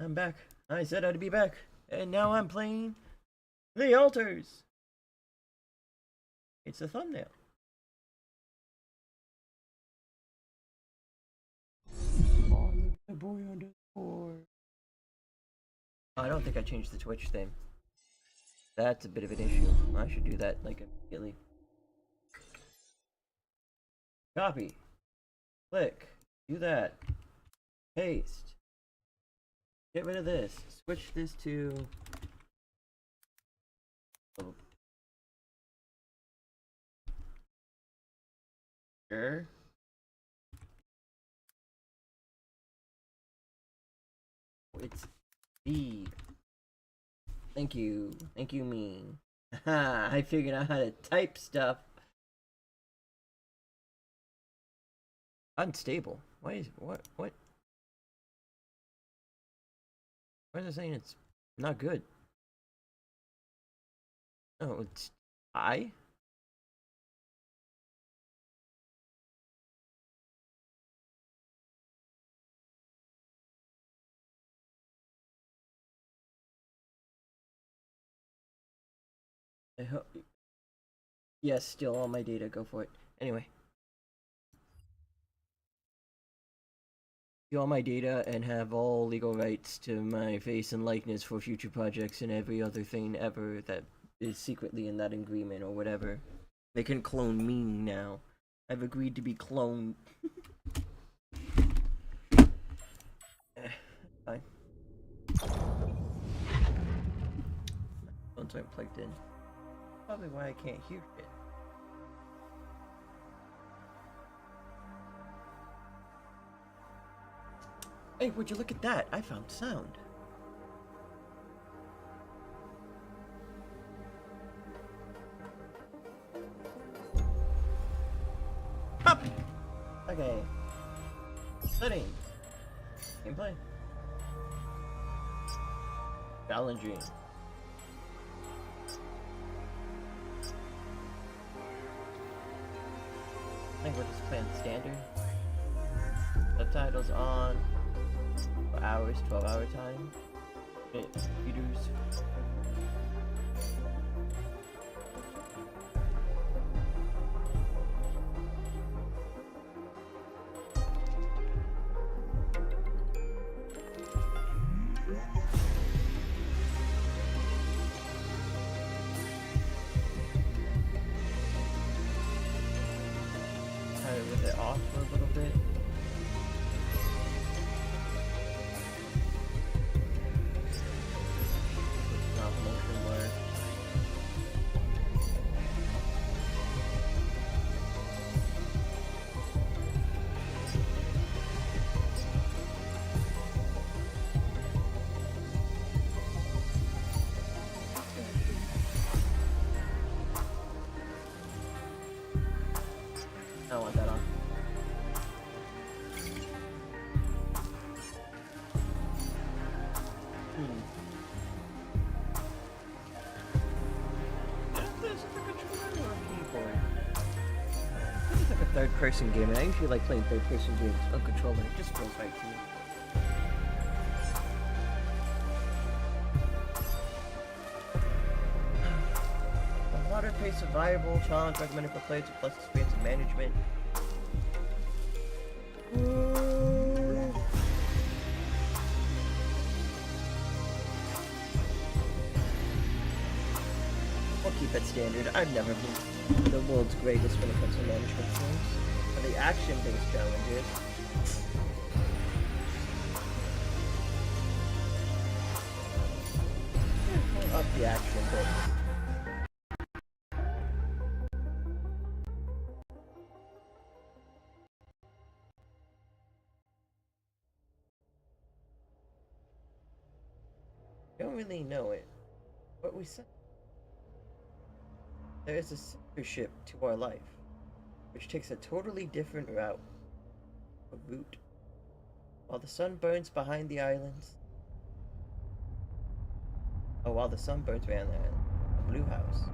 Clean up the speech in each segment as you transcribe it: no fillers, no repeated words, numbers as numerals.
I'm back. I said I'd be back. And now I'm playing The Altars. It's a thumbnail. Oh, the boy underscore. I don't think I changed the Twitch thing. That's a bit of an issue. I should do that like immediately. Copy. Click. Do that. Paste. Get rid of this. Switch this to... Sure. It's B. Thank you. Thank you, me. Haha, I figured out how to type stuff. Unstable. Why is what? Why is it saying it's not good? Oh, it's I. I hope. Yes, still all my data. Go for it. Anyway. All my data and have all legal rights to my face and likeness for future projects and every other thing ever that is secretly in that agreement or whatever. They can clone me now. I've agreed to be cloned. Fine. Phones aren't plugged in. Probably why I can't hear it. Hey, would you look at that? I found sound. Up! Okay. Settings. Gameplay. Challenging. I think we're just playing standard. Subtitles on. Hours, 12-hour time. Computers. Kind of with it off for a little bit. I don't want that on. This is a controller or a keyboard. This is like a third-person game, and I usually like playing third-person games on controller. It just feels right to me. A water-paced survival challenge recommended for players with less experience in management. We'll keep it standard. I've never been the world's greatest when it comes to management games. For the action-based challenges, we'll up the action bit. Don't really know it, but we said there is a sister ship to our life, which takes a totally different route. While the sun burns behind the islands. Oh, while the sun burns behind the island, a blue house.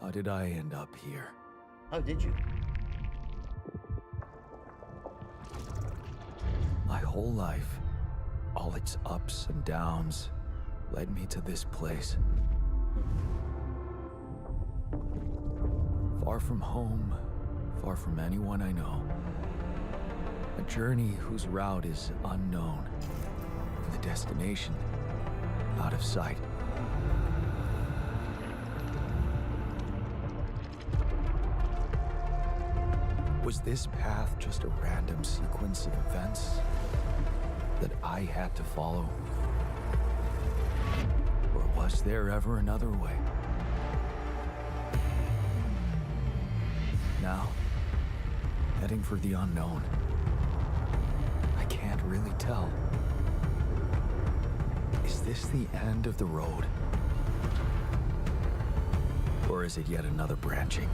How did I end up here? How did you? My whole life, all its ups and downs, led me to this place. Far from home, far from anyone I know. A journey whose route is unknown, and the destination out of sight. Was this path just a random sequence of events that I had to follow? Or was there ever another way? Now, heading for the unknown. I can't really tell. Is this the end of the road? Or is it yet another branching?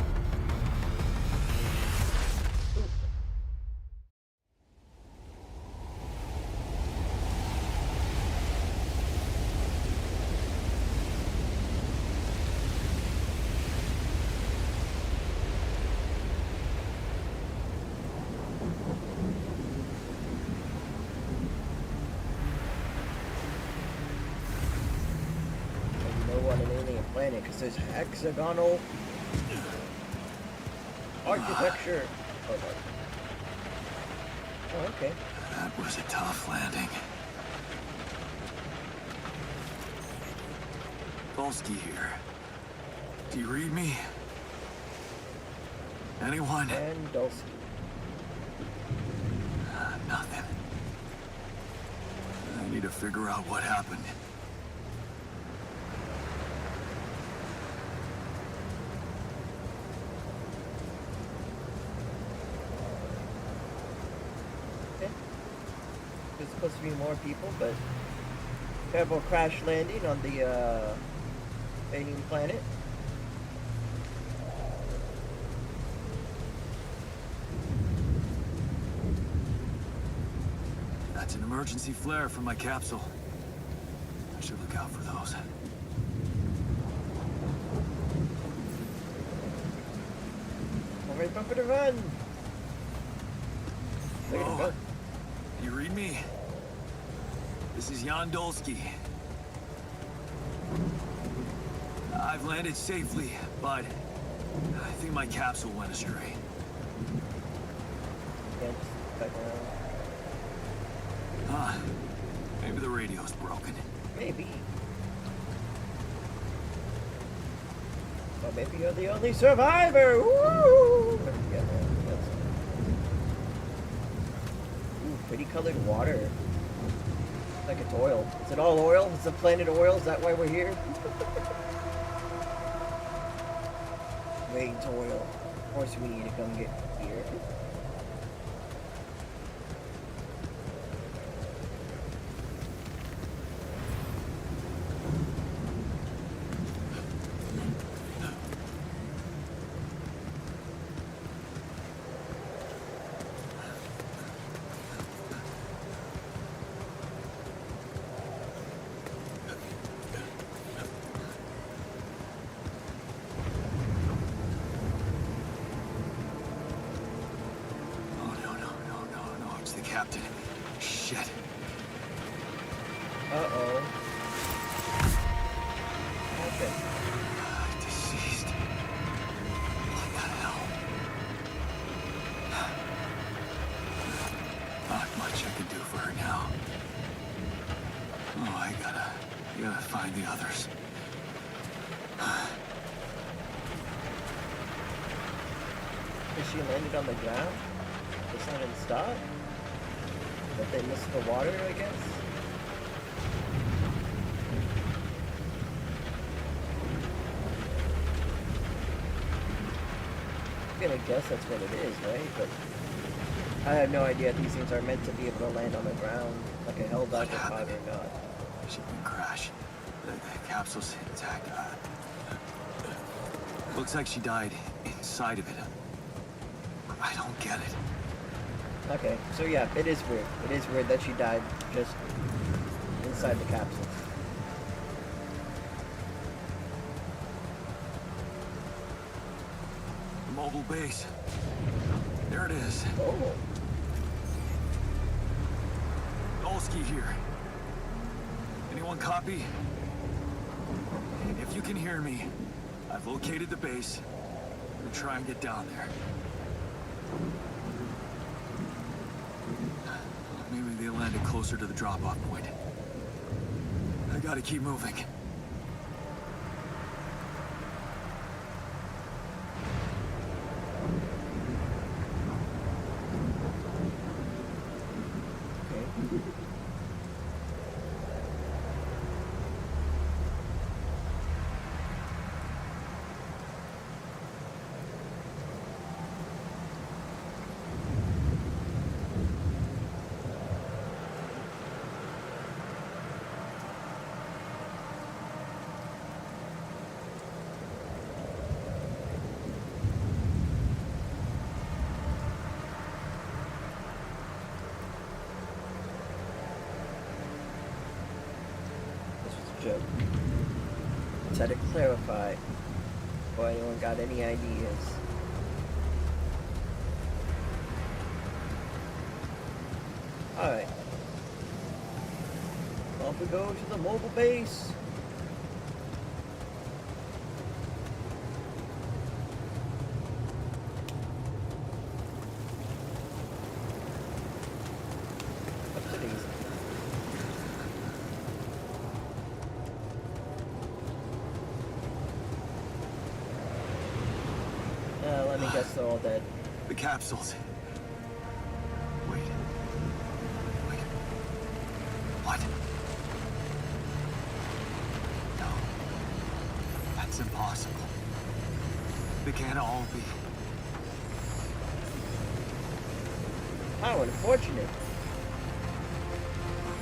Because there's hexagonal architecture. Oh, okay. That was a tough landing. Polsky here. Do you read me? Anyone? And Dulski. Nothing. I need to figure out what happened. There's supposed to be more people, but terrible crash landing on the fading planet. That's an emergency flare from my capsule. I should look out for those. Alright, bumper to run! Way to go. You read me? This is Jan Dolsky. I've landed safely, but I think my capsule went astray. Huh. Maybe the radio's broken. Maybe. Or maybe you're the only survivor! Woo! Yeah, that's... Ooh, pretty colored water. Like it's oil. Is it all oil? Is the planet oil? Is that why we're here? Rain's oil. Of course we need to come get beer. Captain. Shit. Uh-oh. Okay. Deceased. What the hell? Not much I can do for her now. Oh, I gotta find the others. Is she landed on the ground? The sun didn't stop? But they missed the water, I guess? I'm gonna guess that's what it is, right? But I have no idea if these things are meant to be able to land on the ground, like a helicopter pod or not. Shipping crash. The capsule's intact. Looks like she died inside of it. I don't get it. Okay, so yeah, it is weird. It is weird that she died just inside the capsule. The mobile base. There it is. Oh. Kowalski here. Anyone copy? If you can hear me, I've located the base. I'm gonna try and get down there. Maybe they landed closer to the drop-off point. I gotta keep moving. Joke. Try to clarify or anyone got any ideas. Alright. Off we go to the mobile base. Up to these. Let me guess they're all dead. The capsules. Wait. What? No. That's impossible. They can't all be. How unfortunate.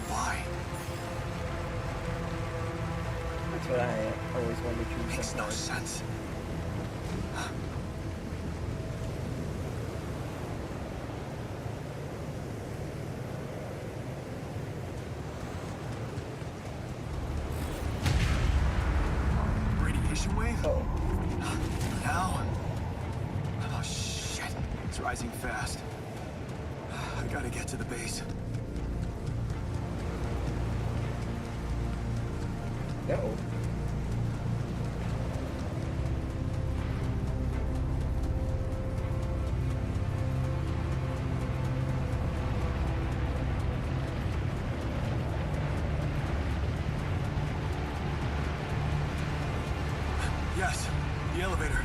Why? That's what I always wondered too. Makes no sense. Wave? Oh. Now? Oh shit. It's rising fast. I gotta get to the base. No. Yes, the elevator.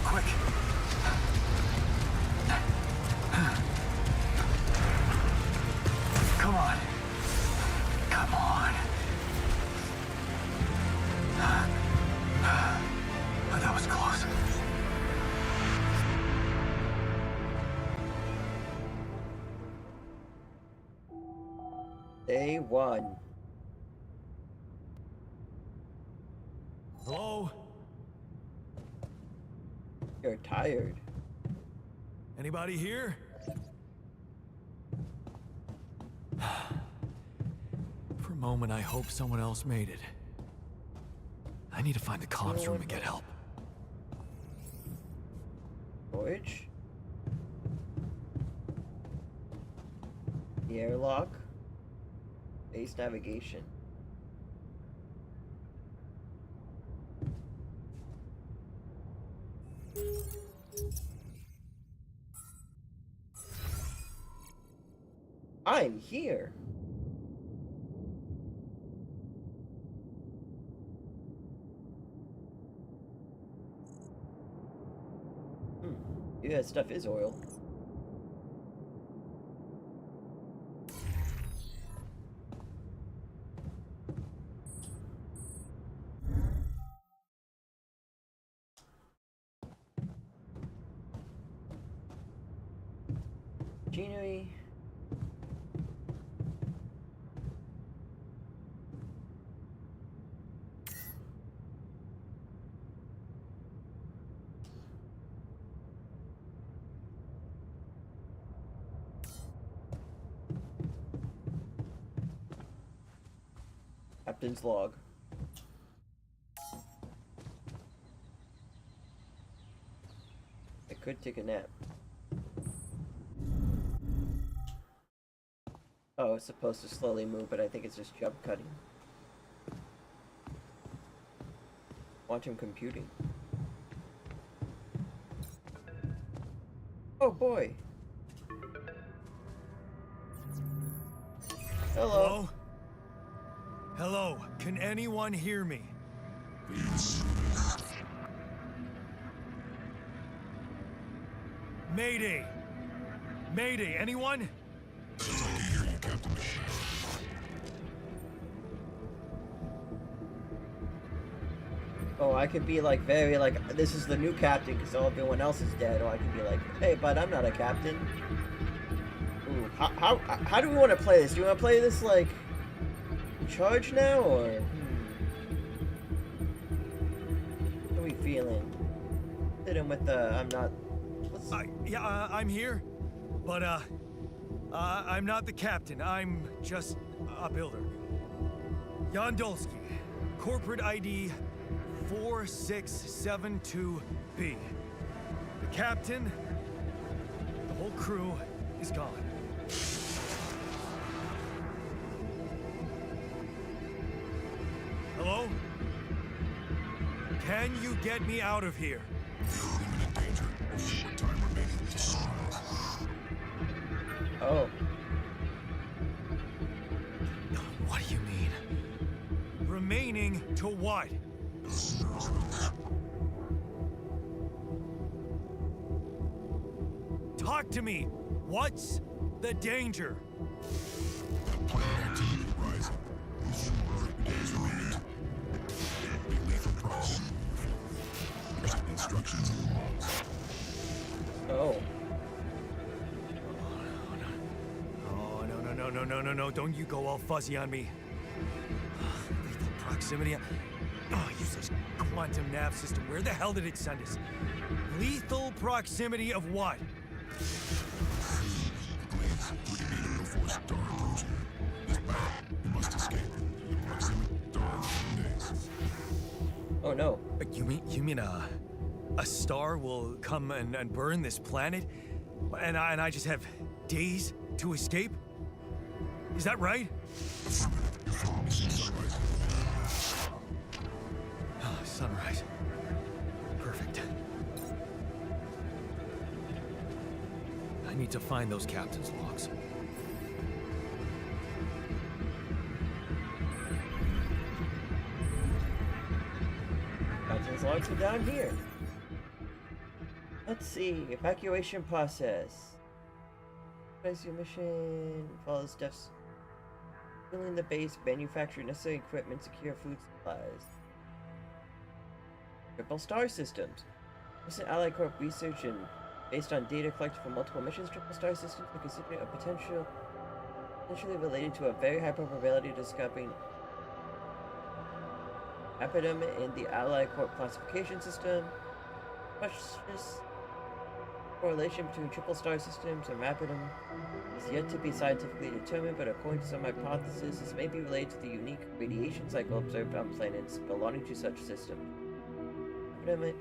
Quick. Come on. Come on. Oh, that was close. Day one. Hello? You're tired. Anybody here? For a moment, I hope someone else made it. I need to find the comms room and get help. Voyage. The airlock. Base navigation. I'm here. Maybe that stuff is oil. Machinery. Captain's log. I could take a nap. Oh, Oh, it's supposed to slowly move, but I think it's just jump cutting. Quantum computing. Oh boy. Hello. Hello? Hello, can anyone hear me? Mayday! Mayday, anyone? Oh, I could be like very like, this is the new captain because everyone else is dead, or I could be like, hey, but I'm not a captain. Ooh, how do we want to play this? Do you want to play this like charge now, or what are we feeling? Hit him with the I'm not. I'm here, but I'm not the captain. I'm just a builder. Yondolski, corporate ID 4672B. The captain, the whole crew is gone. Hello? Can you get me out of here? Oh. What do you mean? Remaining to what? Talk to me! What's the danger? Oh. No, don't you go all fuzzy on me. Lethal proximity. Oh, use this quantum nav system. Where the hell did it send us? Lethal proximity of what? Oh no. You mean a star will come and burn this planet? And I just have days to escape? Is that right? Oh, sunrise. Perfect. I need to find those captain's logs. Captain's logs are down here. Let's see. Evacuation process. Your mission. Follow steps. Filling the base. Manufacture necessary equipment. Secure food supplies. Triple star systems. Recent Allied Corp research and based on data collected from multiple missions, triple star systems are considered a potentially related to a very high probability of discovering Apidum in the Allied Corp classification system. Precious correlation between triple star systems and Apidum is yet to be scientifically determined, but according to some hypotheses, this may be related to the unique radiation cycle observed on planets belonging to such systems. Apidum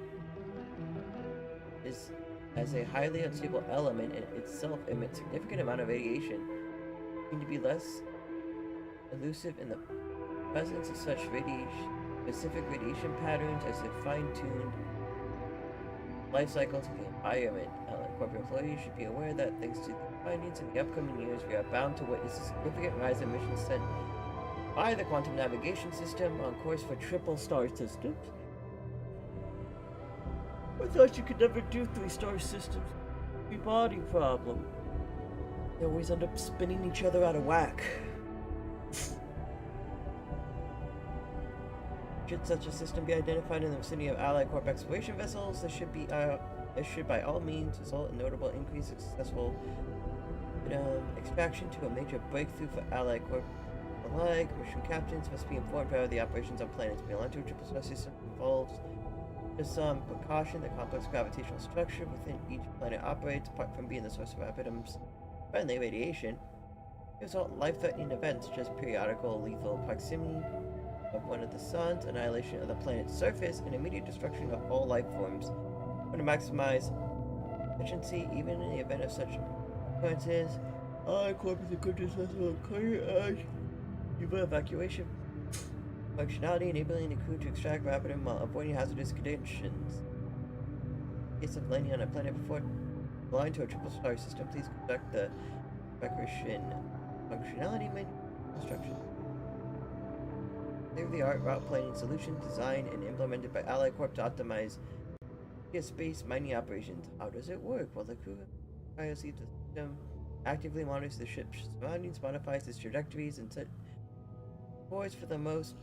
is, as a highly unstable element, in itself emits significant amount of radiation, seem to be less elusive in the presence of such specific radiation patterns as a fine-tuned life cycle to the environment. Corporate employees should be aware that thanks to the findings in the upcoming years, we are bound to witness a significant rise in missions sent by the quantum navigation system on course for triple star systems. I thought you could never do 3-star systems. Your body problem. They always end up spinning each other out of whack. Should such a system be identified in the vicinity of Allied Corp exploration vessels, this should by all means result in notable increase in successful extraction to a major breakthrough for Allied Corp alike. Mission captains must be informed about the operations on planets beyond to a triple star system involves just some precaution. The complex gravitational structure within each planet operates, apart from being the source of Apidum's friendly radiation, result in life-threatening events such as periodical lethal proximity of one of the suns, annihilation of the planet's surface, and immediate destruction of all life forms. To maximize efficiency, even in the event of such occurrences, Allied Corp is a quintessential cutting edge naval evacuation functionality, enabling the crew to extract rapid while avoiding hazardous conditions. In case of landing on a planet before flying to a triple star system, please conduct the evacuation functionality menu instruction. State-of-the-art route planning solution designed and implemented by Allied Corp to optimize space mining operations. How does it work? Well, the crew sees the system actively monitors the ship's surroundings, modifies its trajectories, and set course for the most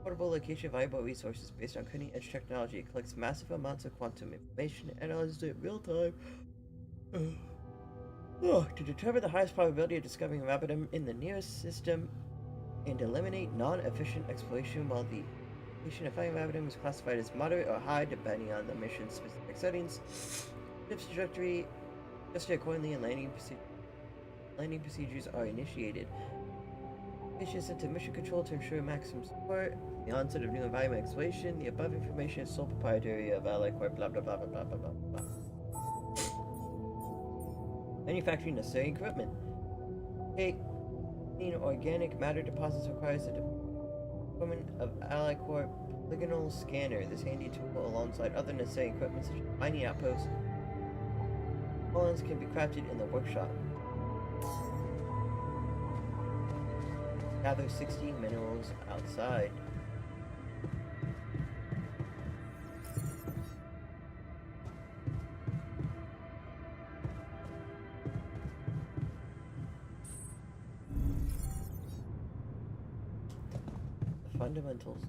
portable location viable resources based on cutting-edge technology. It collects massive amounts of quantum information and analyzes it in real time to determine the highest probability of discovering Rabidum in the nearest system and eliminate non-efficient exploration, while the location of finding Rabidum is classified as moderate or high depending on the mission's specific settings. Ship's trajectory adjusted accordingly and landing procedures are initiated. Mission is sent to mission control to ensure maximum support. The onset of new environment exploration. The above information is sole proprietary of Allied Corp. Blah blah blah blah blah blah blah. Manufacturing necessary equipment. Taking organic matter deposits requires the deployment of Allied Corp polygonal scanner. This handy tool, alongside other necessary equipment such as mining outposts, columns, can be crafted in the workshop. Gather 60 minerals outside. The fundamentals.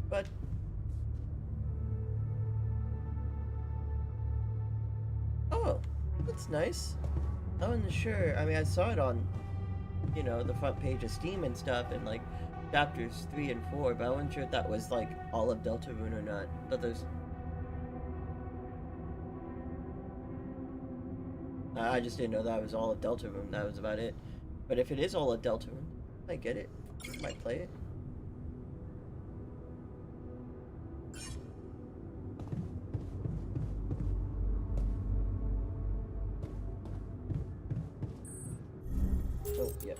But oh, that's nice. I wasn't sure. I mean, I saw it on, the front page of Steam and stuff, and like chapters 3 and 4, but I wasn't sure if that was like all of Deltarune or not. But there's, I just didn't know that was all of Deltarune. That was about it. But if it is all of Deltarune, I get it. I might play it. Oh, yep.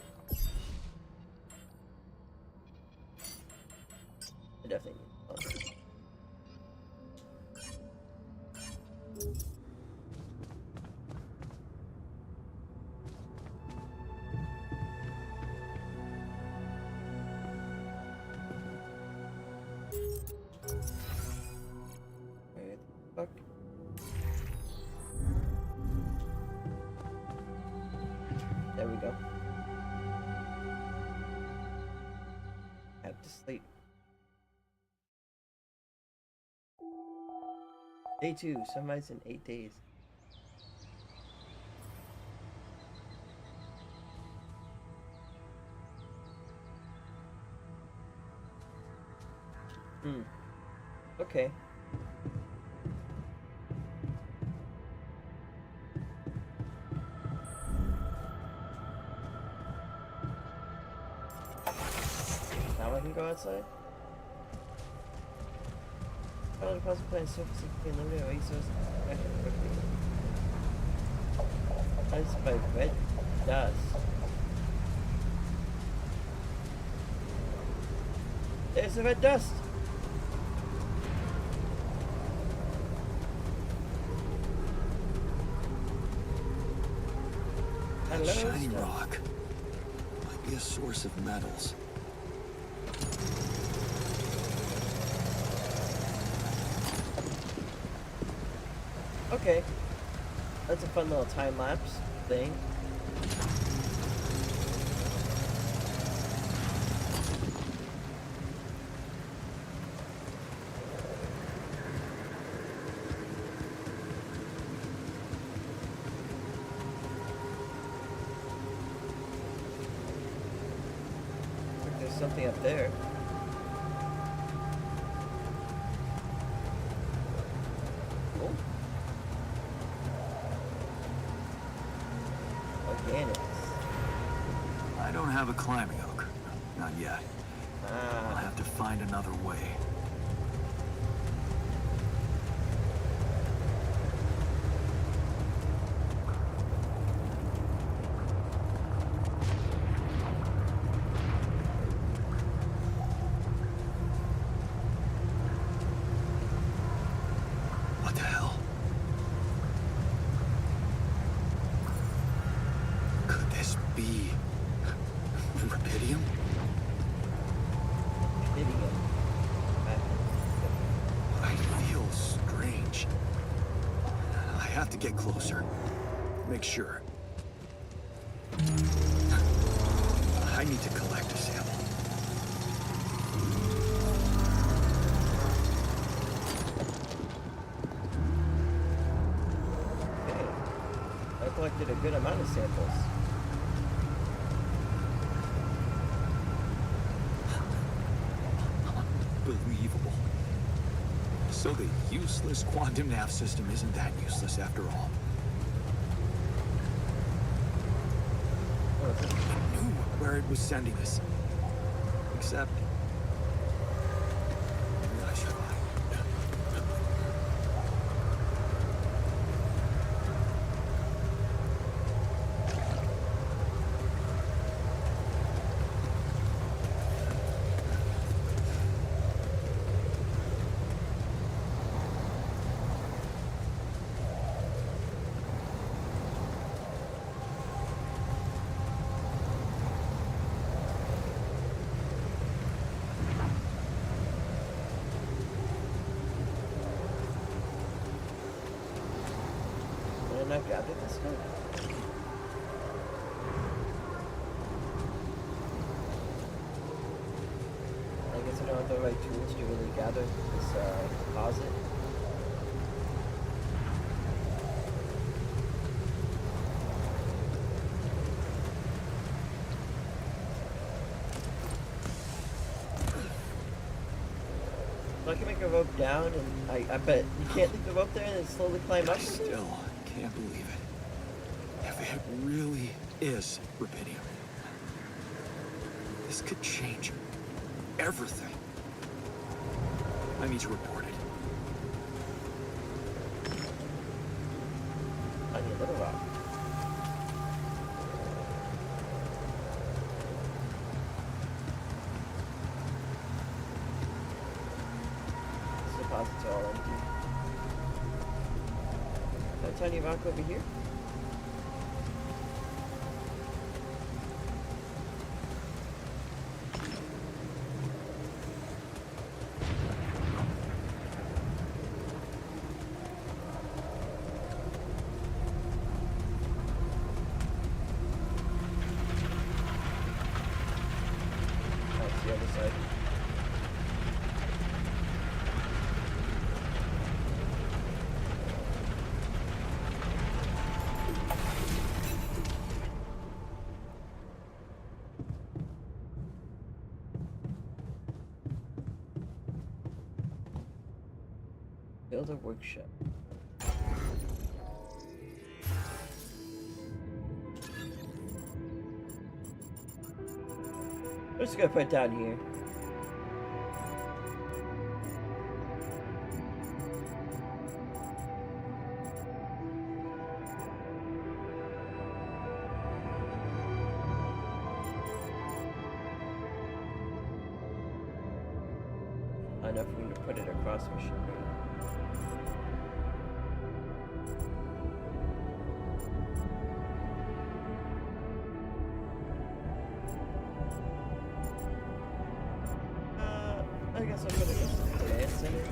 I definitely need where the fuck? There we go. Have to sleep. Day 2, sunrise in 8 days. Okay. Now I can go outside? Final deposit plan surface and limited resources quickly. Ice by red dust. There's the red dust! rock. Might be a source of metals. Okay. That's a fun little time-lapse thing. There's something up there. Cool. Organics. I don't have a climbing hook. Not yet. I'll have to find another way. What the hell? Could this be rubidium? Idiom. I feel strange. I have to get closer. Make sure. I need to collect a sample. Okay. I collected a good amount of samples. Unbelievable. So the useless quantum nav system isn't that useless after all. What was it? It knew where it was sending us. Except... I should lie. Did I not gather this stuff? I guess I don't have the right tools to really gather this deposit. So I can make a rope down, and I bet you can't leave the rope there and then slowly climb up. I still can't believe it. If it really is rubidium, this could change everything. I need to report it. I need a little rock. This deposit's all empty. That tiny rock over here? That's the other side. Build a workshop. I'm just gonna put it down here. Enough room to put it across machinery. I guess I'm gonna just glance at it.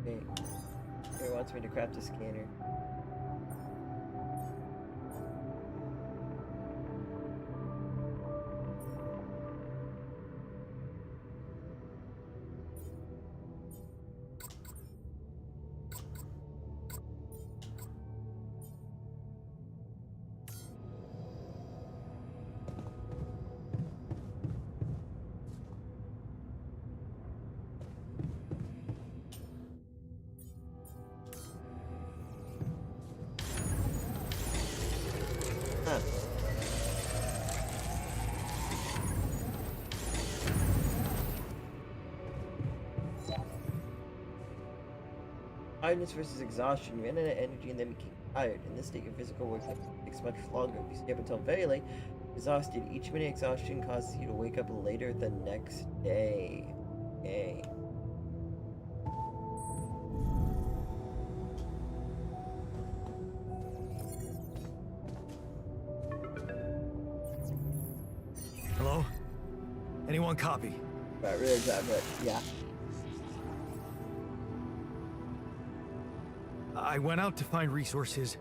Okay. It wants me to craft a scanner. Huh. Tiredness versus exhaustion. You ran out of energy and then became tired. In this state, your physical work takes much longer. If you stay up until very late, exhausted. Each minute exhaustion causes you to wake up later the next day. Okay. Hello? Anyone copy? Not really bad, but yeah. I went out to find resources,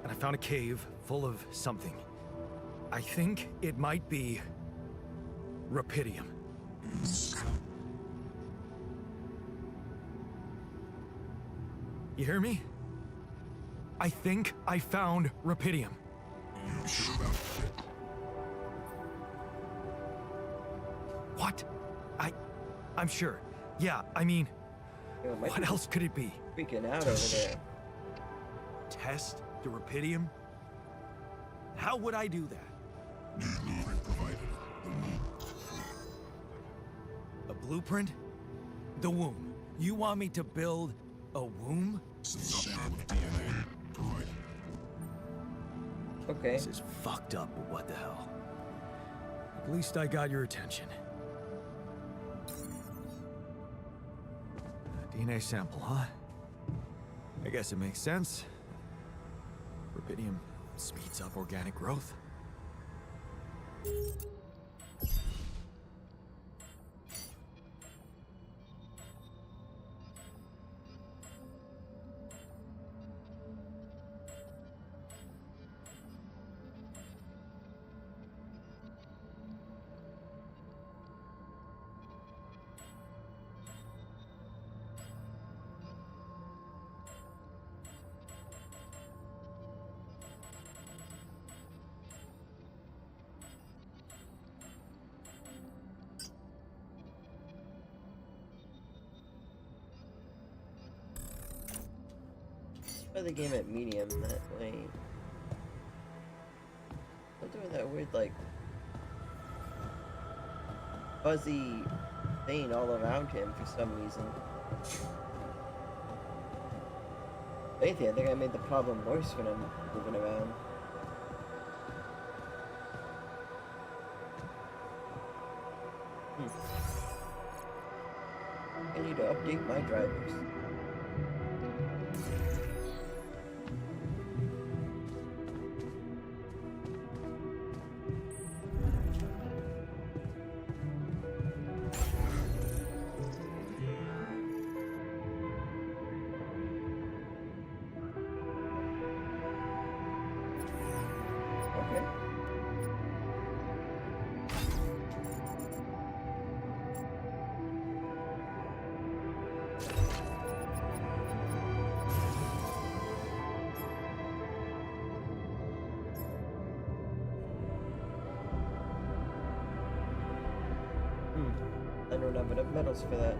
and I found a cave full of something. I think it might be rupidium. You hear me? I think I found rupidium. What? I'm sure. Yeah, I mean, It might what be else could it be? freaking out over there. Test the rupidium? How would I do that? A blueprint? The womb. You want me to build a womb? Okay. This is fucked up, but what the hell? At least I got your attention. A DNA sample, huh? I guess it makes sense. Rupidium speeds up organic growth. Play the game at medium that way. I'm doing that weird like fuzzy thing all around him for some reason. If anything, I think I made the problem worse when I'm moving around. I need to update my drivers. Okay. I don't have enough metals for that.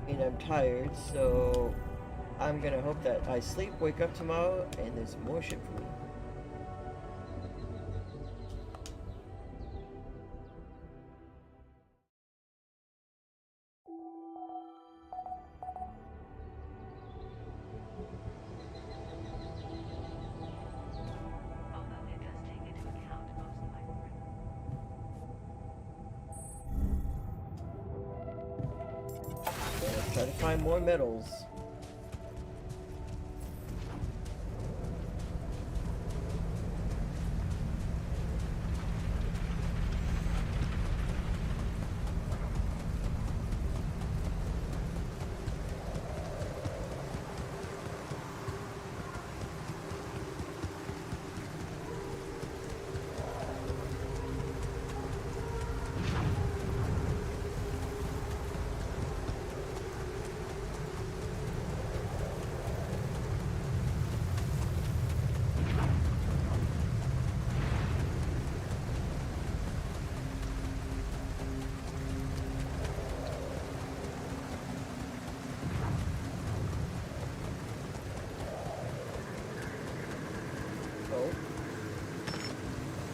And I'm tired, so I'm gonna hope that I sleep, wake up tomorrow, and there's more shit for me. Let's try to find more metals.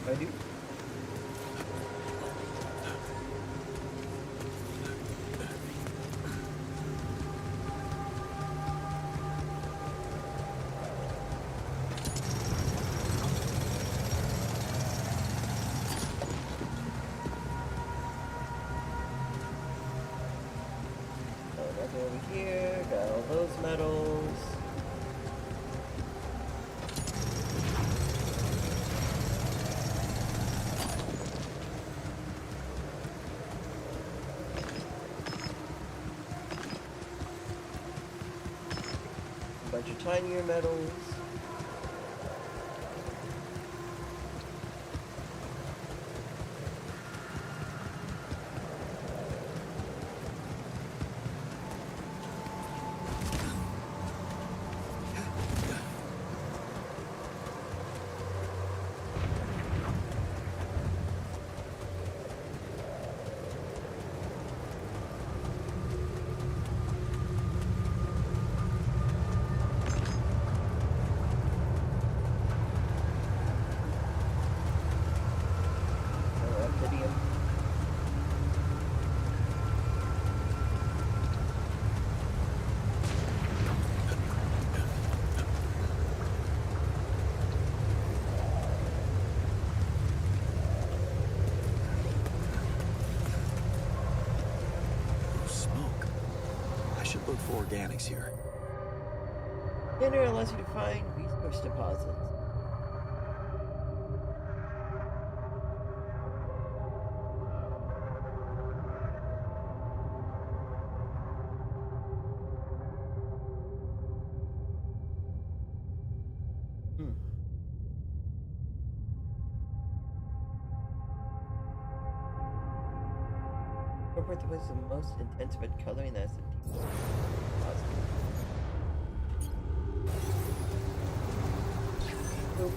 I do. Nothing over here. Got all those metals. Bunch of tinier metals. Look for organics here. Scanner allows you to find resource deposits. Incorporate the the most intense red coloring that has the deepest deposit. Nope.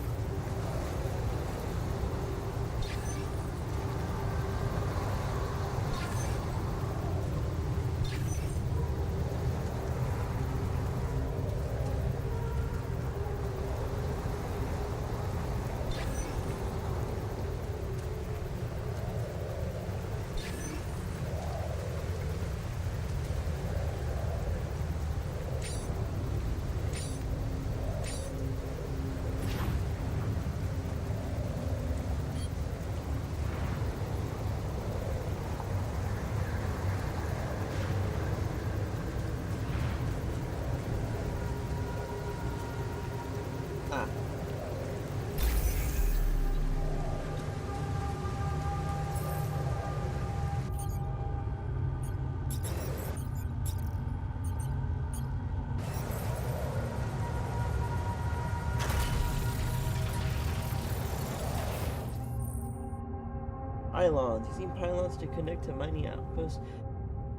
Pylons. Using pylons to connect to mining outposts.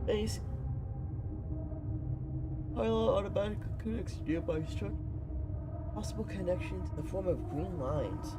Base. Pylon automatically connects to nearby structure. Possible connections in the form of green lines.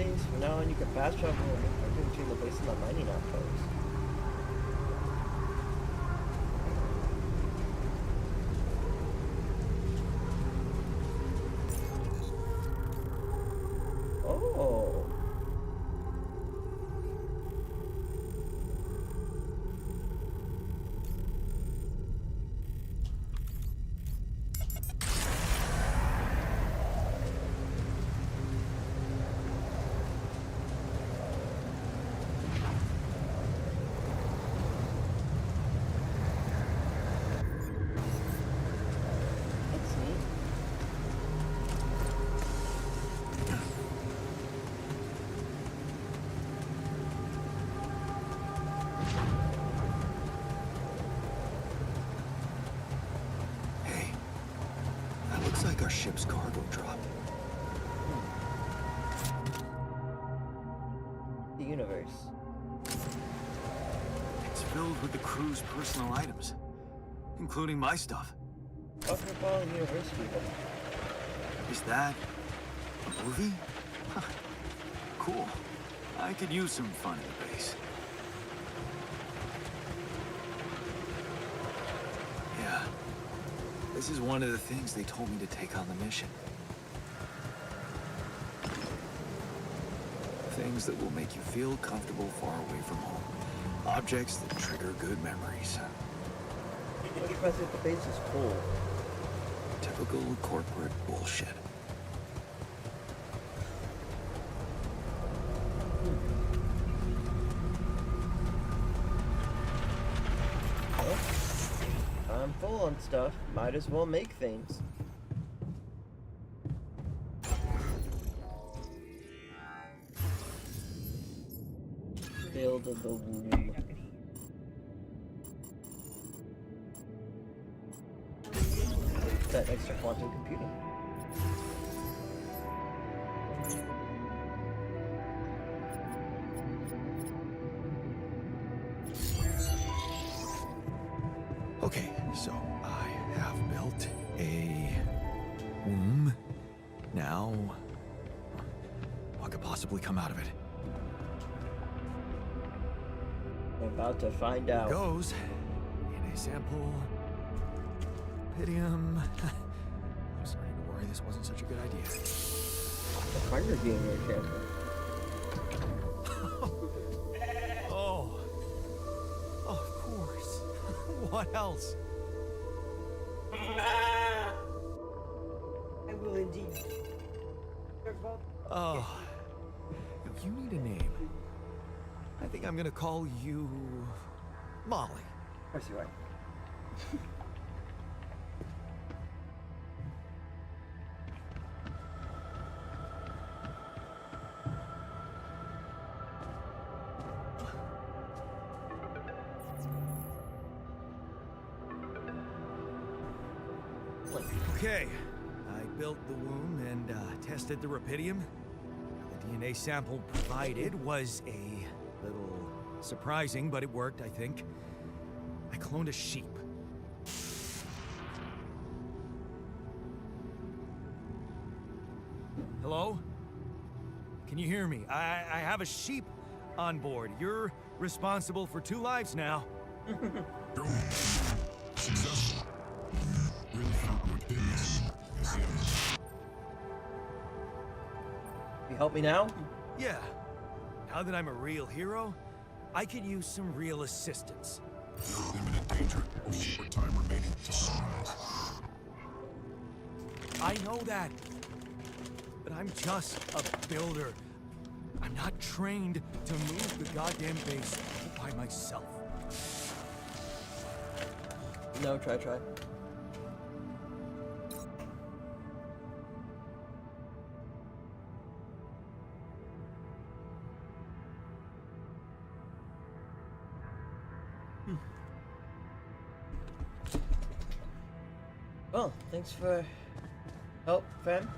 base. From now on, you can fast travel between the base and the mining outpost. Oh. That's neat. Hey, that looks like our ship's cargo drop. The universe. It's filled with the crew's personal items, including my stuff. Buckerball University. Is that a movie? Huh. Cool. I could use some fun in the base. Yeah. This is one of the things they told me to take on the mission. Things that will make you feel comfortable far away from home. Objects that trigger good memories. Which present at the base is cool. Typical corporate bullshit. Well, I'm full on stuff. Might as well make things. Build the womb. That extra quantum computing. Okay, so I have built a womb. Now, what could possibly come out of it? I'm about to find out. Goes in a sample. Pydium. I'm starting to worry this wasn't such a good idea. The Hunger Gamer camera. Oh, of course. What else? I will indeed. Oh, if you need a name, I think I'm gonna call you Molly. Of course you are. Okay, I built the womb and tested the rapidium. The DNA sample provided was a little surprising, but it worked, I think. I cloned a sheep. Hello? Can you hear me? I have a sheep on board. You're responsible for 2 lives now. Successful. Really found what did this. You help me now? Yeah. Now that I'm a real hero, I could use some real assistance. You're in imminent danger. Only short time remaining to sunrise. I know that. But I'm just a builder. I'm not trained to move the goddamn base by myself. No, try. Well, thanks for help, fam.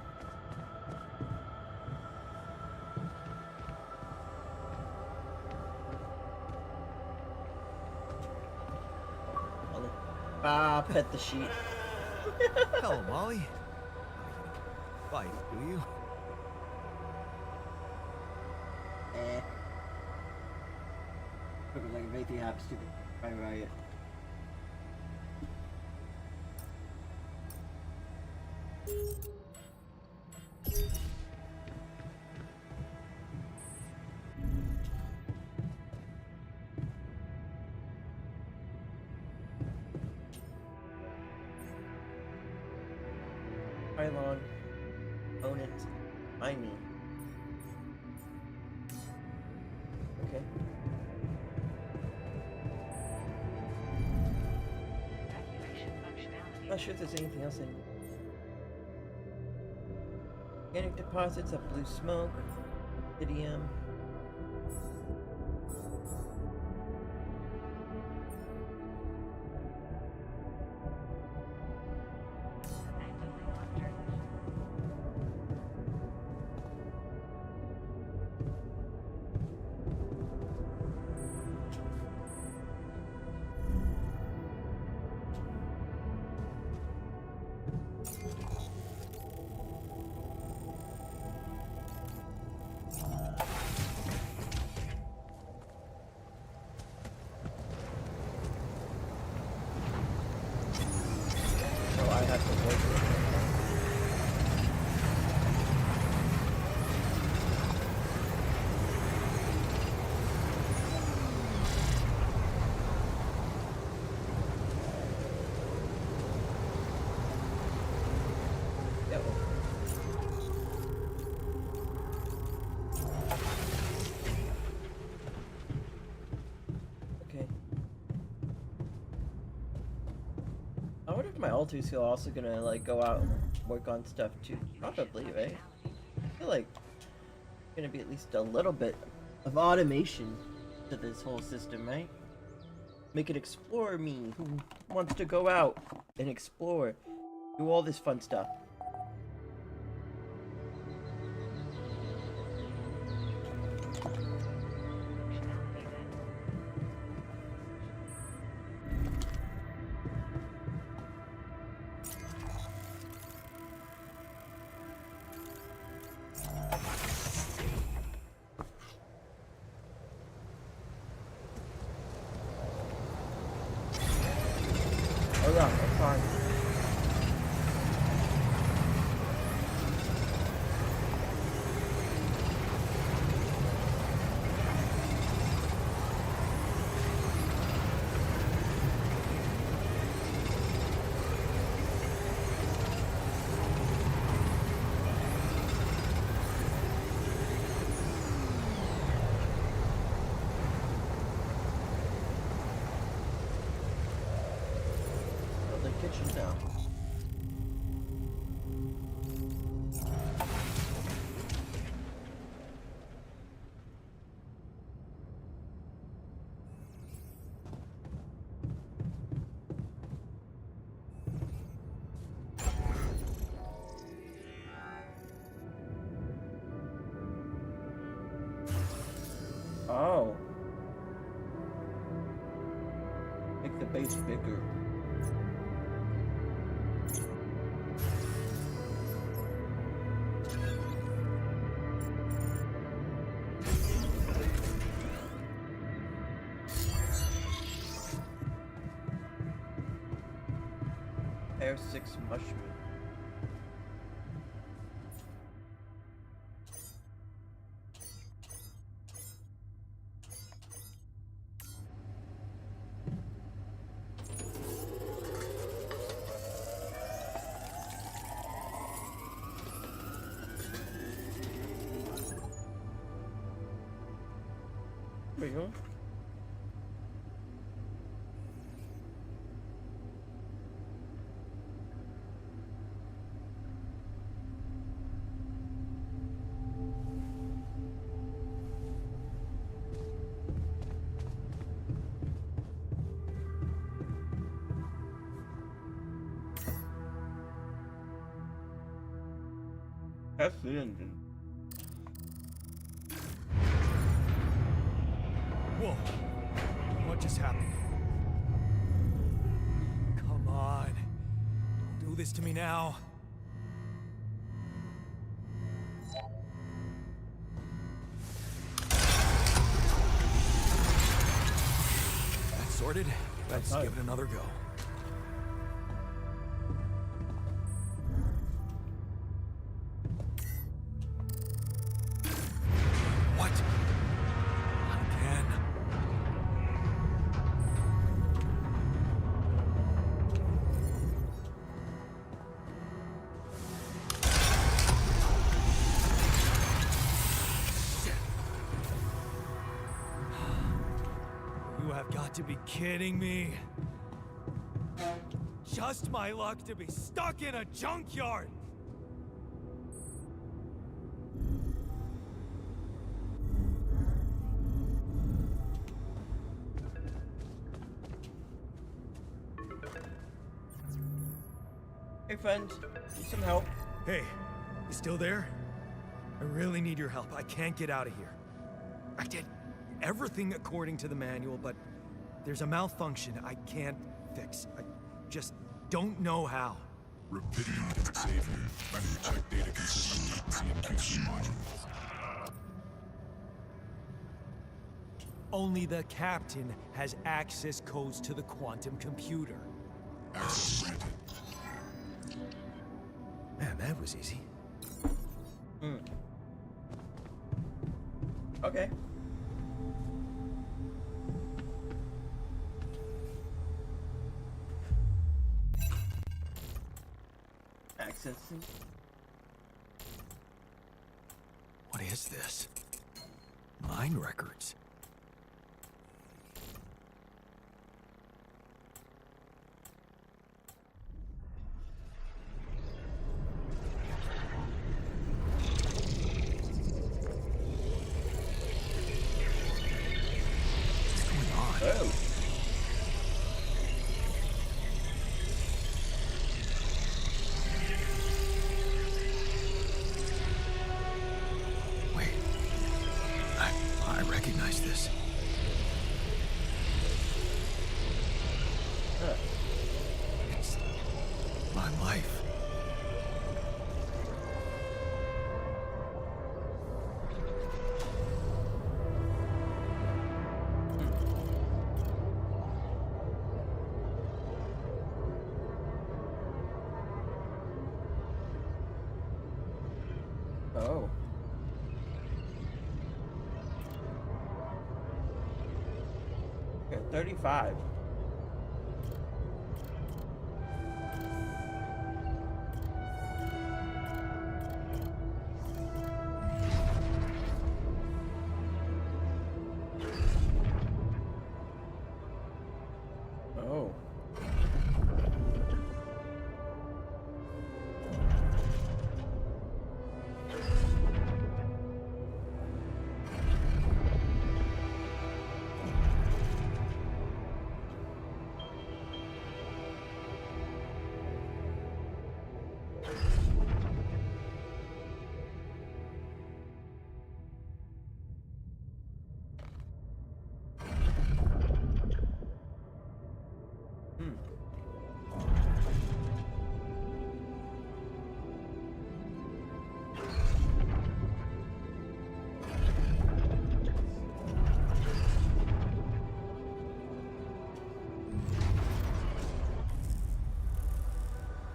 Pet the sheep. Hello, Molly. Fight, do you? Like make the app stupid by Riot. Pylon. Own it. I mean. Okay. Not sure if there's anything else in. Organic deposits of blue smoke. Idiom. So I have to work with it. Okay. I wonder if my alters are also gonna like go out and work on stuff too. Probably, right? I feel like there's gonna be at least a little bit of automation to this whole system, right? Make it explore me who wants to go out and explore, do all this fun stuff. Oh yeah, that's fine. Build the kitchen now. Oh. Make the base bigger. Air 6 mushroom. There you go. That's the engine. Whoa. What just happened? Come on. Don't do this to me now. sorted. Let's give it another go. What? Again? You have got to be kidding me. Just my luck to be stuck in a junkyard. Hey friend, need some help? Hey, you still there? I really need your help. I can't get out of here. I did everything according to the manual, but there's a malfunction I can't fix. I just don't know how. Rapidity savior. Render check data consistent with CMQC modules. Only the captain has access codes to the quantum computer. Access granted. Man, that was easy. Okay. Accessing. What is this? Mine records. What's going on? Oh. Wait. I recognize this. Huh. It's my life. Oh. Okay, 35. Oh.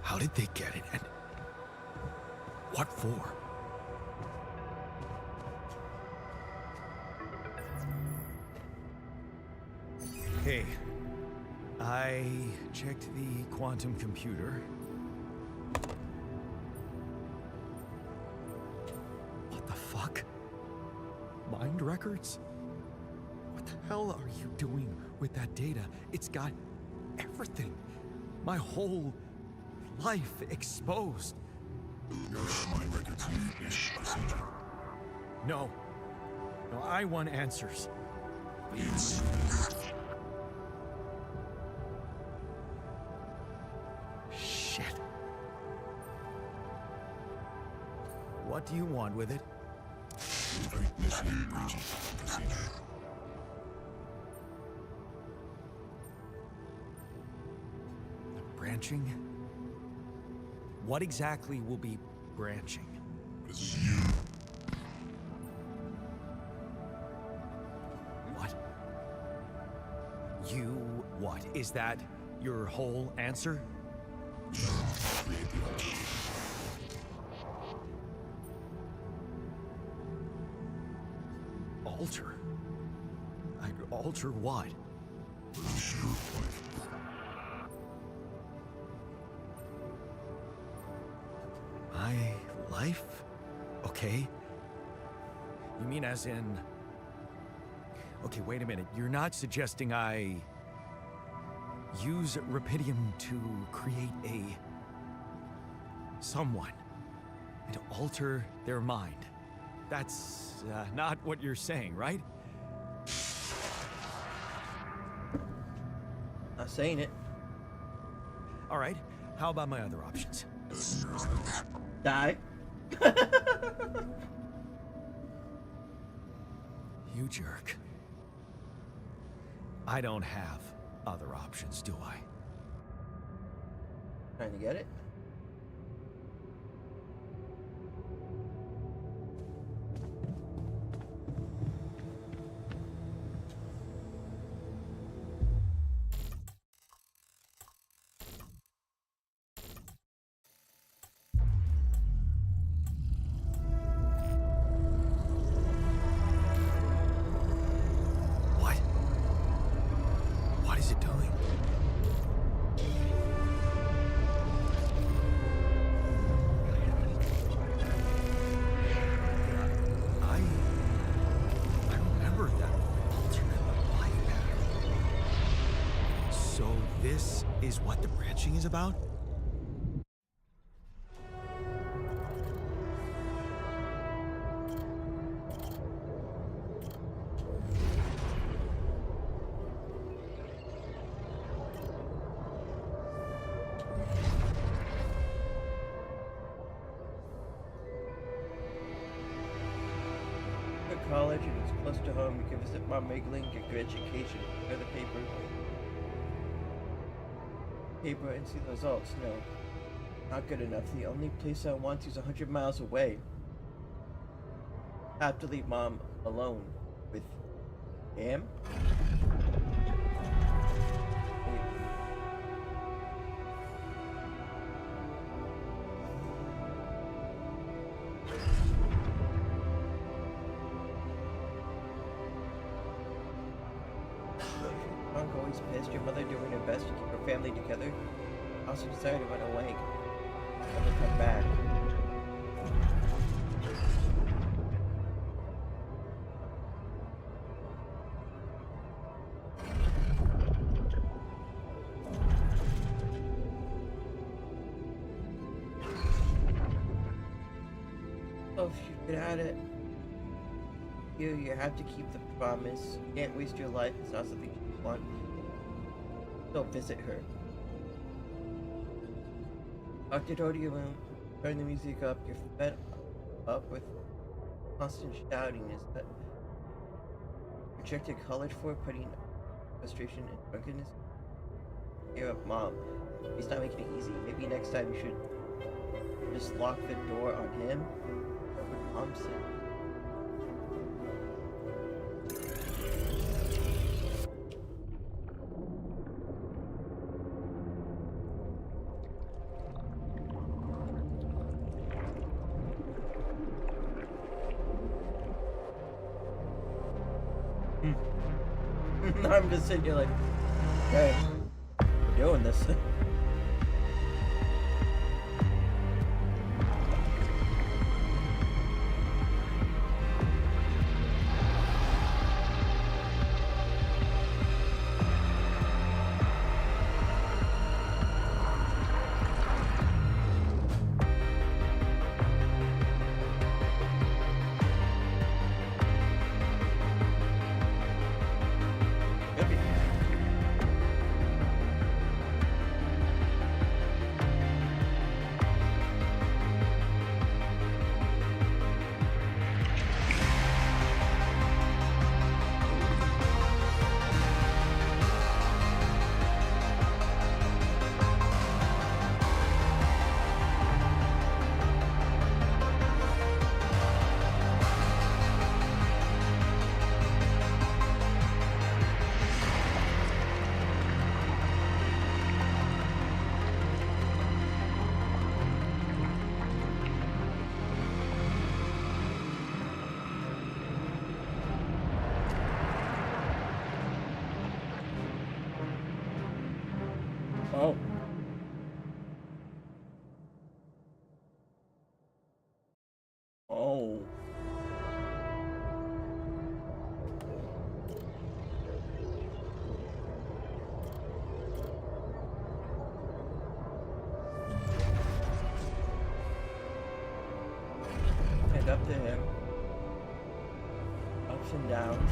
How did they get it, and what for? Hey, I checked the quantum computer. What the fuck? Mind records? What the hell are you doing with that data? It's got everything. My whole life exposed. My records ish procedure. No. No, I want answers. Please. Shit. What do you want with it? Initiate breaching procedure. Branching? What exactly will be branching? It's you. What? You What, is that your whole answer? Create the altar. Alter? I'd alter what? Release your life. My life? Okay. You mean as in... Okay, wait a minute. You're not suggesting I... use Rapidium to create a... someone. And to alter their mind. That's not what you're saying, right? Not saying it. All right. How about my other options? Die. You jerk. I don't have other options, do I? Trying to get it? What? What is it doing? I remember that alternate life pattern. So this is what the branching is about? Good college and it's close to home. You can visit Mom Migling, get good education, prepare the paper and see the results. No, not good enough. The only place I want is 100 miles away. I have to leave Mom alone with him. Punk always pissed. Your mother doing her best to keep her family together. I also decided to run away. Never come back. Oh, if you get at it. You have to keep the promise. You can't waste your life. It's not something you want. Go visit her. Lock the door to your room. Turn the music up. You're fed up with constant shouting. Is that rejected college for putting frustration and drunkenness? You're up, Mom. He's not making it easy. Maybe next time you should just lock the door on him. What would Mom say? I'm just sitting here like, hey, we're doing this. Could be. Oh. Oh. Head up to him. Ups and downs.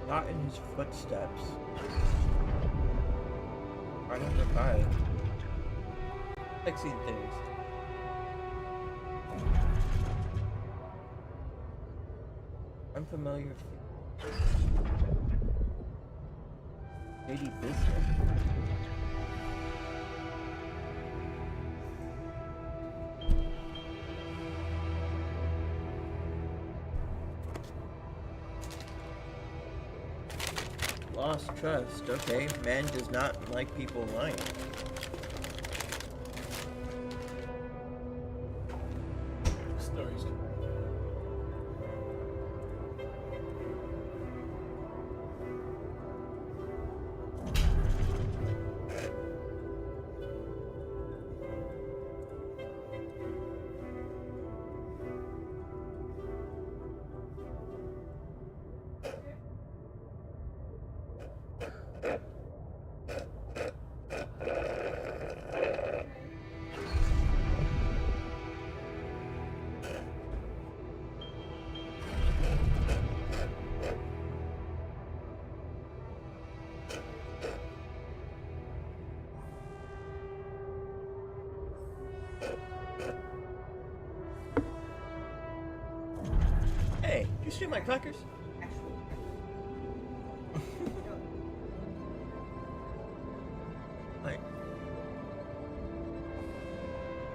Not in his footsteps. Right under by. Fixing things. Unfamiliar face. Shady business. Lost trust. Okay, man does not like people lying. Stories. Hey, did you steal my crackers? Like,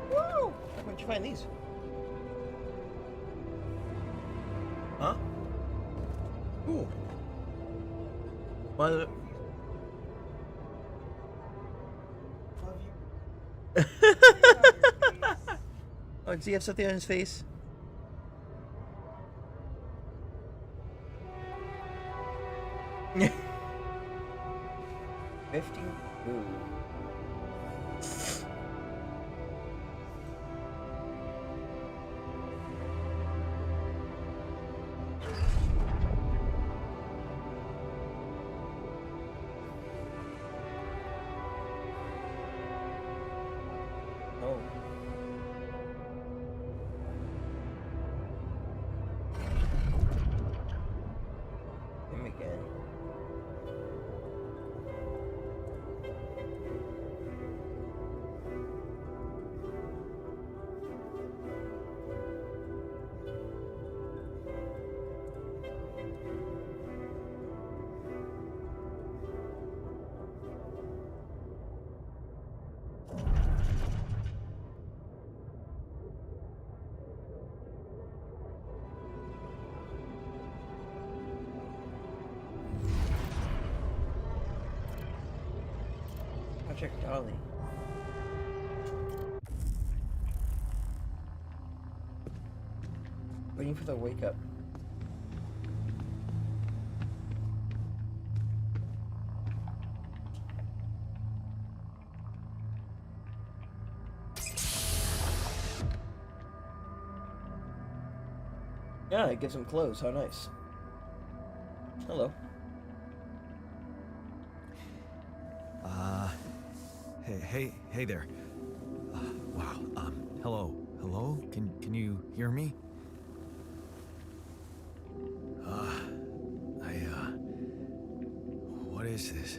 woo! Where'd you find these? Huh? Ooh. Why? Oh, does he have something on his face? Drifting through. Oh. Him again. Project Dolly. Waiting for the wake up. Yeah, it gives him clothes. How nice. Hello. Hey there. Wow. Hello. Can you hear me? What is this?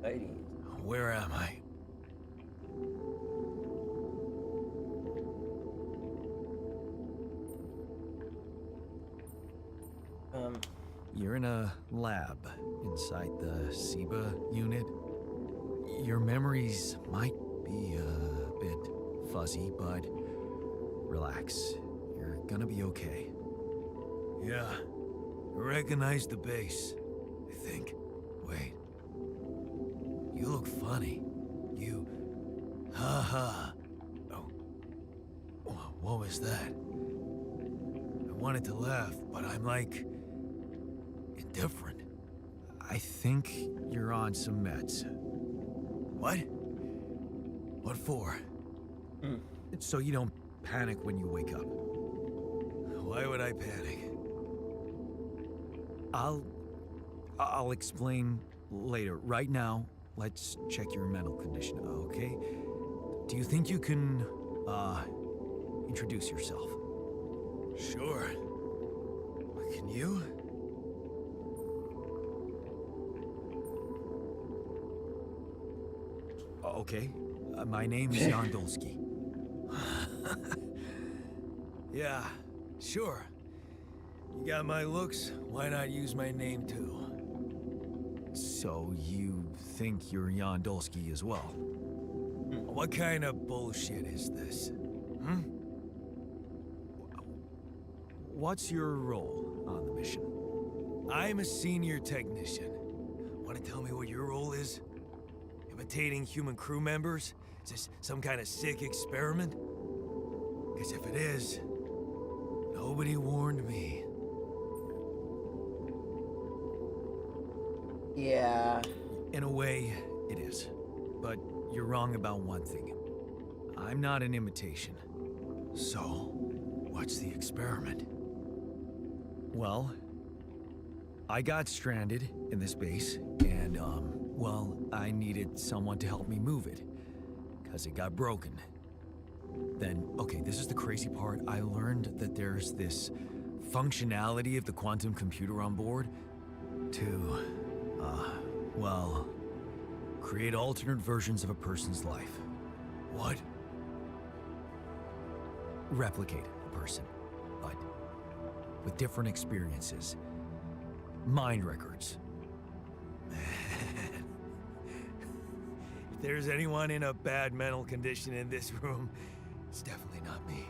Lady. Where am I? You're in a lab inside the SIBA unit. Your memories might be a bit fuzzy, but relax. You're gonna be okay. Yeah. I recognize the base, I think. Wait. You look funny. You... Ha ha. Oh. What was that? wanted to laugh, but I'm like indifferent. I think you're on some meds. What? What for? So you don't panic when you wake up. Why would I panic? I'll explain later. Right now, let's check your mental condition, okay? Do you think you can, introduce yourself? Sure. But can you? Okay. My name's Yandolski. Yeah, sure. You got my looks, why not use my name too? So you think you're Yandolski as well? What kind of bullshit is this? What's your role on the mission? I'm a senior technician. Want to tell me what your role is? Imitating human crew members? Is this some kind of sick experiment? Because if it is, nobody warned me. Yeah. In a way, it is. But you're wrong about one thing. I'm not an imitation. So, what's the experiment? Well, I got stranded in this base, and, well, I needed someone to help me move it, because it got broken. Then, okay, this is the crazy part. I learned that there's this functionality of the quantum computer on board to, well, create alternate versions of a person's life. What? Replicate a person, but with different experiences. Mind records. If there's anyone in a bad mental condition in this room, it's definitely not me.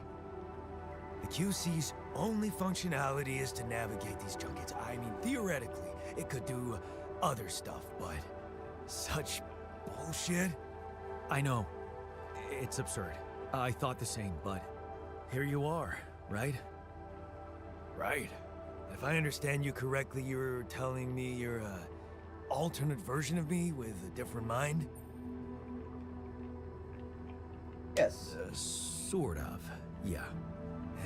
The QC's only functionality is to navigate these junkets. I mean, theoretically, it could do other stuff, but such bullshit? I know. It's absurd. I thought the same, but here you are, right? Right. If I understand you correctly, you're telling me you're a alternate version of me with a different mind? Yes. Sort of, yeah.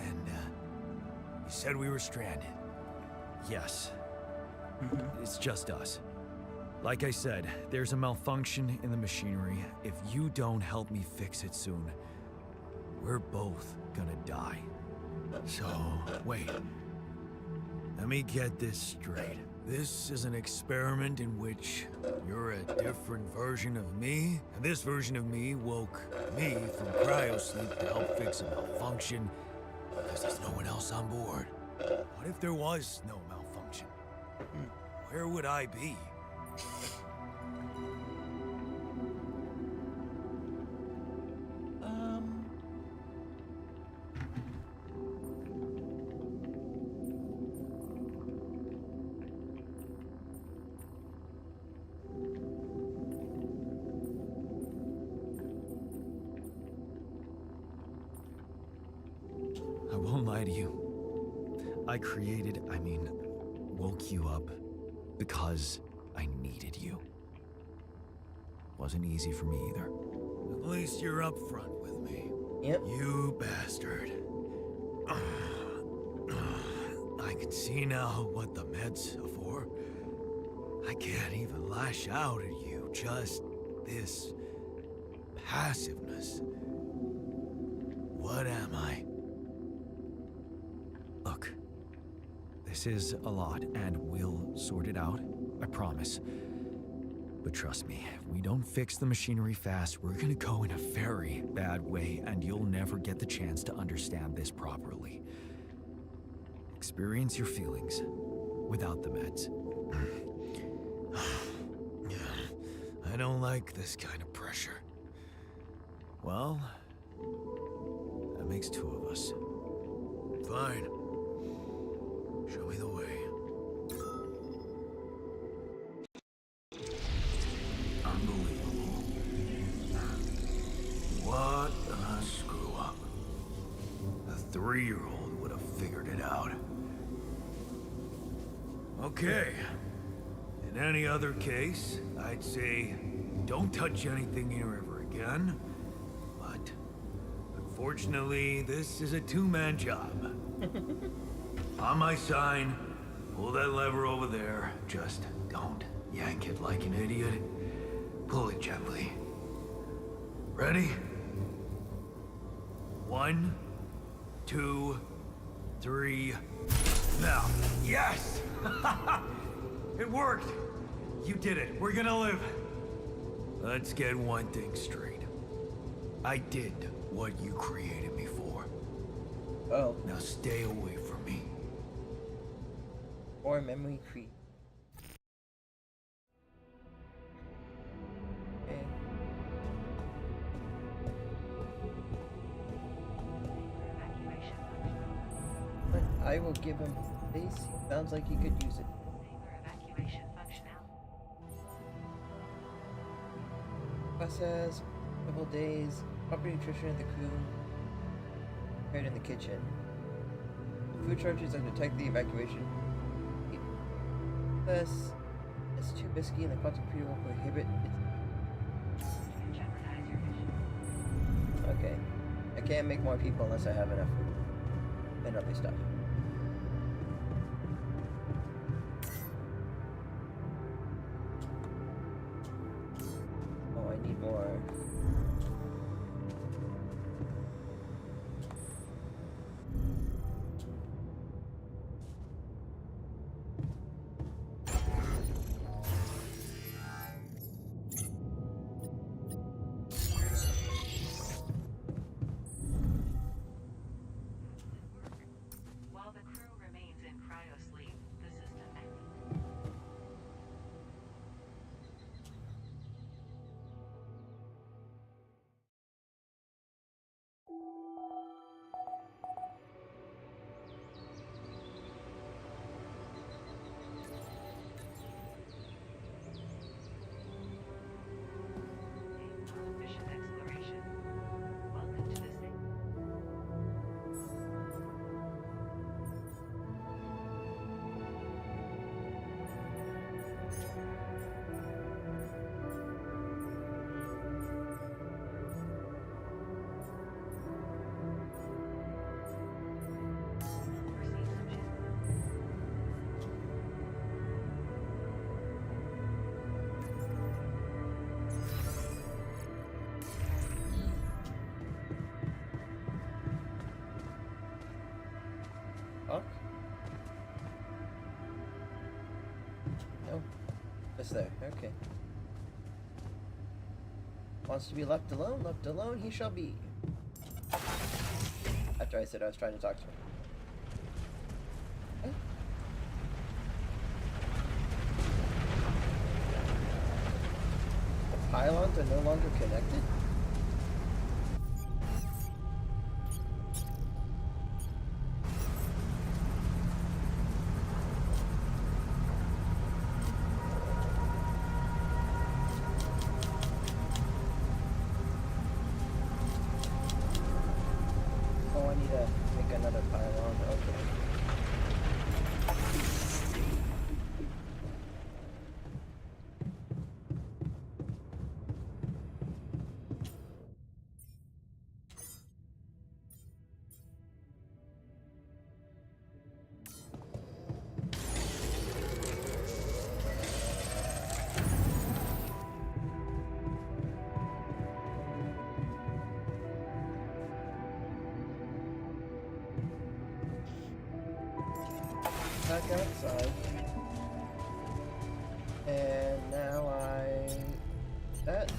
And, you said we were stranded. Yes. It's just us. Like I said, there's a malfunction in the machinery. If you don't help me fix it soon, we're both gonna die. So, wait. Let me get this straight. This is an experiment in which you're a different version of me, and this version of me woke me from cryosleep to help fix a malfunction because there's no one else on board. What if there was no malfunction? Where would I be? I won't lie to you. I woke you up because I needed you. Wasn't easy for me either. At least you're up front with me. Yep. You bastard. I can see now what the meds are for. I can't even lash out at you, just this passiveness. What am I? Look, this is a lot, and we'll sort it out, I promise. But trust me, if we don't fix the machinery fast, we're gonna go in a very bad way, and you'll never get the chance to understand this properly. Experience your feelings without the meds. I don't like this kind of pressure. Well, that makes two of us. Fine. Show me the way. Unbelievable. What a screw up. A 3-year-old would have figured it out. Okay. In any other case, I'd say don't touch anything here ever again. But unfortunately, this is a two-man job. On my sign, pull that lever over there. Just don't yank it like an idiot. Pull it gently. Ready? 1, 2, 3. Now. Yes! It worked! You did it. We're gonna live. Let's get one thing straight. I did what you created me for. Oh, Now stay away from me. or memory creep. Okay. But I will give him this. Sounds like he could use it. Process, couple days, proper nutrition of the crew, prepared in the kitchen. The food shortages and detect the evacuation. Plus, it's too risky and the quantum computer will prohibit it. Okay. I can't make more people unless I have enough food and other stuff. Oh, I need more. While the crew remains in cryosleep, the system efficient exploration. Welcome to the state. Receive some ship. Fuck. No. Just there. Okay. Wants to be left alone? Left alone he shall be. After I said I was trying to talk to him. What? The pylons are no longer connected? Oh, I need to make another pylon. Okay. Back outside. And now that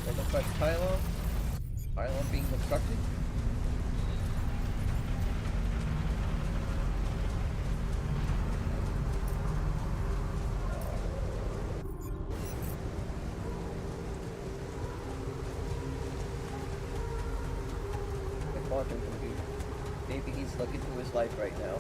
it looks like pylon being constructed. The quantum computer. Maybe he's looking through his life right now.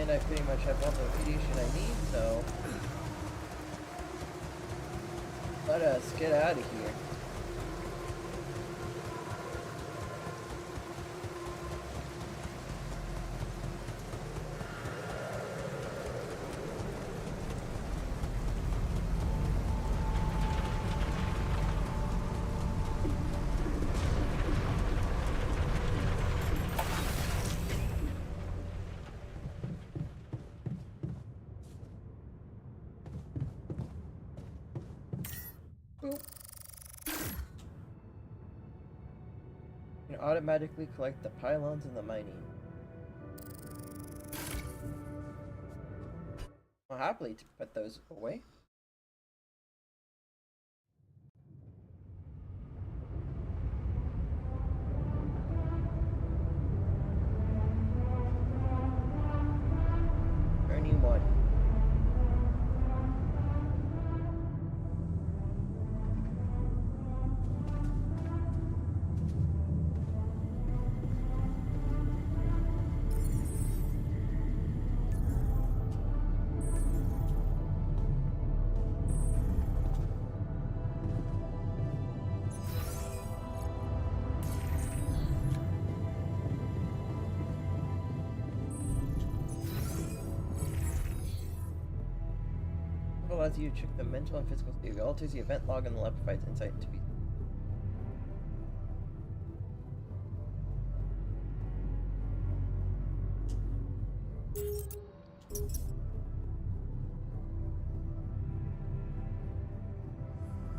And I pretty much have all the radiation I need, so let us get out of here. Boop. You can automatically collect the pylons in the mining. I'll happily put those away. Turning one. Allows you to check the mental and physical state. It alters the event log and the lab provides insight into be.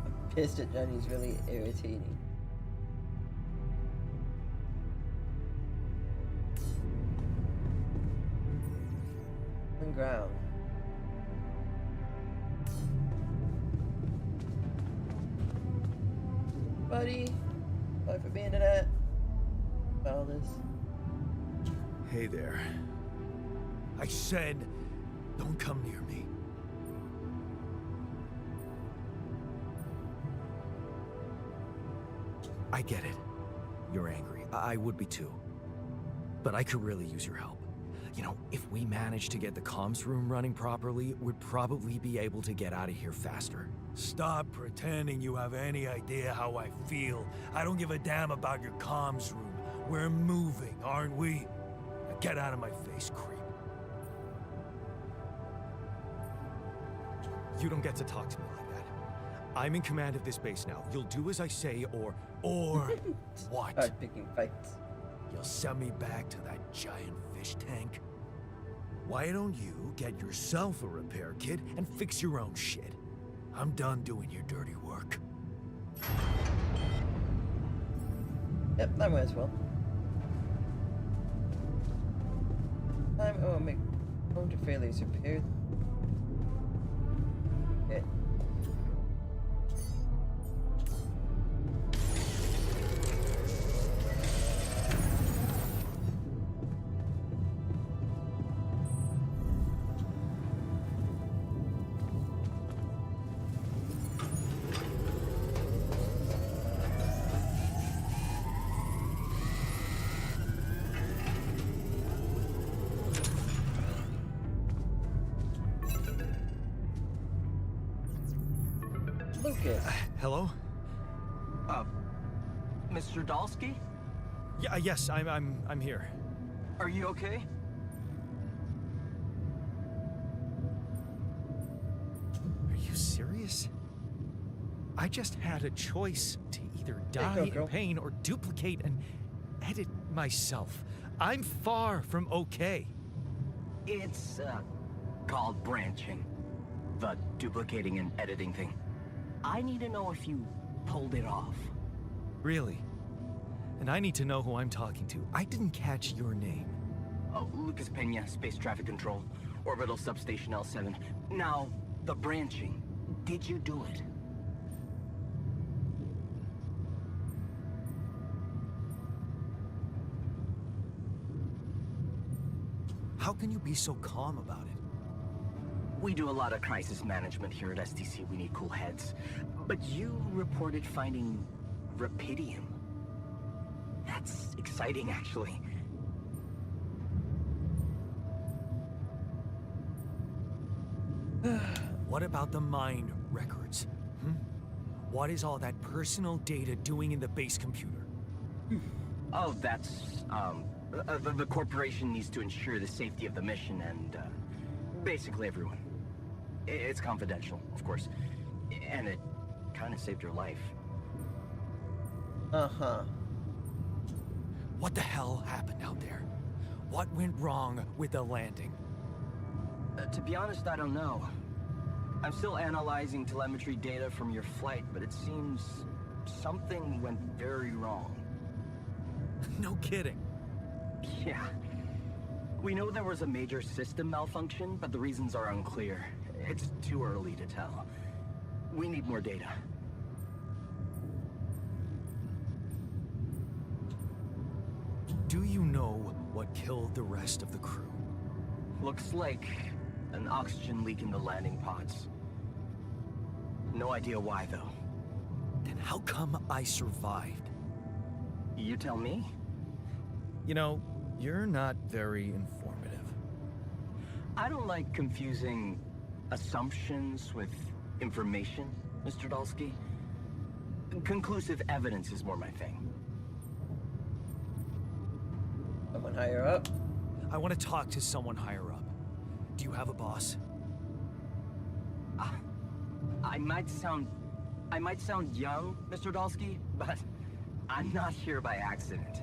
I'm pissed at Johnny's really irritating. On ground. Buddy, sorry for being in it. All this. Hey there. I said, don't come near me. I get it. You're angry. I would be too. But I could really use your help. You know, if we manage to get the comms room running properly, we'd probably be able to get out of here faster. Stop pretending you have any idea how I feel. I don't give a damn about your comms room. We're moving, aren't we? Now get out of my face, creep. You don't get to talk to me like that. I'm in command of this base now. You'll do as I say, or what? Start picking fights. You'll send me back to that giant fish tank? Why don't you get yourself a repair kit and fix your own shit? I'm done doing your dirty work. Yep, I might as well. Time I will make prone to failures repaired. Okay. Lucas. Hello? Mr. Dalsky? Yeah, yes, I'm here. Are you okay? Are you serious? I just had a choice to either die There you go, in pain or duplicate and edit myself. I'm far from okay. It's, called branching. The duplicating and editing thing. I need to know if you pulled it off. Really? And I need to know who I'm talking to. I didn't catch your name. Oh, Lucas Pena, Space Traffic Control, Orbital Substation L7. Now, the branching. Did you do it? How can you be so calm about it? We do a lot of crisis management here at STC. We need cool heads. But you reported finding Rapidium. That's exciting, actually. What about the mind records? What is all that personal data doing in the base computer? Oh, that's, the corporation needs to ensure the safety of the mission and, basically everyone. It's confidential, of course. And it kind of saved your life. Uh-huh. What the hell happened out there? What went wrong with the landing? To be honest, I don't know. I'm still analyzing telemetry data from your flight, but it seems something went very wrong. No kidding. Yeah. We know there was a major system malfunction, but the reasons are unclear. It's too early to tell. We need more data. Do you know what killed the rest of the crew? Looks like an oxygen leak in the landing pods. No idea why, though. Then how come I survived? You tell me? You know, you're not very informative. I don't like confusing assumptions with information, Mr. Dalsky. Conclusive evidence is more my thing. Someone higher up? I want to talk to someone higher up. Do you have a boss? I might sound young, Mr. Dalsky, but I'm not here by accident.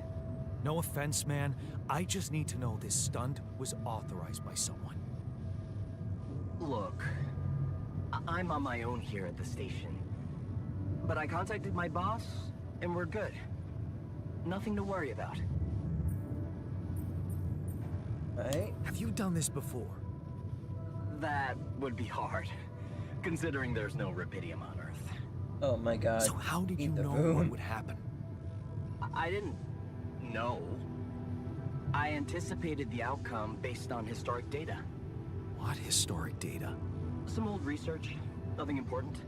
No offense, man. I just need to know this stunt was authorized by someone. Look, I'm on my own here at the station. But I contacted my boss, and we're good. Nothing to worry about. Right? Have you done this before? That would be hard, considering there's no rubidium on Earth. Oh my god. So how did you Eat the know boom. what would happen? I didn't know. I anticipated the outcome based on historic data. What historic data? Some old research, nothing important.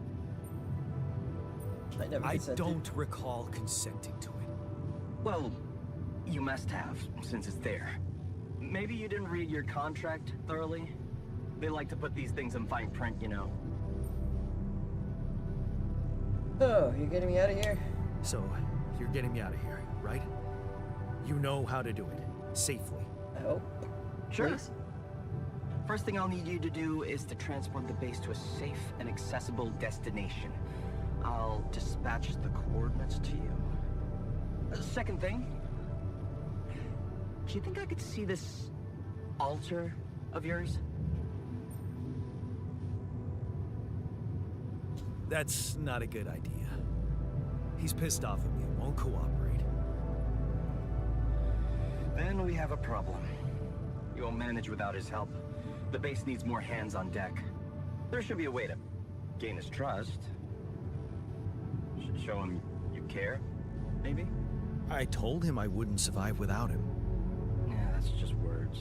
I never I consented. don't recall consenting to it. Well, you must have, since it's there. Maybe you didn't read your contract thoroughly? They like to put these things in fine print, you know. Oh, you're getting me out of here? So, you're getting me out of here, right? You know how to do it, safely. I hope. Sure. Please? First thing I'll need you to do is to transport the base to a safe and accessible destination. I'll dispatch the coordinates to you. Second thing, do you think I could see this altar of yours? That's not a good idea. He's pissed off at me and won't cooperate. Then we have a problem. You won't manage without his help. The base needs more hands on deck. There should be a way to gain his trust. Show him you care, maybe? I told him I wouldn't survive without him. Yeah, that's just words.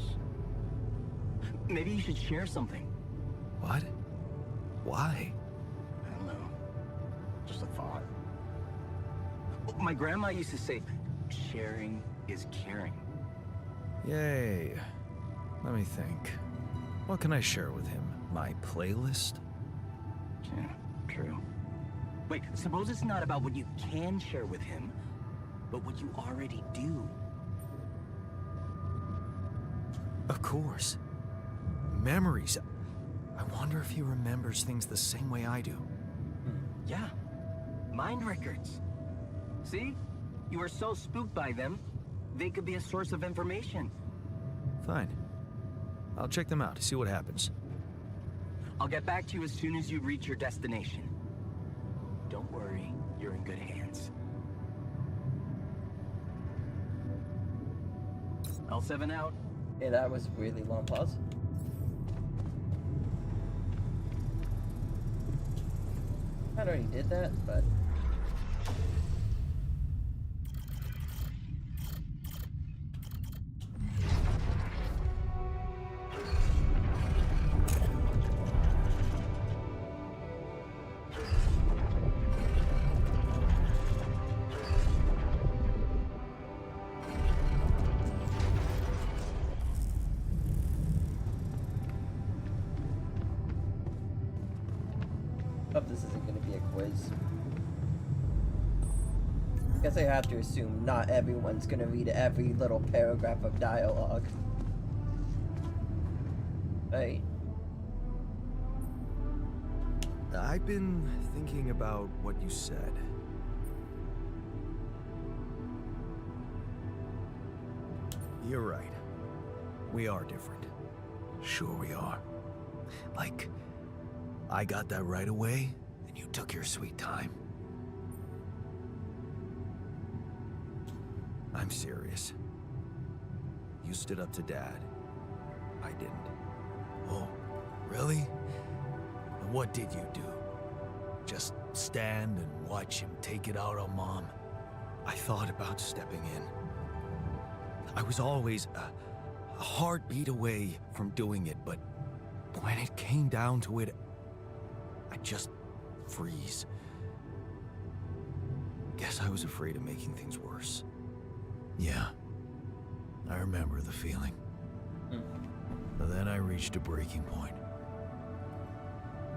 Maybe you should share something. What? Why? I don't know. Just a thought. My grandma used to say, sharing is caring. Yay. Let me think. What can I share with him? My playlist? Yeah, true. Wait, suppose it's not about what you can share with him, but what you already do. Of course. Memories. I wonder if he remembers things the same way I do. Yeah, mind records. See? You were so spooked by them, they could be a source of information. Fine. I'll check them out, see what happens. I'll get back to you as soon as you reach your destination. Don't worry, you're in good hands. L7 out. Yeah, that was a really long pause. I already did that, but... hope this isn't gonna be a quiz. Guess I have to assume not everyone's gonna read every little paragraph of dialogue. Right? I've been thinking about what you said. You're right. We are different. Sure we are. Like, I got that right away, and you took your sweet time. I'm serious. You stood up to Dad. I didn't. Oh, really? And what did you do? Just stand and watch him take it out on Mom? I thought about stepping in. I was always a heartbeat away from doing it, but when it came down to it, I'd just freeze. Guess I was afraid of making things worse. Yeah, I remember the feeling. But then I reached a breaking point.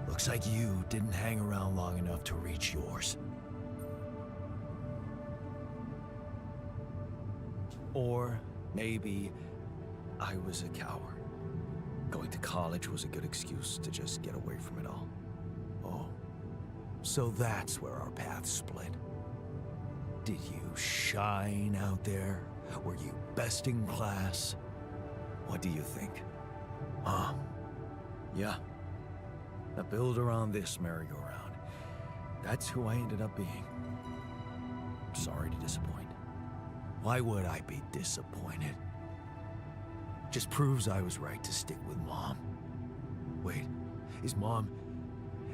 Looks like you didn't hang around long enough to reach yours. Or maybe I was a coward. Going to college was a good excuse to just get away from it all. Oh, so that's where our paths split. Did you shine out there? Were you best in class? What do you think? Yeah. I build around this merry-go-round. That's who I ended up being. Sorry to disappoint. Why would I be disappointed? Just proves I was right to stick with Mom. Wait,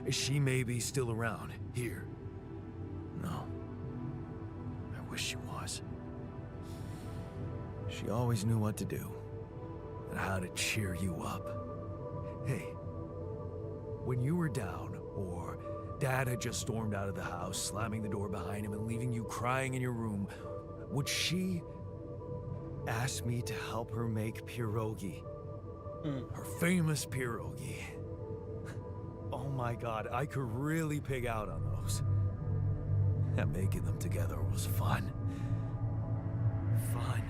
is she maybe still around, here? No. I wish she was. She always knew what to do, and how to cheer you up. Hey, when you were down, or Dad had just stormed out of the house, slamming the door behind him and leaving you crying in your room, would she ask me to help her make pierogi? Her famous pierogi. Oh my God, I could really pig out on those. And making them together was fun. Fun.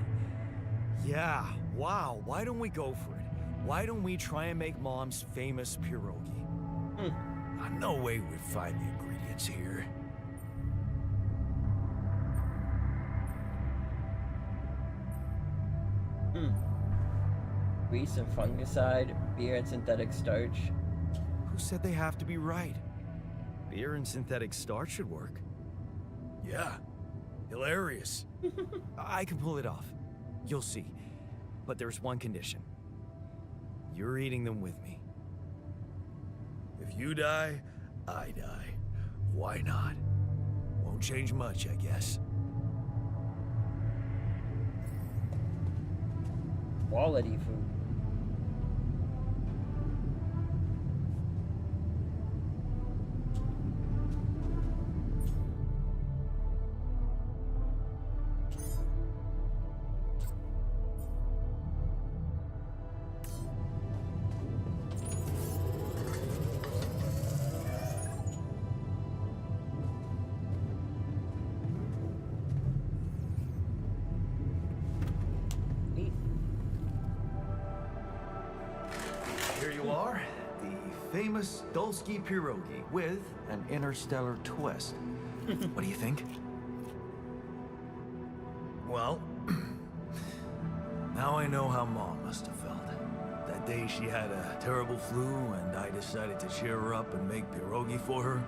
Yeah, wow, why don't we go for it? Why don't we try and make Mom's famous pierogi? No way we'd find the ingredients here. Grease and fungicide, beer and synthetic starch. Who said they have to be right? Beer and synthetic starch should work. Yeah, hilarious. I can pull it off. You'll see. But there's one condition. You're eating them with me. If you die, I die. Why not? Won't change much, I guess. Quality food. Here you are, the famous Dulski pierogi with an interstellar twist. What do you think? Well, now I know how Mom must have felt. That day she had a terrible flu and I decided to cheer her up and make pierogi for her.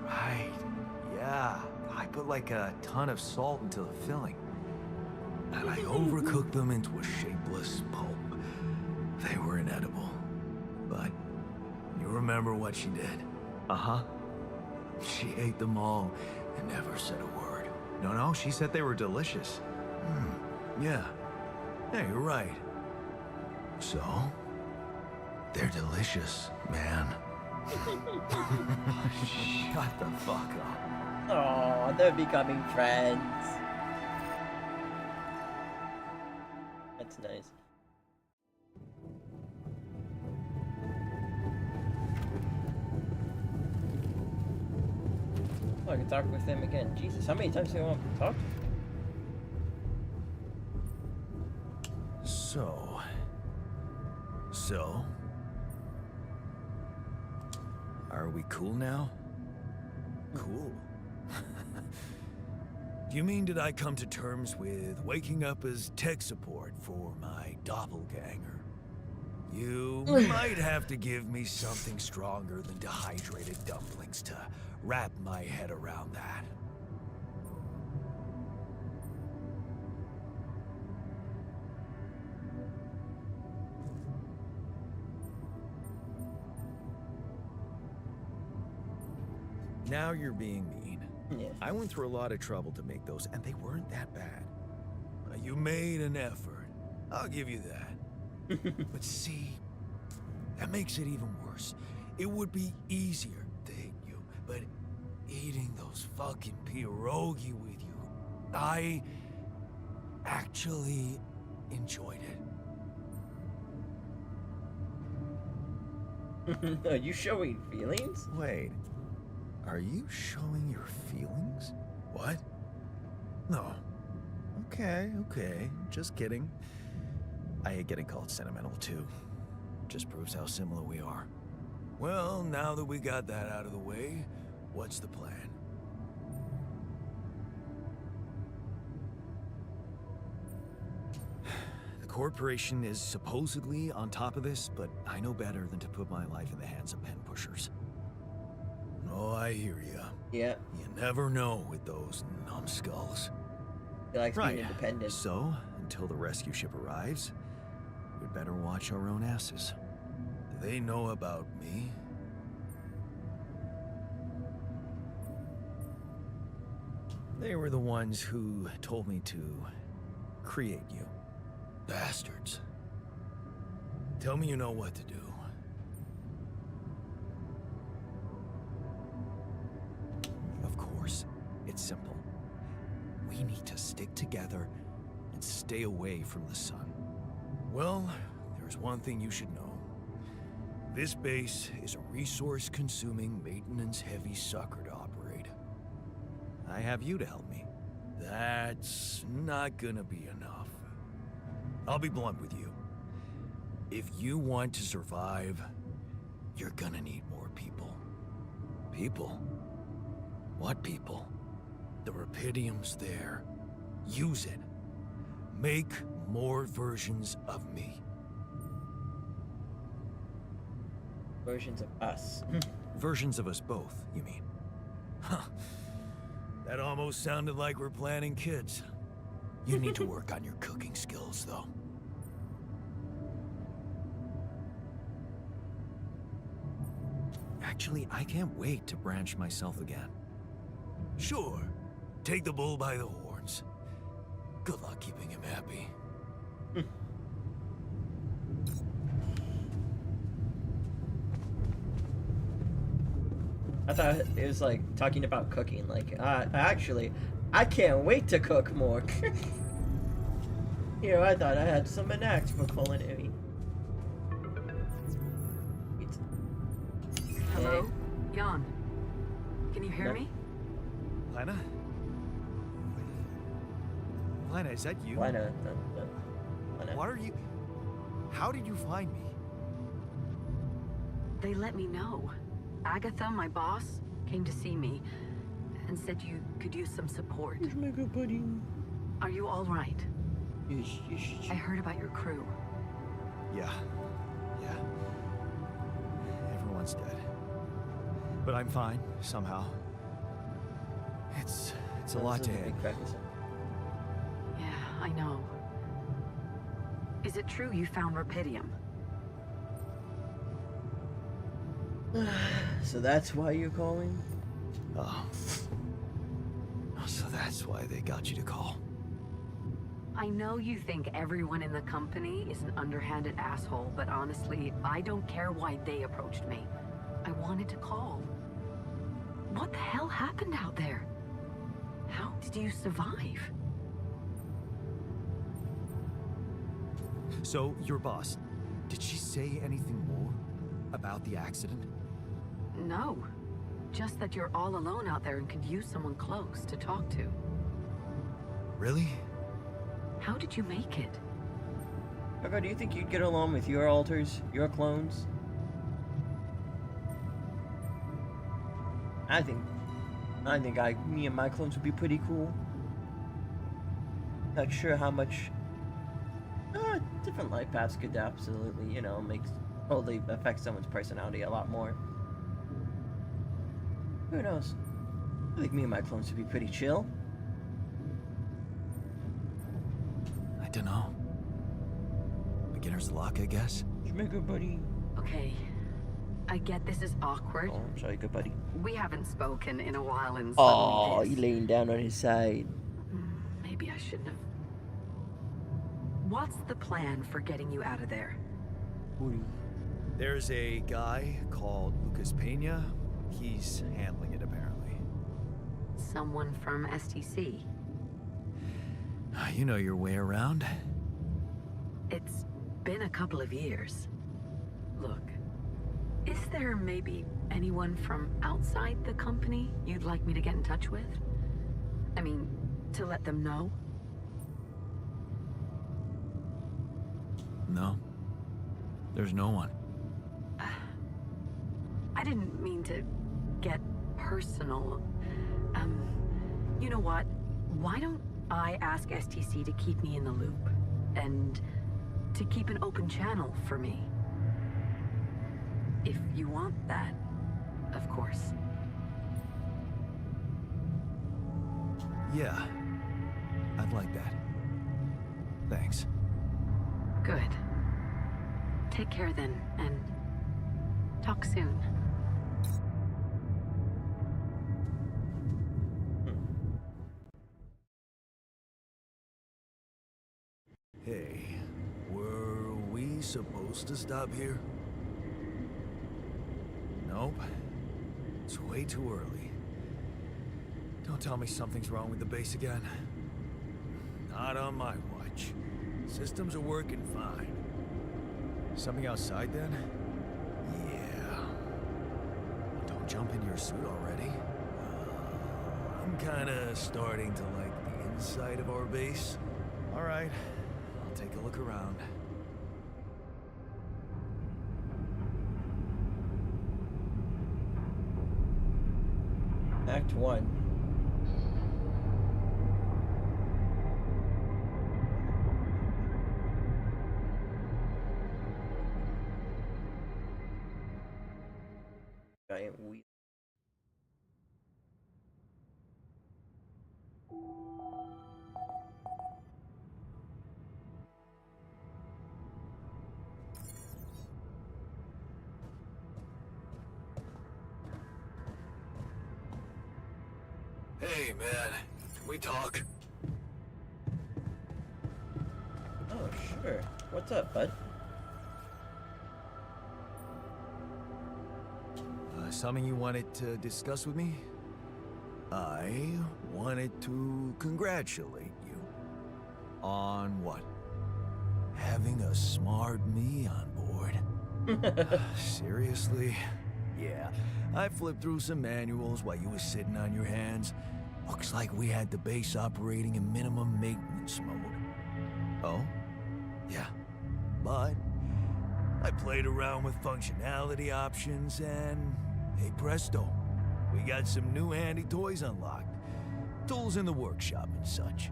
Right, yeah. I put like a ton of salt into the filling. And I overcooked them into a shapeless pulp. They were inedible. But you remember what she did? Uh-huh. She ate them all and never said a word. No, she said they were delicious. Yeah. Yeah, you're right. So, they're delicious, man. Shut the fuck up. Oh, they're becoming friends. That's nice. Oh, I can talk with them again. Jesus, how many times do I want to talk to them? So, are we cool now? Cool. Do you mean did I come to terms with waking up as tech support for my doppelganger? You might have to give me something stronger than dehydrated dumplings to wrap my head around that. Now you're being mean. Yeah. I went through a lot of trouble to make those, and they weren't that bad. You made an effort. I'll give you that. But see, that makes it even worse. It would be easier to hate you, but eating those fucking pierogi with you, I actually enjoyed it. Are you showing feelings? Wait, are you showing your feelings? What? No. Okay, just kidding. I hate getting called sentimental too. Just proves how similar we are. Well, now that we got that out of the way, what's the plan? The corporation is supposedly on top of this, but I know better than to put my life in the hands of pen pushers. Oh, I hear ya. Yeah. You never know with those numbskulls. He likes being independent. So, until the rescue ship arrives, we'd better watch our own asses. Do they know about me? They were the ones who told me to create you. Bastards. Tell me you know what to do. Of course, it's simple. We need to stick together and stay away from the sun. Well, there's one thing you should know. This base is a resource-consuming, maintenance-heavy sucker to operate. I have you to help me. That's not gonna be enough. I'll be blunt with you. If you want to survive, you're gonna need more people. People? What people? The Rapidium's there. Use it. Make more versions of me. Versions of us. Versions of us both, you mean? Huh. That almost sounded like we're planning kids. You need to work on your cooking skills, though. Actually, I can't wait to branch myself again. Sure. Take the bull by the horns. Good luck keeping him happy. I thought it was like talking about cooking. Like, actually, I can't wait to cook more. You know, I thought I had some knack for culinary. Hello? Jan. Can you hear No. me? Lena? Lena, is that you? Why not? What are you... How did you find me? They let me know. Agatha, my boss, came to see me and said you could use some support. Where's my good buddy? Are you all right? Yes. I heard about your crew. Yeah. Everyone's dead. But I'm fine, somehow. It's a lot to handle. Yeah, I know. Is it true you found Rapidium? So that's why you're calling? Oh. So that's why they got you to call. I know you think everyone in the company is an underhanded asshole, but honestly, I don't care why they approached me. I wanted to call. What the hell happened out there? How did you survive? So, your boss, did she say anything more about the accident? No. Just that you're all alone out there and could use someone close to talk to. Really? How did you make it? Becca, do you think you'd get along with your alters, your clones? I think me and my clones would be pretty cool. Not sure how much different life paths could absolutely, you know, totally affect someone's personality a lot more. Who knows? I think me and my clones would be pretty chill. I don't know. Beginner's luck, I guess. Schmigger, buddy. Okay, I get this is awkward. Oh, I'm sorry, good buddy. We haven't spoken in a while and Oh, suddenly you this. laying down on his side. Maybe I shouldn't have. What's the plan for getting you out of there? Woody. There's a guy called Lucas Pena. He's handling it, apparently. Someone from STC. You know your way around. It's been a couple of years. Look, is there maybe anyone from outside the company you'd like me to get in touch with? I mean, to let them know? No. There's no one. I didn't mean to get personal. You know what? Why don't I ask STC to keep me in the loop? And to keep an open channel for me? If you want that, of course. Yeah. I'd like that. Thanks. Good. Take care then, and talk soon. Hey, were we supposed to stop here? Nope. It's way too early. Don't tell me something's wrong with the base again. Not on my watch. Systems are working fine. Something outside then? Yeah. Don't jump in your suit already. I'm kinda starting to like the inside of our base. All right. I'll take a look around. Act 1. Giant wheel. Hey, man. Can we talk? Oh, sure. What's up, bud? Something you wanted to discuss with me? I wanted to congratulate you. On what? Having a smart me on board. Seriously? Yeah, I flipped through some manuals while you were sitting on your hands. Looks like we had the base operating in minimum maintenance mode. Oh? Yeah, but I played around with functionality options and, hey presto, we got some new handy toys unlocked. Tools in the workshop and such.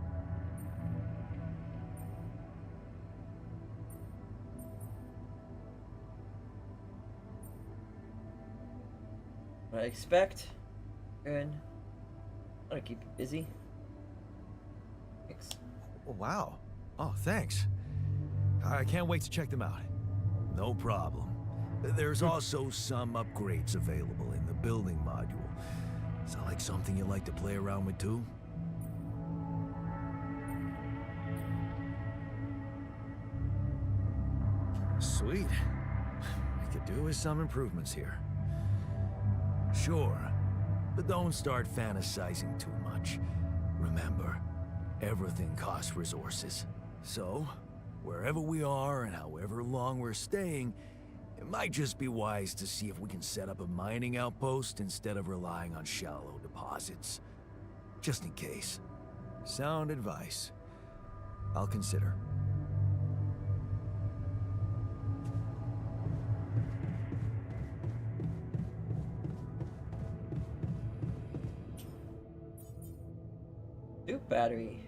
What I expect. Good. I'm gonna keep you busy. Thanks. Wow. Oh, thanks. I can't wait to check them out. No problem. There's also some upgrades available in the building module. Sound like something you like to play around with too? Sweet. I could do with some improvements here. Sure, but don't start fantasizing too much. Remember, everything costs resources. So, wherever we are and however long we're staying, It might just be wise to see if we can set up a mining outpost instead of relying on shallow deposits. Just in case. Sound advice. I'll consider. New battery.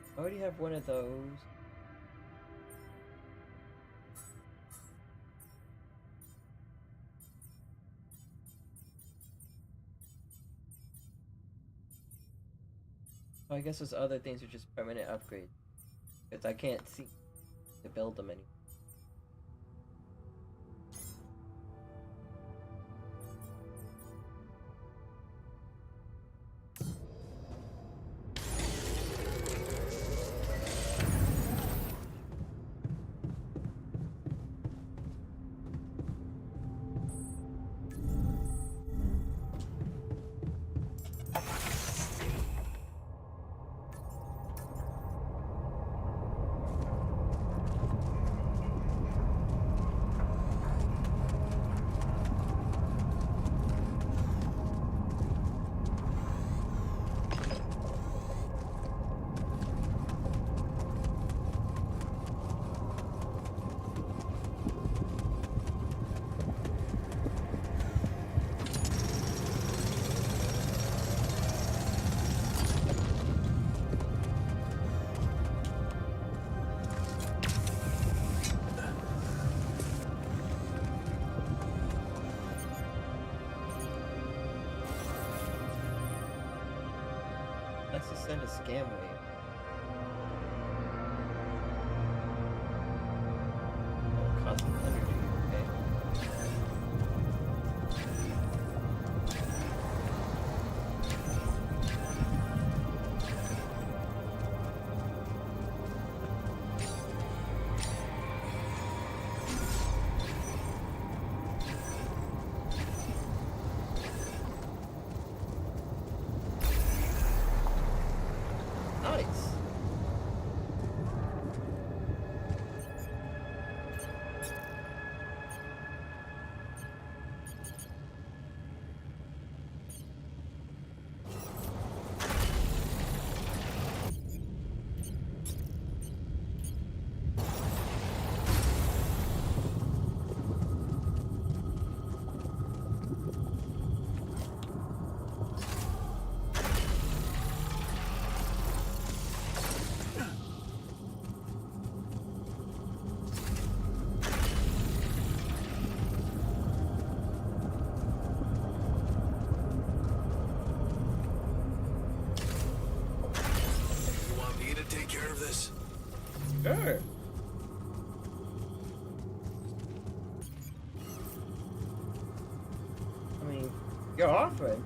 I already have one of those. Oh, I guess those other things are just permanent upgrades. Because I can't see to build them anymore. Let's just send a scam wave. Oh, constant energy. Okay. Nice. You want me to take care of this? Sure. I mean, you're offering.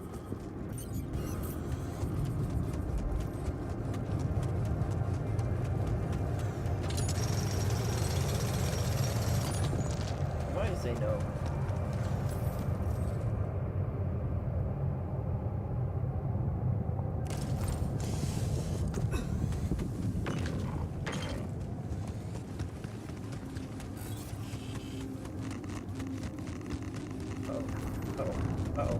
Why say no? Uh-oh.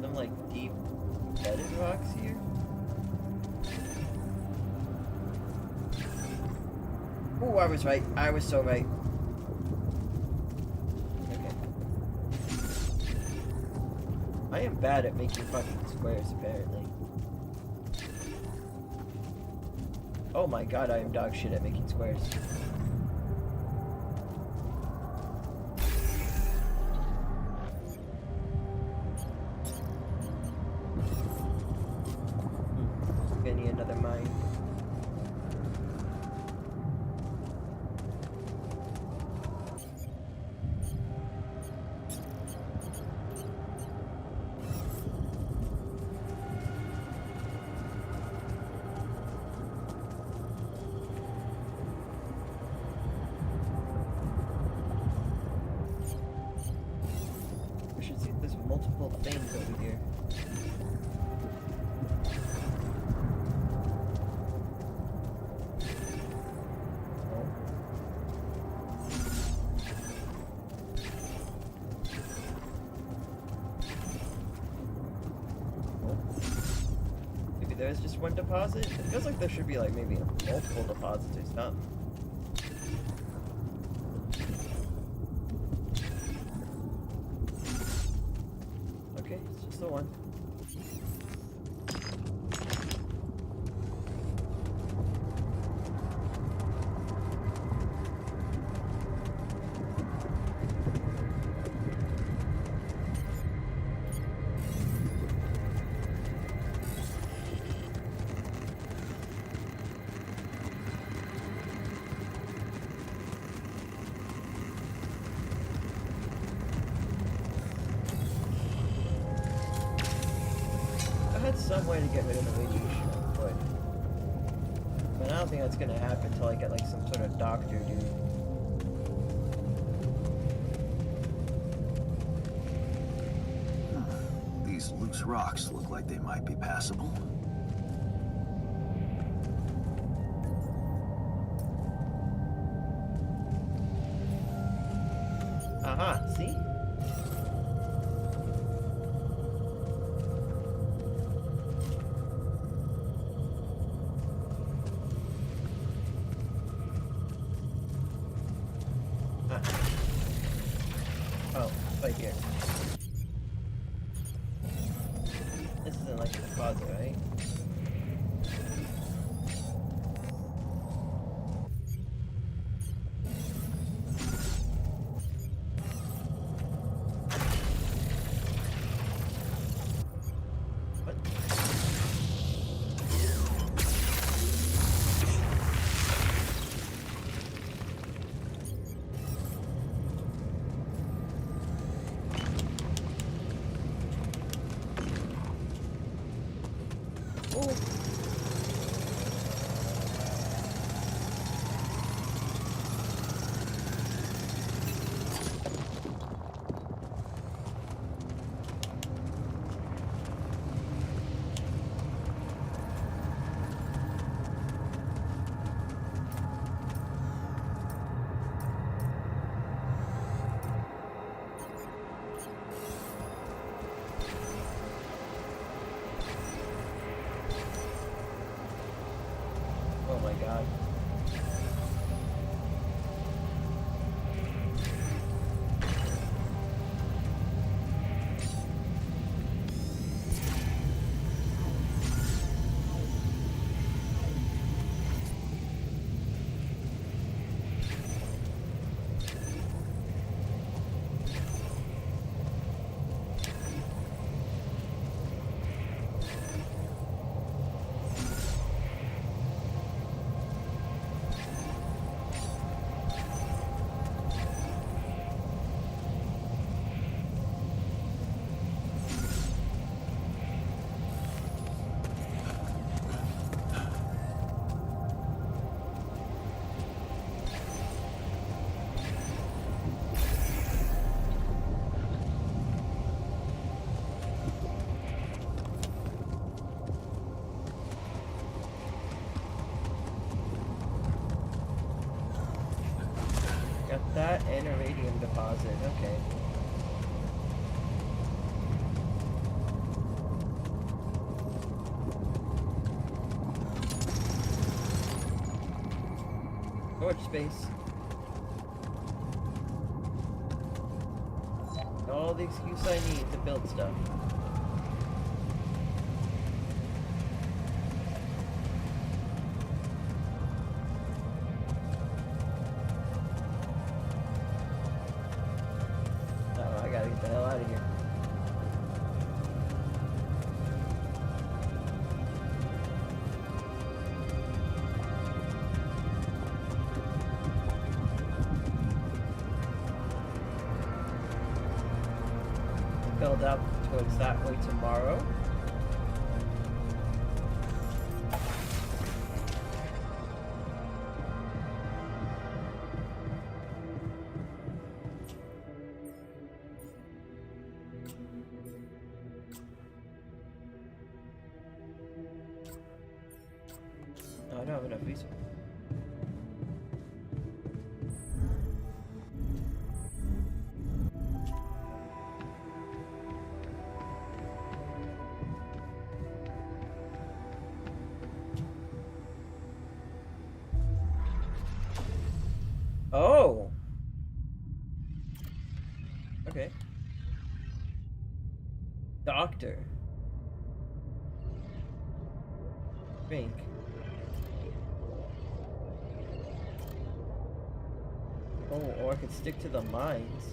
Some like deep bedded rocks here. Oh, I was right. I was so right. Okay. I am bad at making fucking squares, apparently. Oh my god, I am dog shit at making squares. multiple things over here. Maybe there's just one deposit? It feels like there should be like maybe multiple deposits or something. Okay, it's just the one. Some way to get rid of the radiation on foot. But I don't think that's gonna happen until I get like some sort of doctor, dude. These loose rocks look like they might be passable. Aha, see? Oh, right here. This isn't like a deposit, right? What? Oh. Oh my god. Got that and a radium deposit, okay. Storage space. All the excuse I need to build stuff. Oh, I gotta get the hell out of here. Build up towards that way tomorrow. I don't have enough resources. Oh. Okay. Doctor. Drink. Oh, or I could stick to the mines.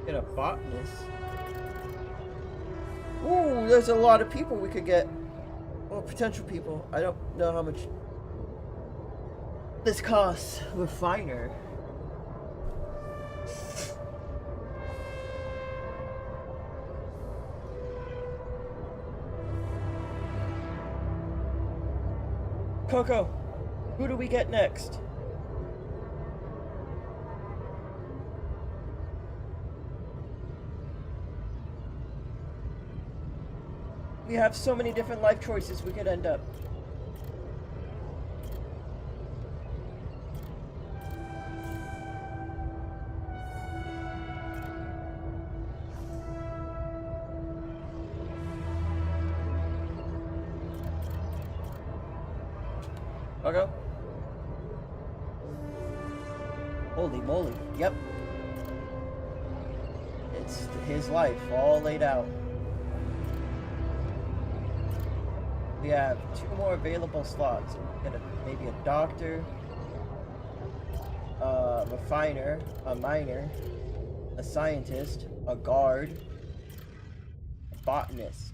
Get a botanist. Ooh, there's a lot of people we could get. Well, potential people. I don't know how much this costs. Refiner. Coco, who do we get next? We have so many different life choices we could end up. Okay. Holy moly. Yep. It's his life all laid out. We have 2 more available slots. We get maybe a doctor, a refiner, a miner, a scientist, a guard, a botanist.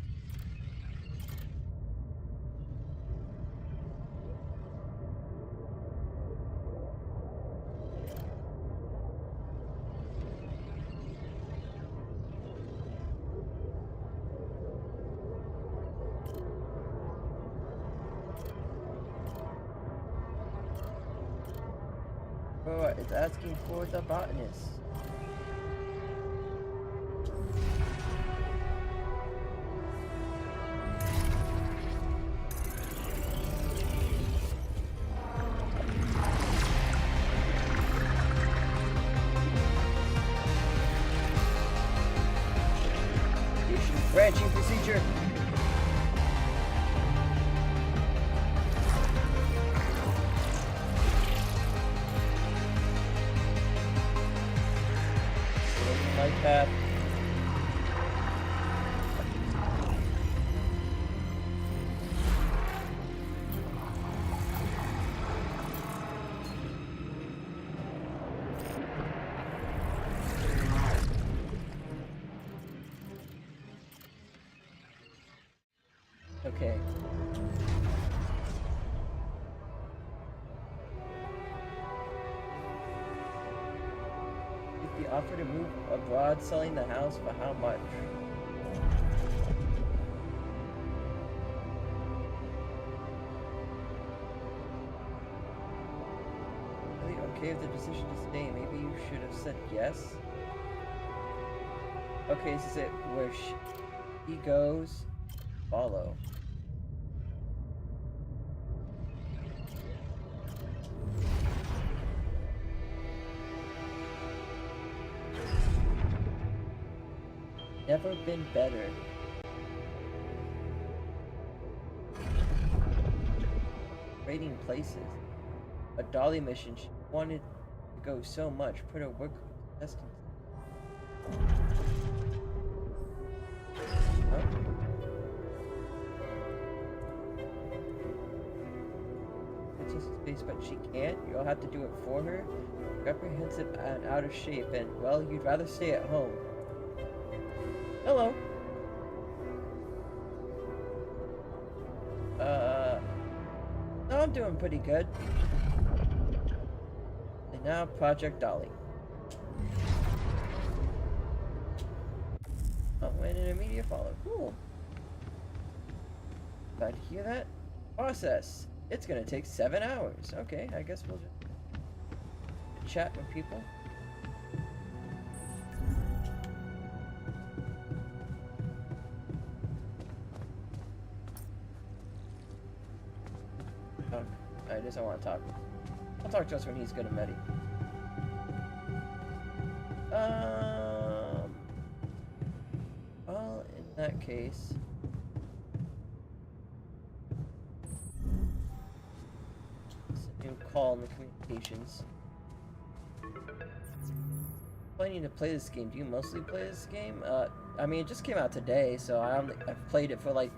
Oh, it's asking for the botanist. Issue branching procedure. Like that. Okay. If the offer to move abroad, selling the house, for how much? Really okay with the decision to stay. Maybe you should have said yes. Okay, this is it. Where he goes, follow. Never been better. Trading places. A dolly mission. She wanted to go so much. Put her work destiny. Huh? It's space, but she can't. You'll have to do it for her. Reprehensive and out of shape, and well, you'd rather stay at home. Hello. No, I'm doing pretty good. And now Project Dolly. Oh, and an immediate follow. Cool. Glad to hear that. Process. It's gonna take 7 hours. Okay, I guess we'll just chat with people. Oh, I just don't want to talk. I'll talk to us when he's good and ready. Well, in that case, it's a new call in the communications. I need to play this game. Do you mostly play this game? I mean, it just came out today, so I've played it for like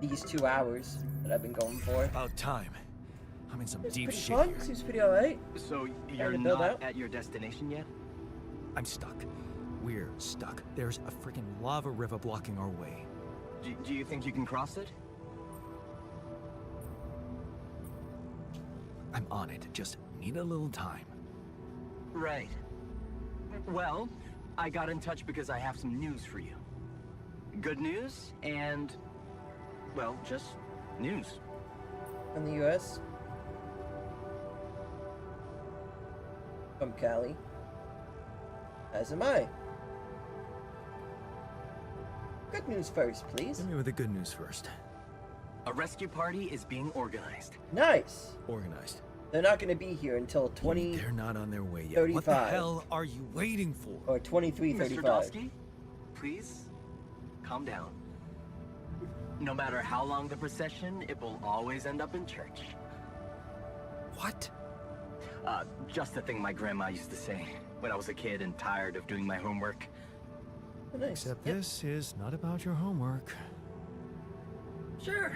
these 2 hours that I've been going for. About time. I'm in some It's deep pretty shit fun. here. Seems pretty alright. So you're to build not out? at your destination yet? I'm stuck. We're stuck. There's a freaking lava river blocking our way. Do you think you can cross it? I'm on it. Just need a little time. Right. Well, I got in touch because I have some news for you. Good news and, well, just news. In the US. From Cali. As am I. Good news first, please. Hit me with the good news first. A rescue party is being organized. Nice. Organized. They're not going to be here until They're not on their way yet. What the 35. hell are you waiting for? or Mr. 23:35. Dosky, please, calm down. No matter how long the procession, it will always end up in church. What? Just the thing my grandma used to say when I was a kid and tired of doing my homework. Oh, nice. Except Yep. this is not about your homework. Sure.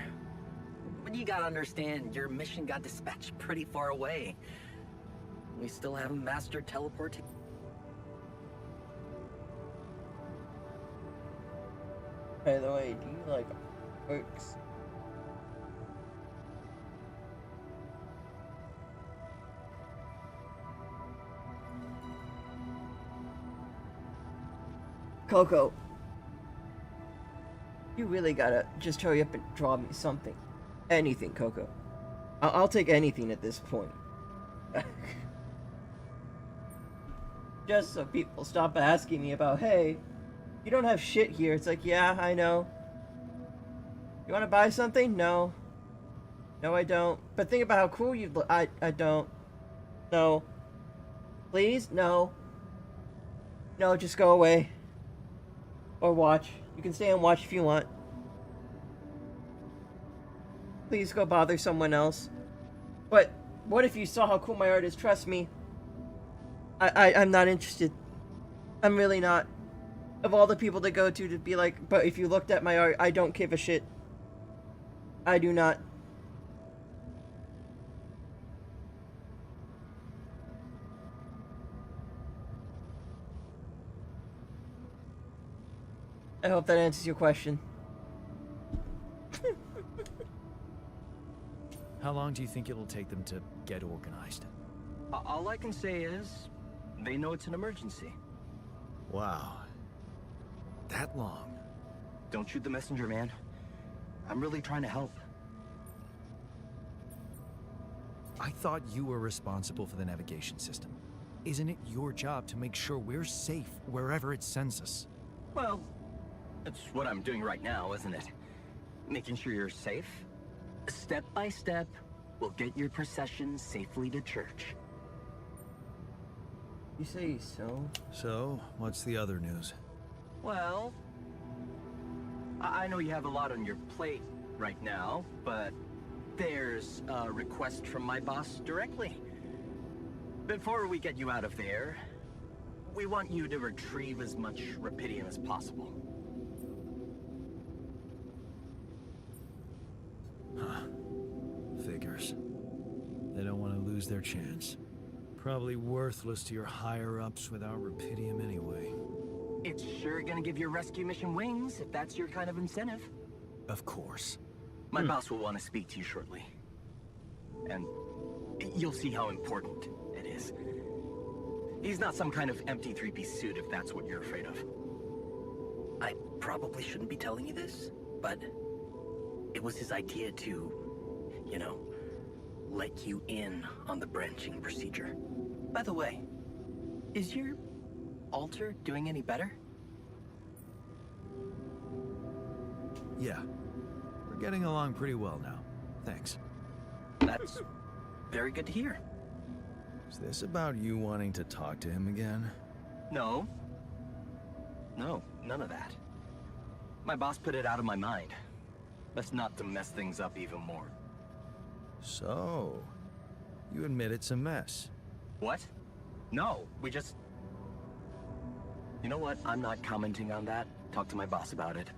But you gotta understand, your mission got dispatched pretty far away. We still haven't mastered teleporting. By the way, do you like works? Coco, you really gotta just hurry up and draw me something. Anything, Coco. I'll take anything at this point. Just so people stop asking me about, hey, you don't have shit here. It's like, yeah, I know. You want to buy something? No. No, I don't. But think about how cool you'd look. I don't. No. Please? No. No, just go away. Or watch. You can stay and watch if you want. Please go bother someone else. But what if you saw how cool my art is? Trust me. I'm not interested. I'm really not. Of all the people to go to be like, but if you looked at my art, I don't give a shit. I do not. I hope that answers your question. How long do you think it'll take them to get organized? All I can say is, they know it's an emergency. Wow. That long? Don't shoot the messenger, man. I'm really trying to help. I thought you were responsible for the navigation system. Isn't it your job to make sure we're safe wherever it sends us? Well, that's what I'm doing right now, isn't it? Making sure you're safe. Step by step, we'll get your procession safely to church. You say so? So, what's the other news? Well, I know you have a lot on your plate right now, but there's a request from my boss directly. Before we get you out of there, we want you to retrieve as much Rapidium as possible. Huh. Figures. They don't want to lose their chance. Probably worthless to your higher-ups without Rapidium anyway. It's sure gonna give your rescue mission wings, if that's your kind of incentive. Of course. My boss will want to speak to you shortly. And you'll see how important it is. He's not some kind of empty three-piece suit if that's what you're afraid of. I probably shouldn't be telling you this, but it was his idea to you know, let you in on the branching procedure. By the way, is your altar doing any better? Yeah. We're getting along pretty well now. Thanks. That's very good to hear. Is this about you wanting to talk to him again? No. No, none of that. My boss put it out of my mind. Best not to mess things up even more. So, you admit it's a mess. What? No, we just... You know what? I'm not commenting on that. Talk to my boss about it.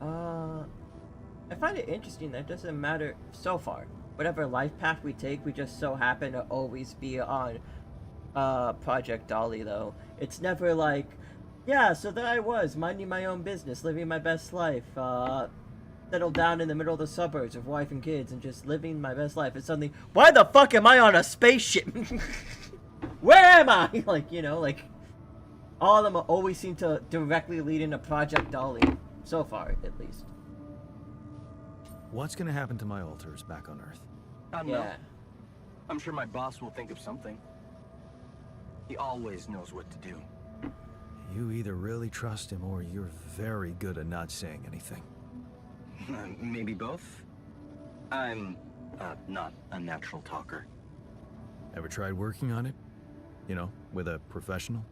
I find it interesting that it doesn't matter so far. Whatever life path we take, we just so happen to always be on Project Dolly, though. It's never like, yeah, so there I was, minding my own business, living my best life, settled down in the middle of the suburbs with wife and kids, and just living my best life. It's suddenly, why the fuck am I on a spaceship? Where am I? Like, you know, like, all of them always seem to directly lead into Project Dolly. So far, at least. What's gonna happen to my altars back on Earth? I don't know. I'm sure my boss will think of something. He always knows what to do. You either really trust him or you're very good at not saying anything. Maybe both? I'm not a natural talker. Ever tried working on it? You know, with a professional?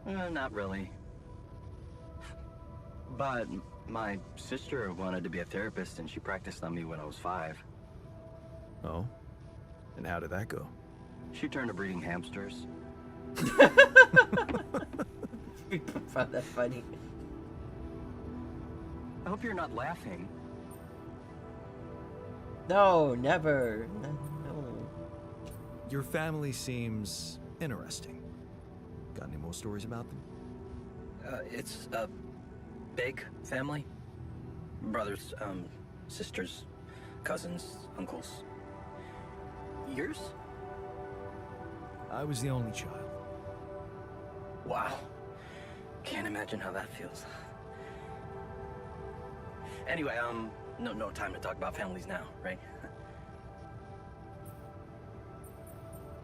Not really. But my sister wanted to be a therapist and she practiced on me when I was 5. Oh? And how did that go? She turned to breeding hamsters. I found that funny. I hope you're not laughing. No, never. No. Your family seems interesting. Got any more stories about them? It's a big family. Brothers, sisters, cousins, uncles. Yours? I was the only child. Wow. Can't imagine how that feels. Anyway, no time to talk about families now, right?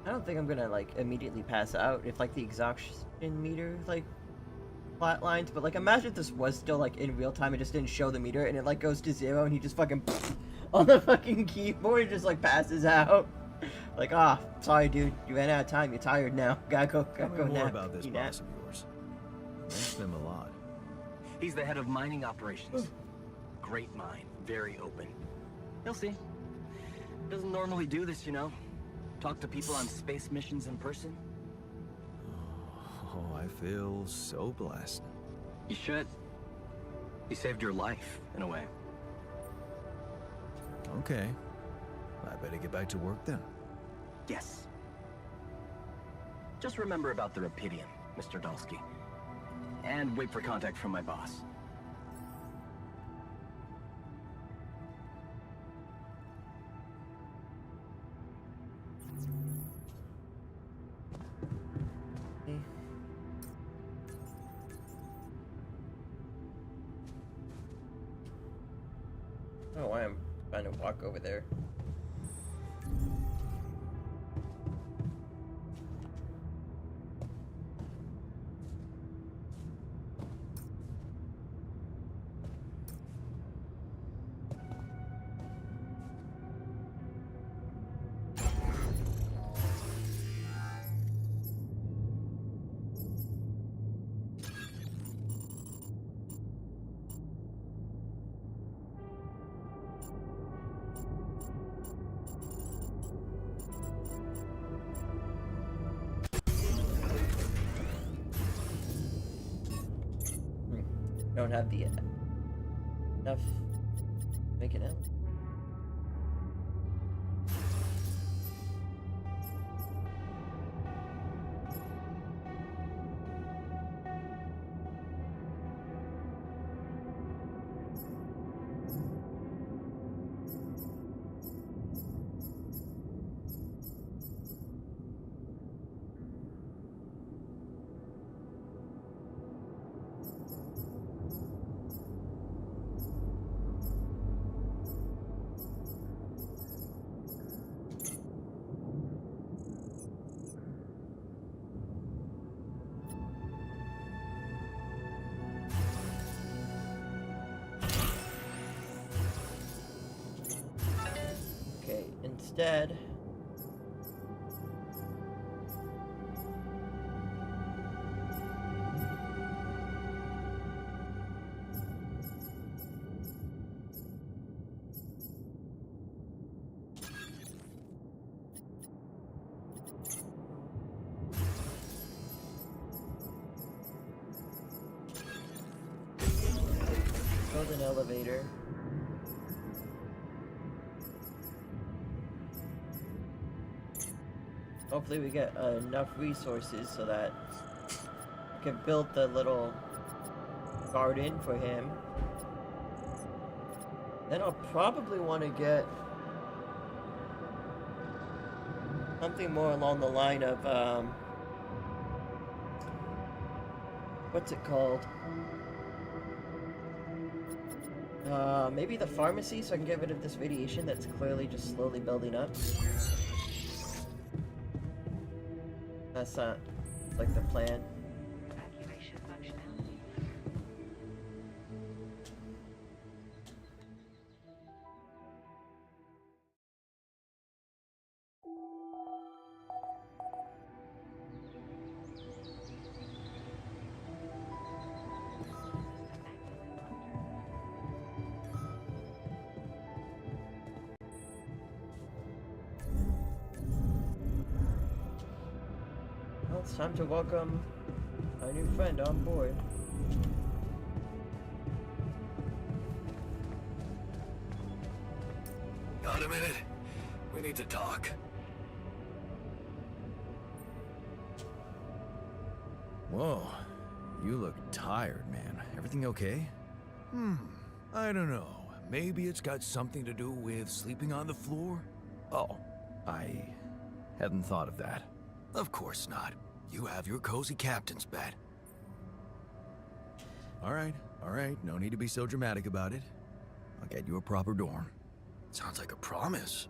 I don't think I'm gonna, like, immediately pass out if, like, the exhaustion meter, like, flatlines, but, like, imagine if this was still, like, in real time and just didn't show the meter and it, like, goes to 0 and he just fucking on the fucking keyboard and just, like, passes out. Like, sorry, dude, you ran out of time, you're tired now. Gotta go Tell me more nap. about this Nap. boss of yours. Thanks them a lot. He's the head of mining operations. Great mind, very open. You'll see. Doesn't normally do this, you know. Talk to people on space missions in person. Oh, I feel so blessed. You should. He saved your life, in a way. Okay. I better get back to work then. Yes. Just remember about the Rapidian, Mr. Dalsky. And wait for contact from my boss. Oh, I am trying to walk over there. Don't have the enough. Make it out. instead. Build an elevator. Hopefully we get enough resources so that I can build the little garden for him. Then I'll probably want to get something more along the line of, what's it called? Maybe the pharmacy, so I can get rid of this radiation that's clearly just slowly building up. That's not like the plan. Evacuation functionality. Well, it's time to welcome our new friend on board. Got a minute? We need to talk. Whoa, you look tired, man. Everything okay? I don't know. Maybe it's got something to do with sleeping on the floor? Oh, I hadn't thought of that. Of course not. You have your cozy captain's bed. All right, no need to be so dramatic about it. I'll get you a proper dorm. Sounds like a promise.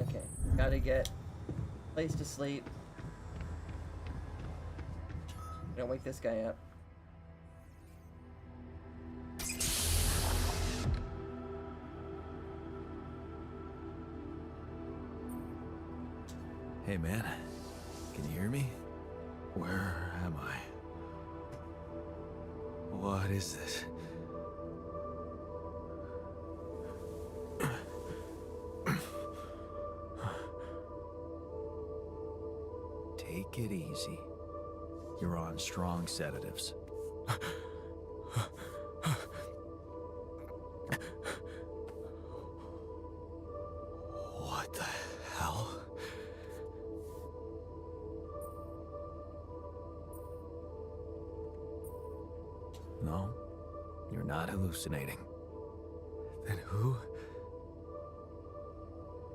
Okay, gotta get place to sleep. Don't wake this guy up. Hey, man. Can you hear me? Where am I? What is this? Take it easy. You're on strong sedatives. What the hell? No, you're not hallucinating. Then who?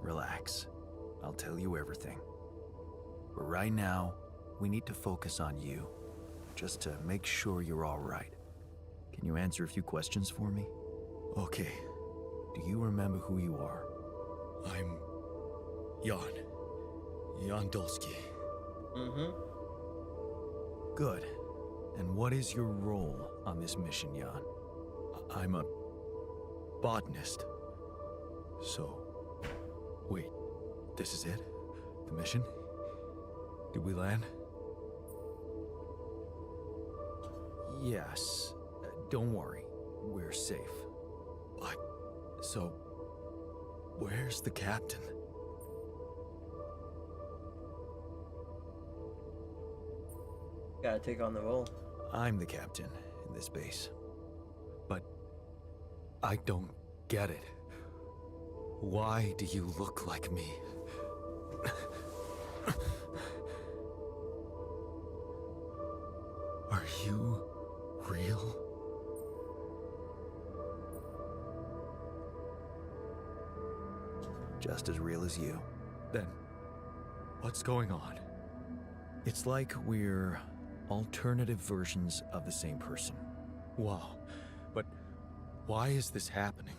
Relax. I'll tell you everything. But right now, we need to focus on you, just to make sure you're all right. Can you answer a few questions for me? Okay, Do you remember who you are? I'm Jan Dulski. Mm-hmm. Good. And what is your role on this mission, Jan? I'm a botanist. So, wait, this is it? The mission? Did we land? Yes. Don't worry. We're safe. But, so, where's the captain? Gotta take on the role. I'm the captain in this base. But I don't get it. Why do you look like me? Are you real? Just as real as you. Then, what's going on? It's like we're alternative versions of the same person. Wow, but why is this happening?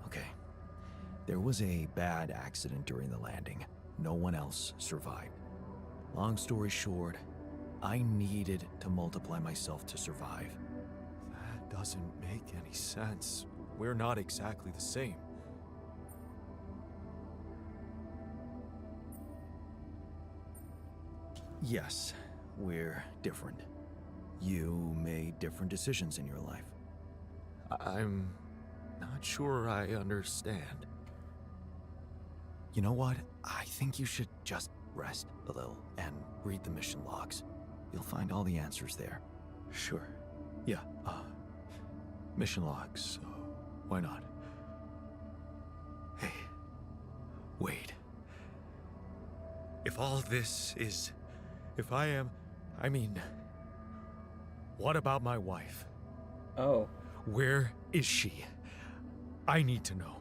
Okay. There was a bad accident during the landing. No one else survived. Long story short, I needed to multiply myself to survive. That doesn't make any sense. We're not exactly the same. Yes, we're different. You made different decisions in your life. I'm not sure I understand. You know what? I think you should just rest a little and read the mission logs. You'll find all the answers there. Sure. Yeah, mission logs. Why not? Hey, wait. If all this is... If I am... I mean... What about my wife? Oh. Where is she? I need to know.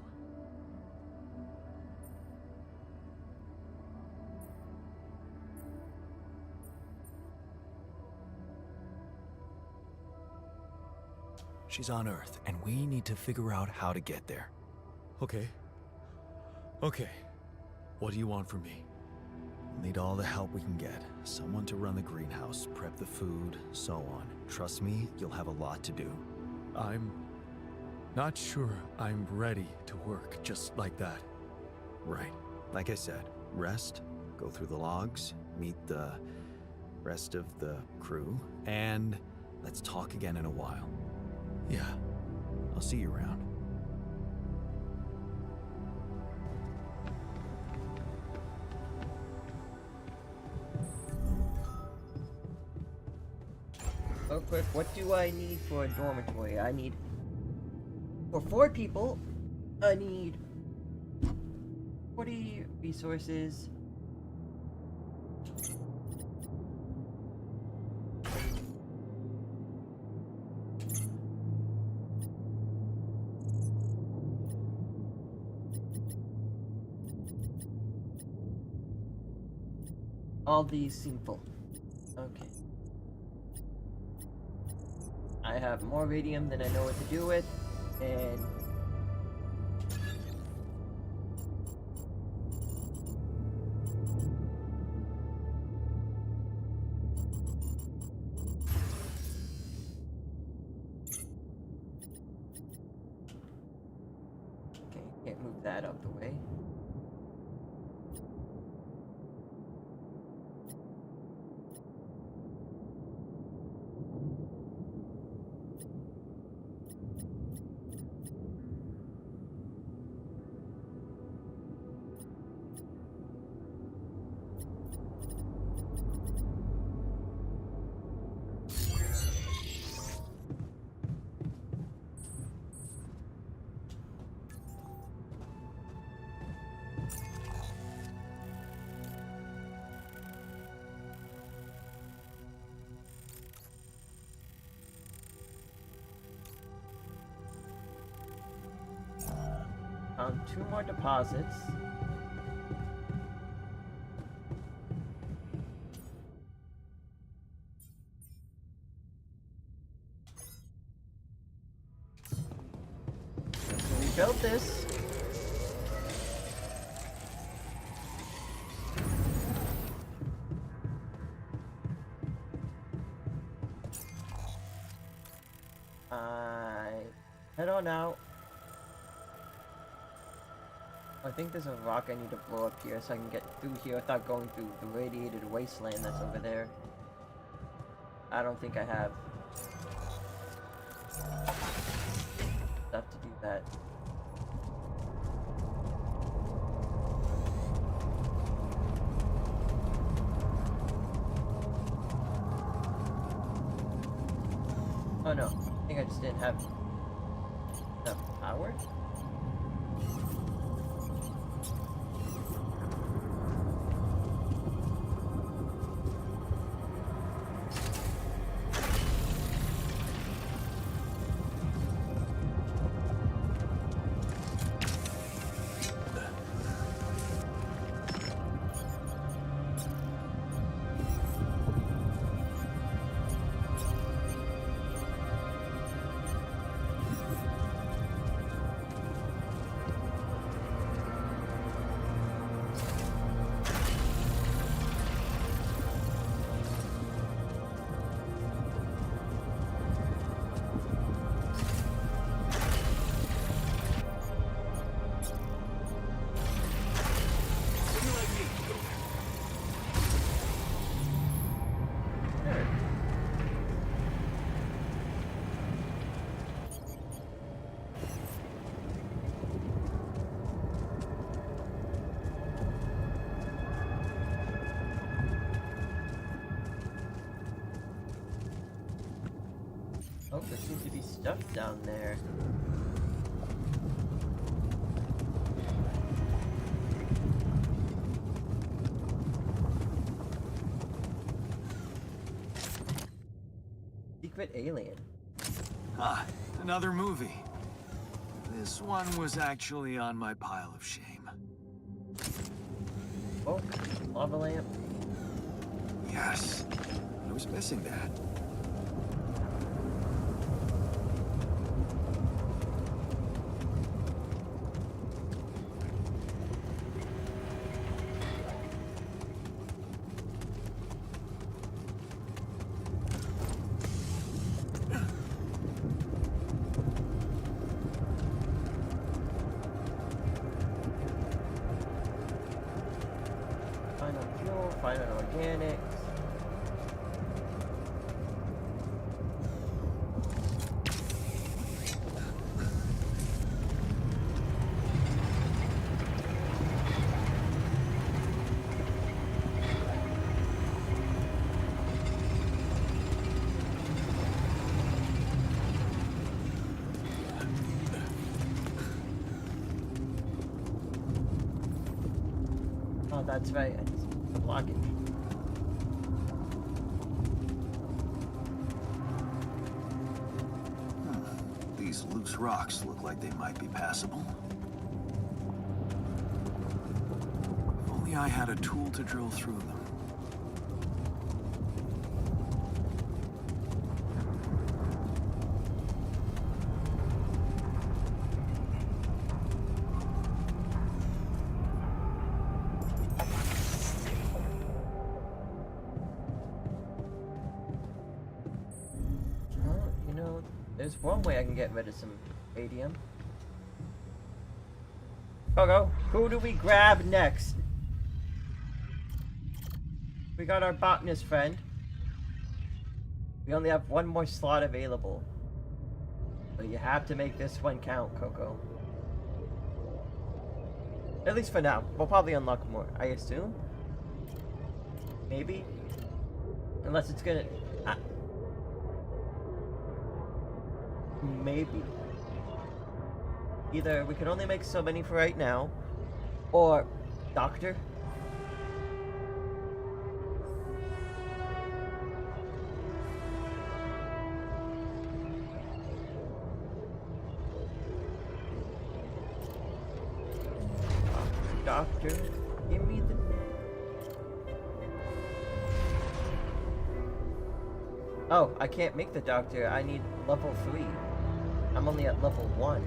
She's on Earth, and we need to figure out how to get there. Okay. Okay. What do you want from me? We'll need all the help we can get. Someone to run the greenhouse, prep the food, so on. Trust me, you'll have a lot to do. I'm not sure I'm ready to work just like that. Right. Like I said, rest, go through the logs, meet the rest of the crew, and let's talk again in a while. Yeah. I'll see you around. Real quick, what do I need for a dormitory? I need... For 4 people, I need 40 resources. All these seem full. Okay. I have more radium than I know what to do with, and okay, can't move that out the way. Found 2 more deposits. So we built this. Head on out. I think there's a rock I need to blow up here so I can get through here without going through the radiated wasteland that's over there. I don't think I have stuff to do that. Oh no, I think I just didn't have enough power. stuff down there. Secret alien. Ah, another movie. This one was actually on my pile of shame. Oh, lava lamp. Yes, I was missing that. Final fuel, final organics. Oh, that's right. It's a blockage. These loose rocks look like they might be passable. If only I had a tool to drill through them. Well, you know, there's one way I can get rid of some radium. Coco, who do we grab next? We got our botanist friend. We only have one more slot available. So you have to make this one count, Coco. At least for now. We'll probably unlock more, I assume. Maybe. Unless it's gonna... maybe. Either we can only make so many for right now, or... Doctor? Doctor, give me the... Oh, I can't make the doctor. I need level 3. I'm only at level 1.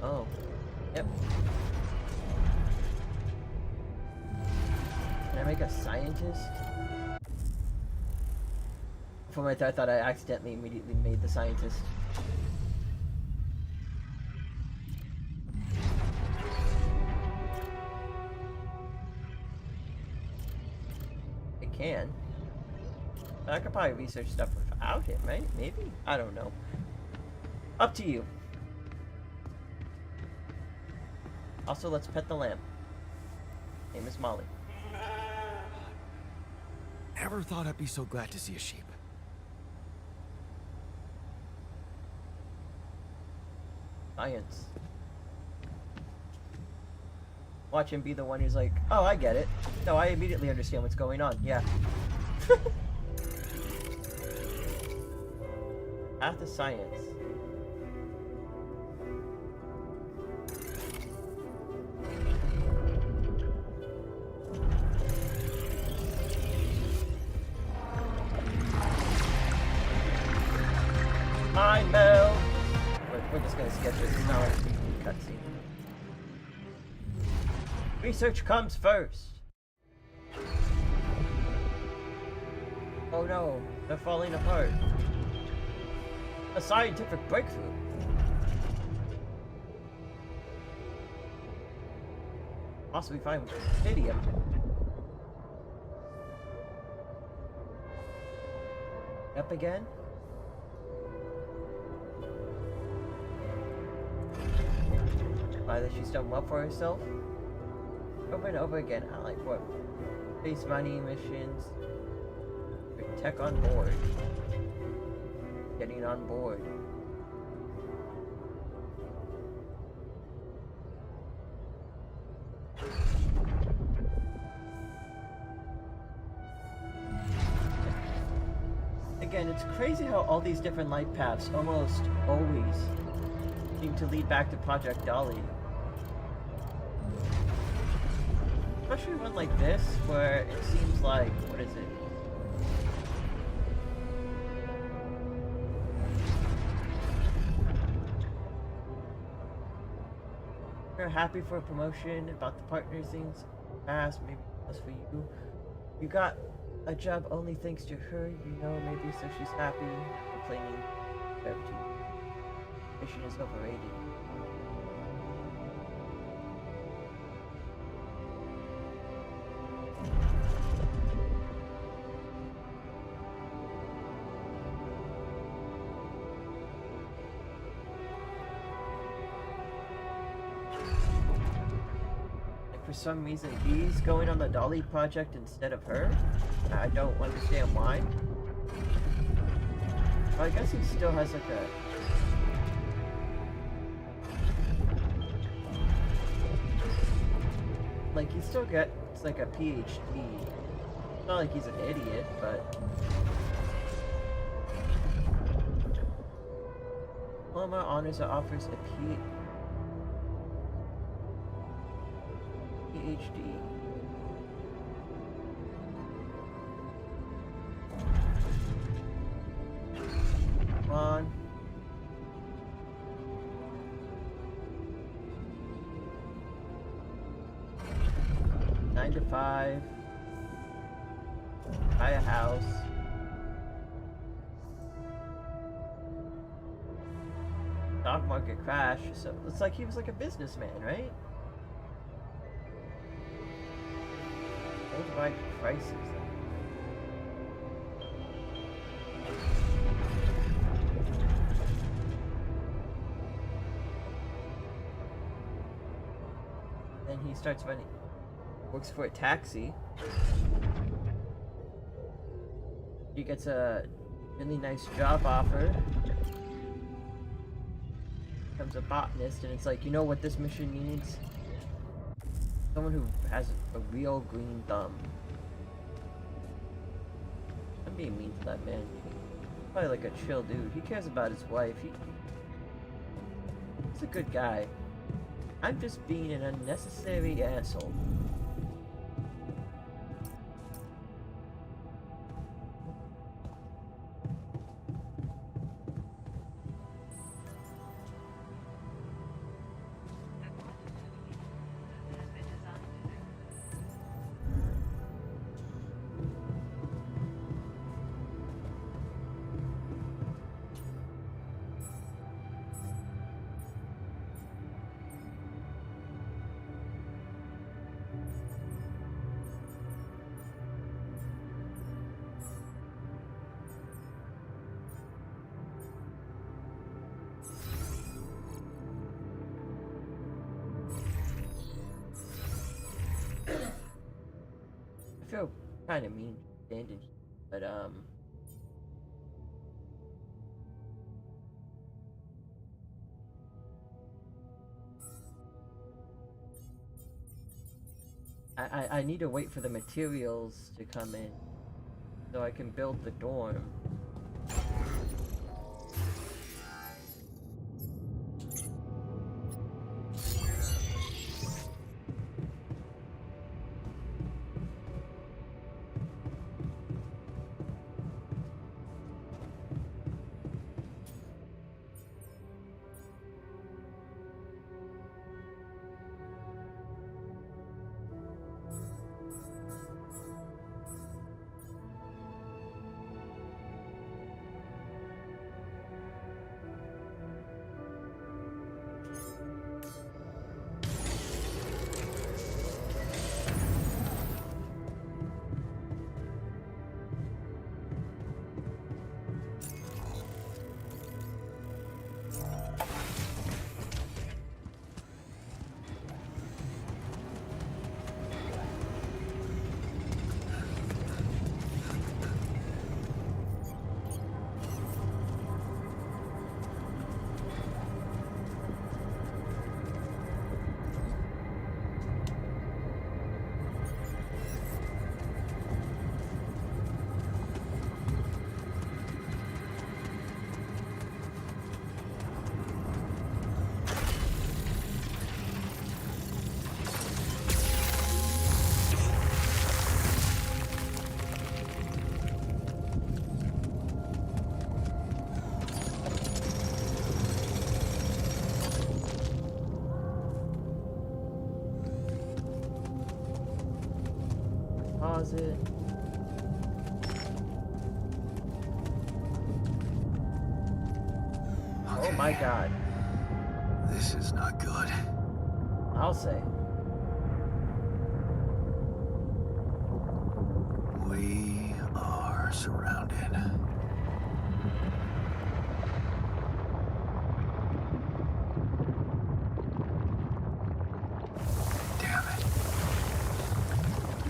Oh. Yep. Can I make a scientist? For a minute, I thought I accidentally immediately made the scientist. I can. I could probably research stuff without him, right? Maybe? I don't know. Up to you. Also, let's pet the lamp. Name is Molly. Never thought I'd be so glad to see a sheep. Science. Watch him be the one who's like, oh, I get it. No, I immediately understand what's going on. Yeah. Path to science. Mind meld. We're just gonna sketch this. It's not like a cutscene. Research comes first. Oh no, they're falling apart. A scientific breakthrough. Possibly find stadium. Up again? that she's done well for herself over and over again. I like what space mining missions, tech on board, getting on board. Again, it's crazy how all these different life paths almost always seem to lead back to Project Dolly. Especially one like this, where it seems like, what is it? You're happy for a promotion, about the partner things fast, maybe plus for you. You got a job only thanks to her, you know, maybe so she's happy, complaining, gratitude. Mission is overrated. For some reason, he's going on the Dolly project instead of her. I don't understand why. Well, I guess he still has like a... Like, he still gets like a PhD. It's not like he's an idiot, but... Diploma honors that offers a PhD. Come on. Nine to 5. Buy a house. Stock market crash. So it's like he was like a businessman, right? Worldwide crisis. Then he starts running. Works for a taxi. He gets a really nice job offer. Becomes a botanist, and it's like, you know what this mission needs? Someone who has a real green thumb. I'm being mean to that man. He's probably like a chill dude. He cares about his wife. He's a good guy. I'm just being an unnecessary asshole. I feel kind of mean standing here, but I need to wait for the materials to come in so I can build the dorm. closet. Oh my god. This is not good. I'll say. We are surrounded. Damn it.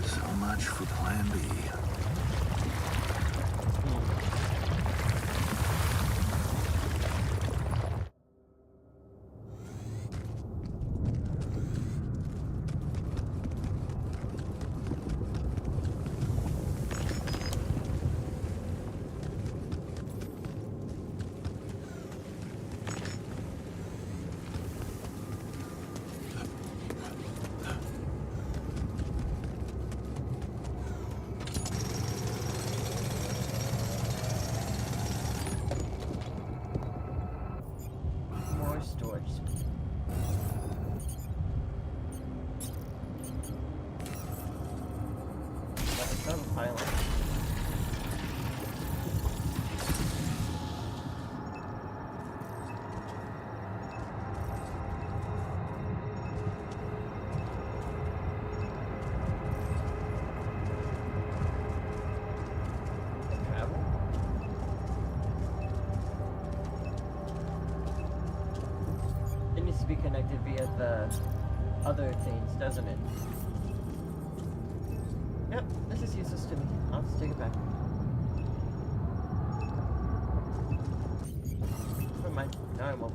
So much for Plan B. More storage space. That's some pilot. Travel? It needs to be connected via the other things, doesn't it? Yep, this is useless to me. I'll just take it back. Never mind. No, I won't.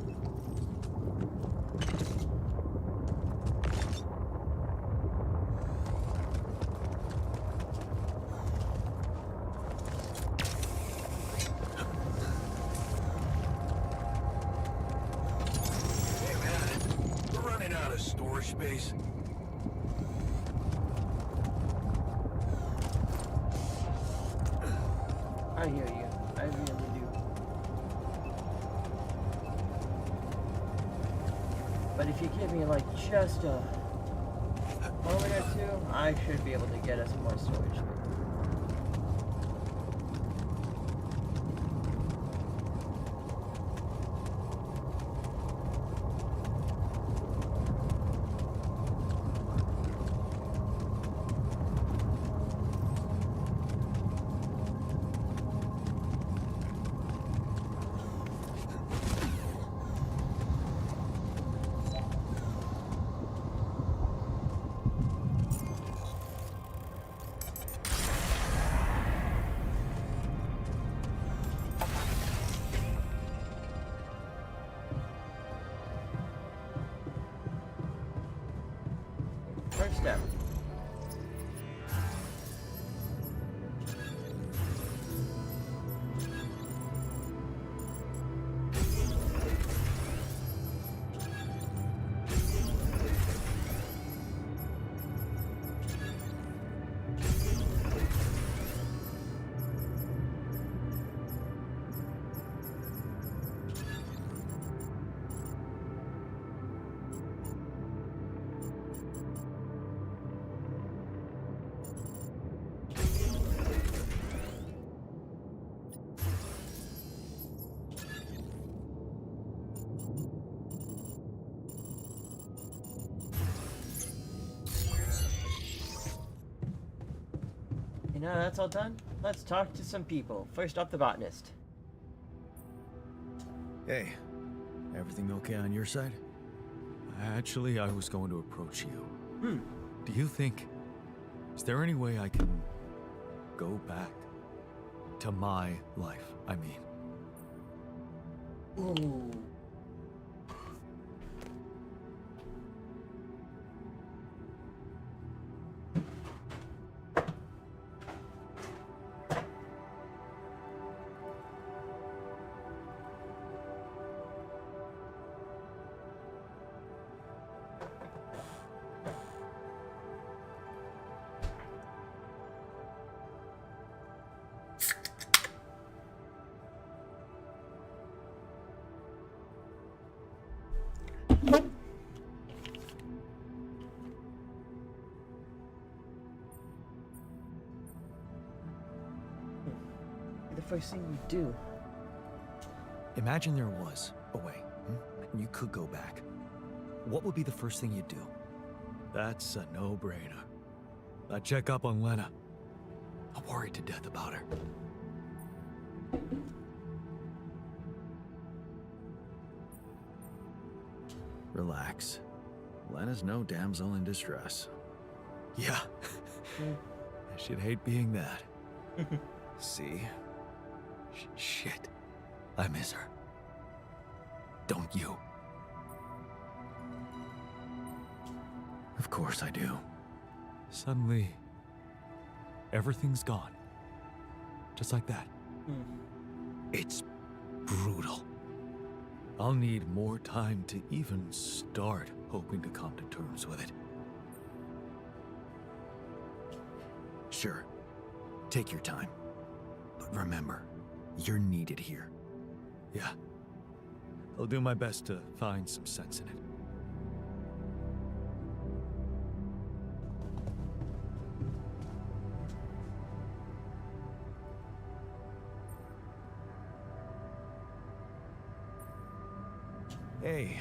Hey man, we're running out of storage space. I hear you. I really do. But if you give me like just a moment or two, I should be able to get us more storage space. First step. Now that's all done, let's talk to some people. First up, the botanist. Hey, everything okay on your side? Actually, I was going to approach you. Do you think... Is there any way I can go back to my life, I mean? Ooh. The first thing you do. Imagine there was a way, and you could go back. What would be the first thing you'd do? That's a no-brainer. I'd check up on Lena. I'm worried to death about her. Relax. Lena's no damsel in distress. Yeah. I should hate being that. See? Shit. I miss her. Don't you? Of course I do. Suddenly, everything's gone. Just like that. It's brutal. I'll need more time to even start hoping to come to terms with it. Sure, take your time. But remember, you're needed here. Yeah. I'll do my best to find some sense in it. Hey,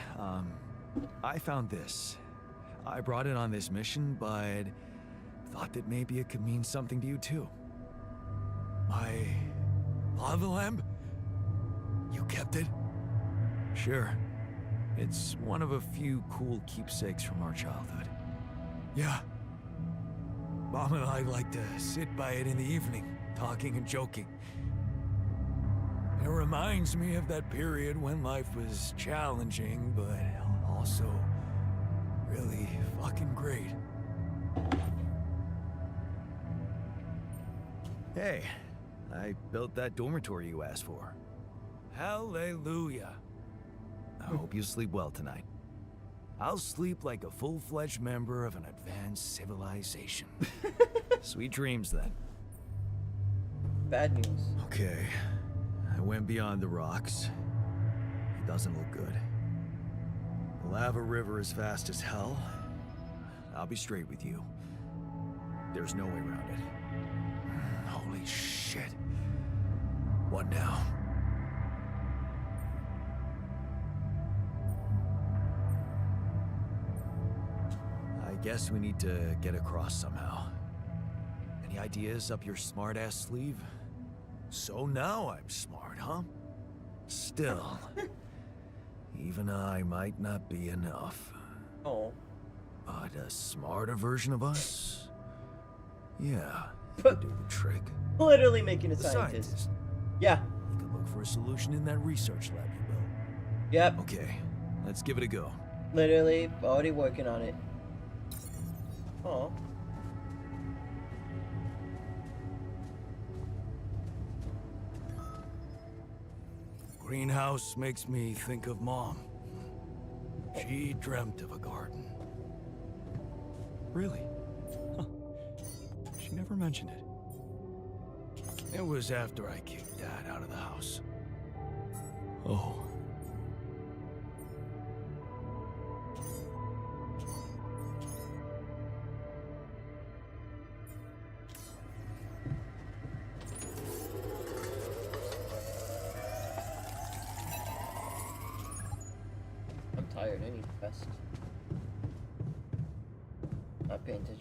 I found this. I brought it on this mission, but thought that maybe it could mean something to you too. My lava lamp? You kept it? Sure. It's one of a few cool keepsakes from our childhood. Yeah. Mom and I like to sit by it in the evening, talking and joking. It reminds me of that period when life was challenging, but also really fucking great. Hey, I built that dormitory you asked for. Hallelujah. I hope you sleep well tonight. I'll sleep like a full-fledged member of an advanced civilization. Sweet dreams, then. Bad news. Okay. I went beyond the rocks. It doesn't look good. The lava river is fast as hell. I'll be straight with you. There's no way around it. Holy shit. What now? I guess we need to get across somehow. Any ideas up your smart-ass sleeve? So now I'm smart, huh? Still, even I might not be enough. Oh. But a smarter version of us? Yeah, you could do the trick. Literally making a The scientist. scientist. Yeah. You could look for a solution in that research lab you built. Yep. Okay, let's give it a go. Literally already working on it. Oh. Greenhouse makes me think of Mom. She dreamt of a garden. Really? Huh. She never mentioned it. It was after I kicked Dad out of the house. Oh. I'm tired. I need rest. Not paying attention.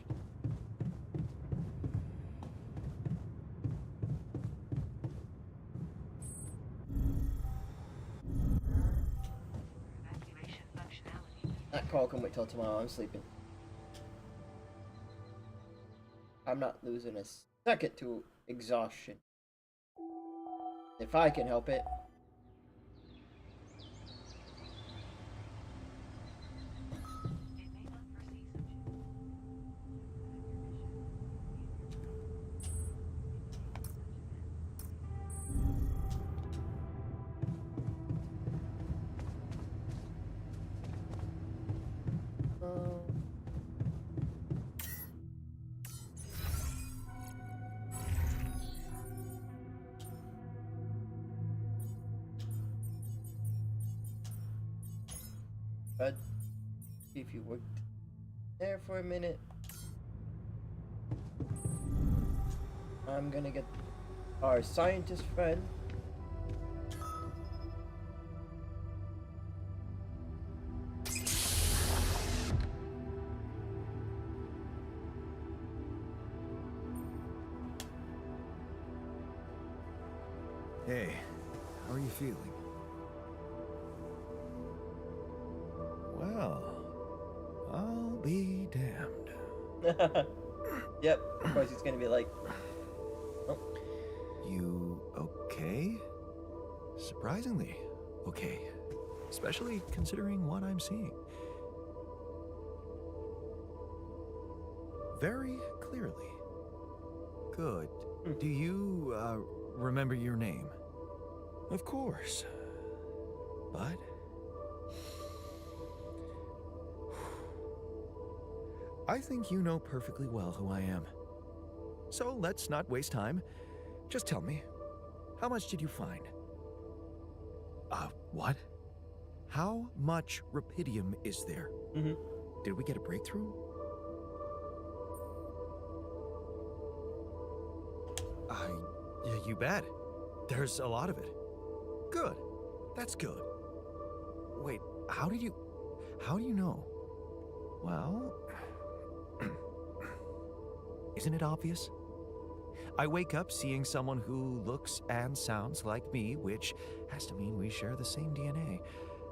That call can wait till tomorrow. I'm sleeping. I'm not losing a second to exhaustion. If I can help it. But if you worked there for a minute, I'm gonna get Our scientist friend. Hey, how are you feeling? Well, I'll be damned. Yep, of course he's gonna be like, oh. You okay? Surprisingly okay. Especially considering what I'm seeing. Very clearly. Good. Do you, remember your name? Of course. But... I think you know perfectly well who I am. So let's not waste time. Just tell me, how much did you find? What? How much rupidium is there? Mm-hmm. Did we get a breakthrough? Yeah, you bet. There's a lot of it. Good. That's good. Wait, how do you know? Well, isn't it obvious? I wake up seeing someone who looks and sounds like me, which has to mean we share the same DNA.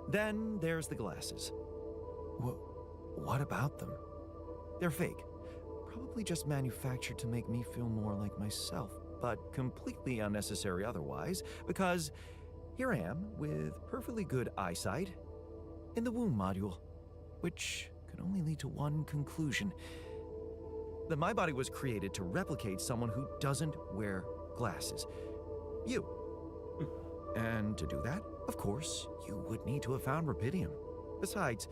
Then there's the glasses. What about them? They're fake. Probably just manufactured to make me feel more like myself, but completely unnecessary otherwise, because here I am with perfectly good eyesight in the womb module, which could only lead to one conclusion: that my body was created to replicate someone who doesn't wear glasses. You. And to do that, of course, you would need to have found rupidium. Besides,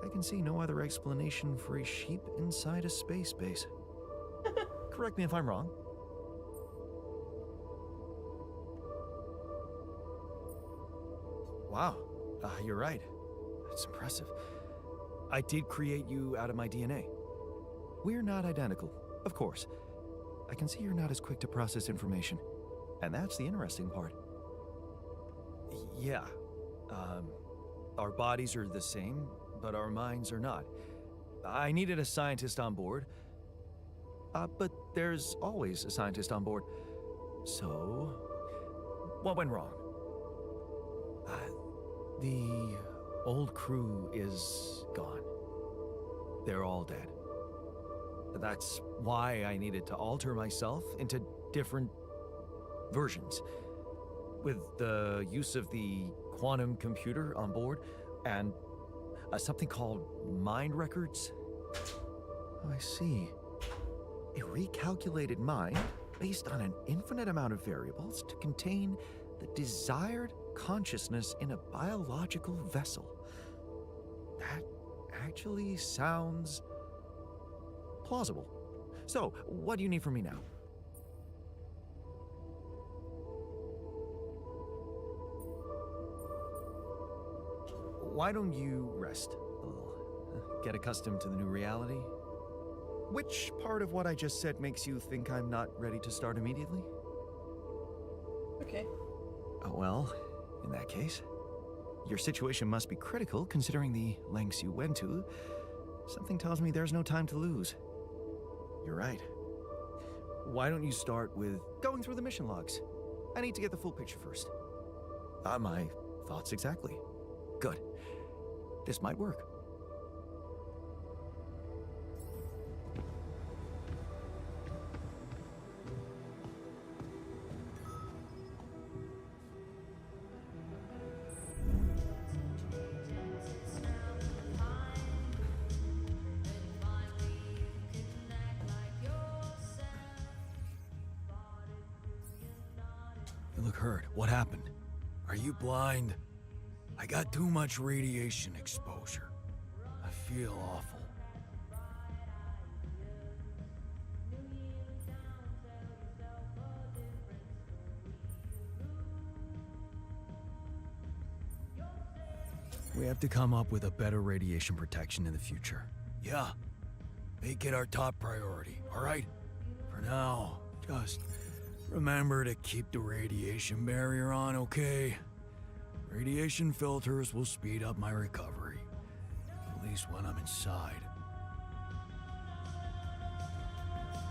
I can see no other explanation for a sheep inside a space base. Correct me if I'm wrong. Wow, you're right. It's impressive. I did create you out of my DNA. We're not identical, of course. I can see you're not as quick to process information. And that's the interesting part. Yeah. Our bodies are the same, but our minds are not. I needed a scientist on board. But there's always a scientist on board. So, what went wrong? The old crew is gone. They're all dead. That's why I needed to alter myself into different versions. With the use of the quantum computer on board and something called mind records. Oh, I see. A recalculated mind based on an infinite amount of variables to contain the desired consciousness in a biological vessel. That actually sounds plausible. So, what do you need from me now? Why don't you rest a little? Get accustomed to the new reality? Which part of what I just said makes you think I'm not ready to start immediately? Okay. Well, in that case, your situation must be critical considering the lengths you went to. Something tells me there's no time to lose. You're right. Why don't you start with going through the mission logs? I need to get the full picture first. My thoughts exactly. Good. This might work. You look hurt. What happened? Are you blind? I got too much radiation exposure. I feel awful. We have to come up with a better radiation protection in the future. Yeah. Make it our top priority, all right? For now, just Remember to keep the radiation barrier on, okay? Radiation filters will speed up my recovery. At least when I'm inside.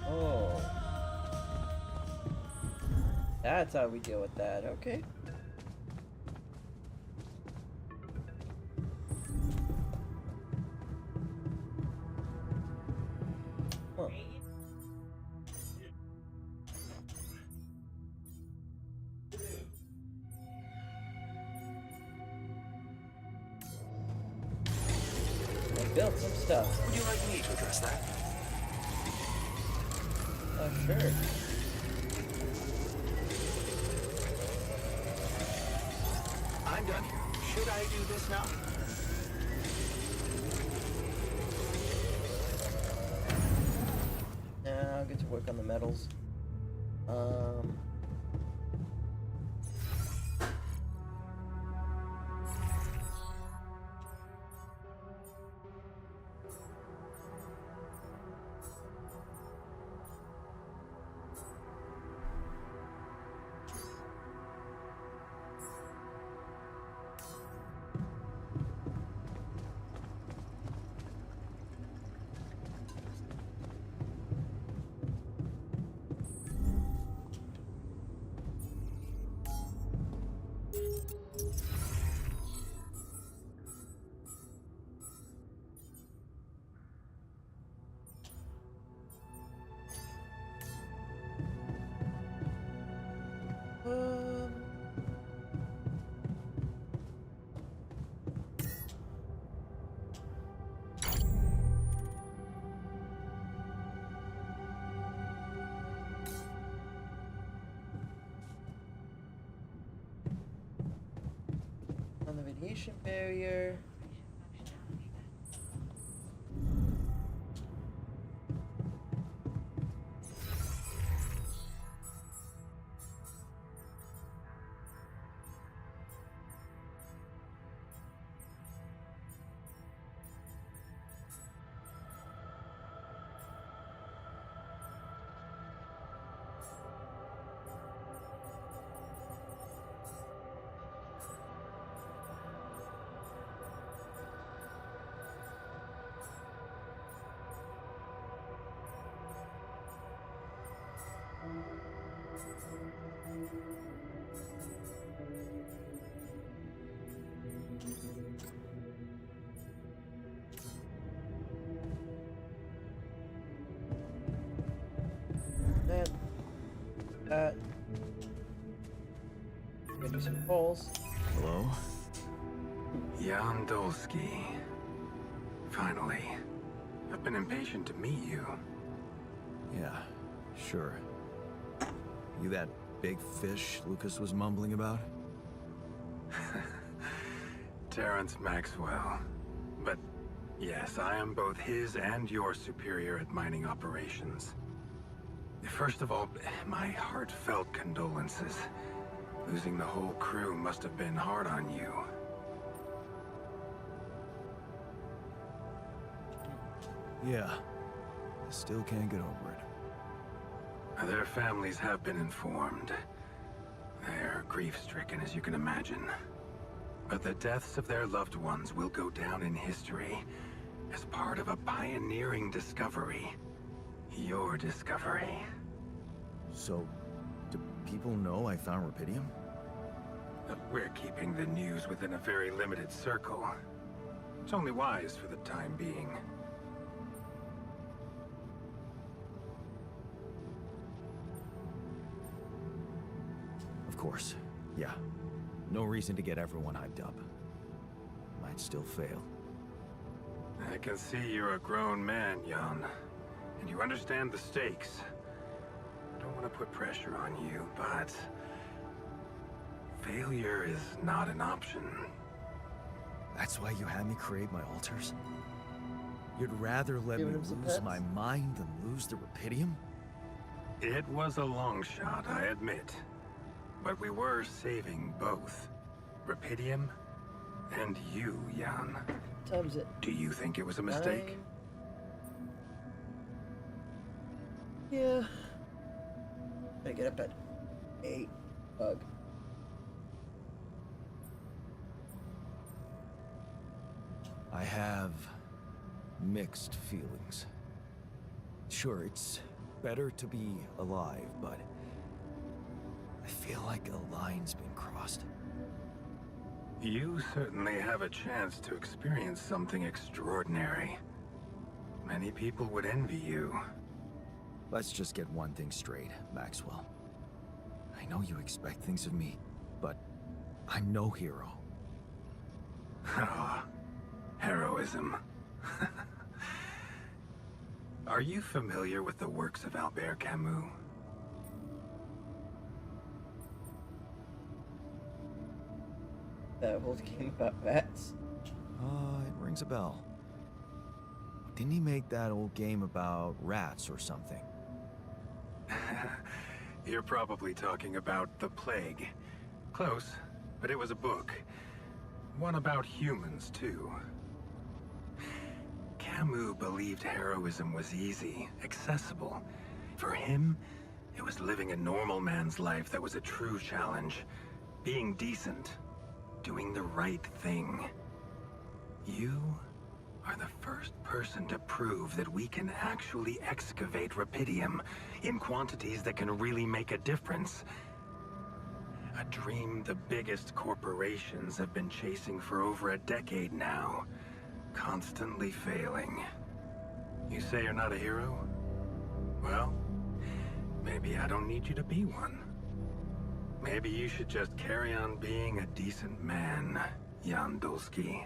Oh. That's how we deal with that, okay. Huh. I built some stuff. Would you like me to address that? Sure. I'm done here. Should I do this now? Now I'll get to work on the metals. On the radiation barrier. That. Gonna do some polls. Hello? Jan Dolsky. Finally. I've been impatient to meet you. Yeah, sure. You that big fish Lucas was mumbling about? Terrence Maxwell. But yes, I am both his and your superior at mining operations. First of all, my heartfelt condolences. Losing the whole crew must have been hard on you. Yeah. I still can't get over it. Their families have been informed. They're grief-stricken, as you can imagine. But the deaths of their loved ones will go down in history as part of a pioneering discovery. Your discovery. So, do people know I found rubidium? We're keeping the news within a very limited circle. It's only wise for the time being. Of course. Yeah. No reason to get everyone hyped up. Might still fail. I can see you're a grown man, Jan. And you understand the stakes. Don't want to put pressure on you, but... failure is not an option. That's why you had me create my altars? You'd rather let Giving me him some lose pets? my mind than lose the rubidium? It was a long shot, I admit. But we were saving both. Rubidium and you, Jan. Times it. Do you think it was a mistake? 9. Yeah. I get up at Hey, bug. I have mixed feelings. Sure, it's better to be alive, but I feel like a line's been crossed. You certainly have a chance to experience something extraordinary. Many people would envy you. Let's just get one thing straight, Maxwell. I know you expect things of me, but I'm no hero. Ah, heroism. Are you familiar with the works of Albert Camus? That whole game about rats. It rings a bell. Didn't he make that old game about rats or something? You're probably talking about The Plague. Close, but it was a book. One about humans, too. Camus believed heroism was easy, accessible. For him, it was living a normal man's life that was a true challenge. Being decent. Doing the right thing. You are the first person to prove that we can actually excavate rupidium in quantities that can really make a difference. A dream the biggest corporations have been chasing for over a decade now, constantly failing. You say you're not a hero? Well, maybe I don't need you to be one. Maybe you should just carry on being a decent man, Jan Dulski.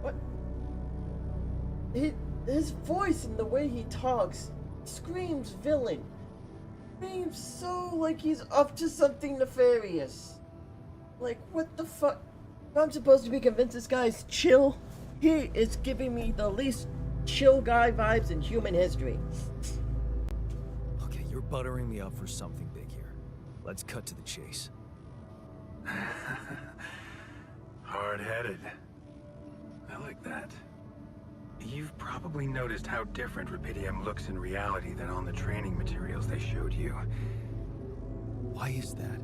What? His voice and the way he talks screams villain. Screams so like he's up to something nefarious. Like, what the fuck? I'm supposed to be convinced this guy's chill? He is giving me the least chill guy vibes in human history. Okay, you're buttering me up for something big here. Let's cut to the chase. Hard-headed. I like that. You've probably noticed how different rupidium looks in reality than on the training materials they showed you. Why is that?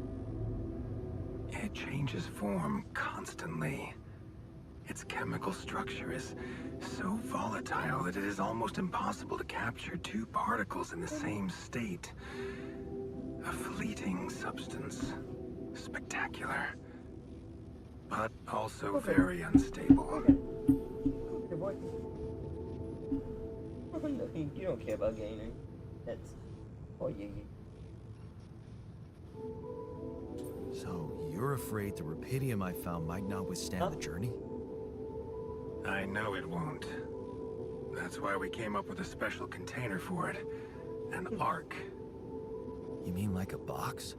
It changes form constantly. Its chemical structure is so volatile that it is almost impossible to capture two particles in the same state. A fleeting substance. Spectacular. But also very unstable. Good boy. You don't care about gaining. That's... Oh, yeah. So, you're afraid the rupidium I found might not withstand the journey? I know it won't. That's why we came up with a special container for it. An Ark. You mean like a box?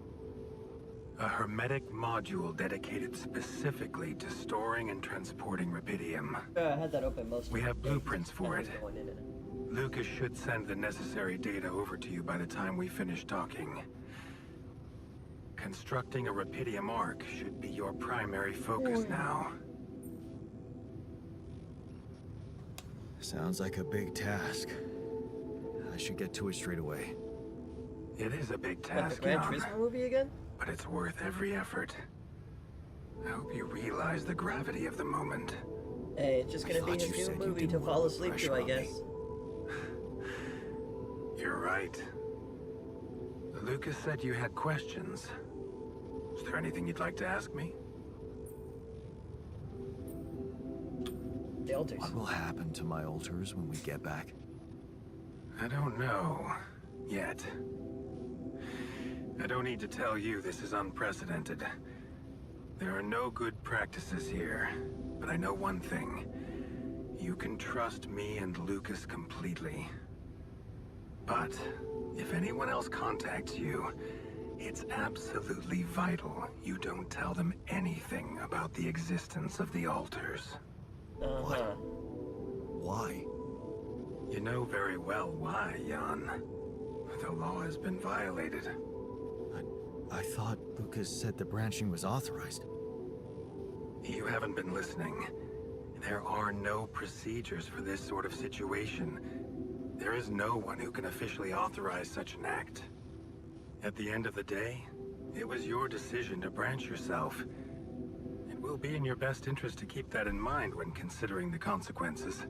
A hermetic module dedicated specifically to storing and transporting rupidium. I had that open most of We the have day. blueprints for it. Going in and out. Lucas should send the necessary data over to you by the time we finish talking. Constructing a rupidium Ark should be your primary focus now. Sounds like a big task. I should get to it straight away. It is a big What, the task, Gran Jan, Turismo movie again? but it's worth every effort. I hope you realize the gravity of the moment. Hey, it's just I gonna be thought his you new said you movie didn't to want fall the asleep pressure to, I on me. guess. You're right. Lucas said you had questions. Is there anything you'd like to ask me? The altars. What will happen to my altars when we get back? I don't know. Yet. I don't need to tell you this is unprecedented. There are no good practices here, but I know one thing. You can trust me and Lucas completely. But if anyone else contacts you, it's absolutely vital you don't tell them anything about the existence of the altars. Uh-huh. Why? You know very well why, Jan. The law has been violated. I thought Lucas said the branching was authorized. You haven't been listening. There are no procedures for this sort of situation. There is no one who can officially authorize such an act. At the end of the day, it was your decision to branch yourself. It will be in your best interest to keep that in mind when considering the consequences.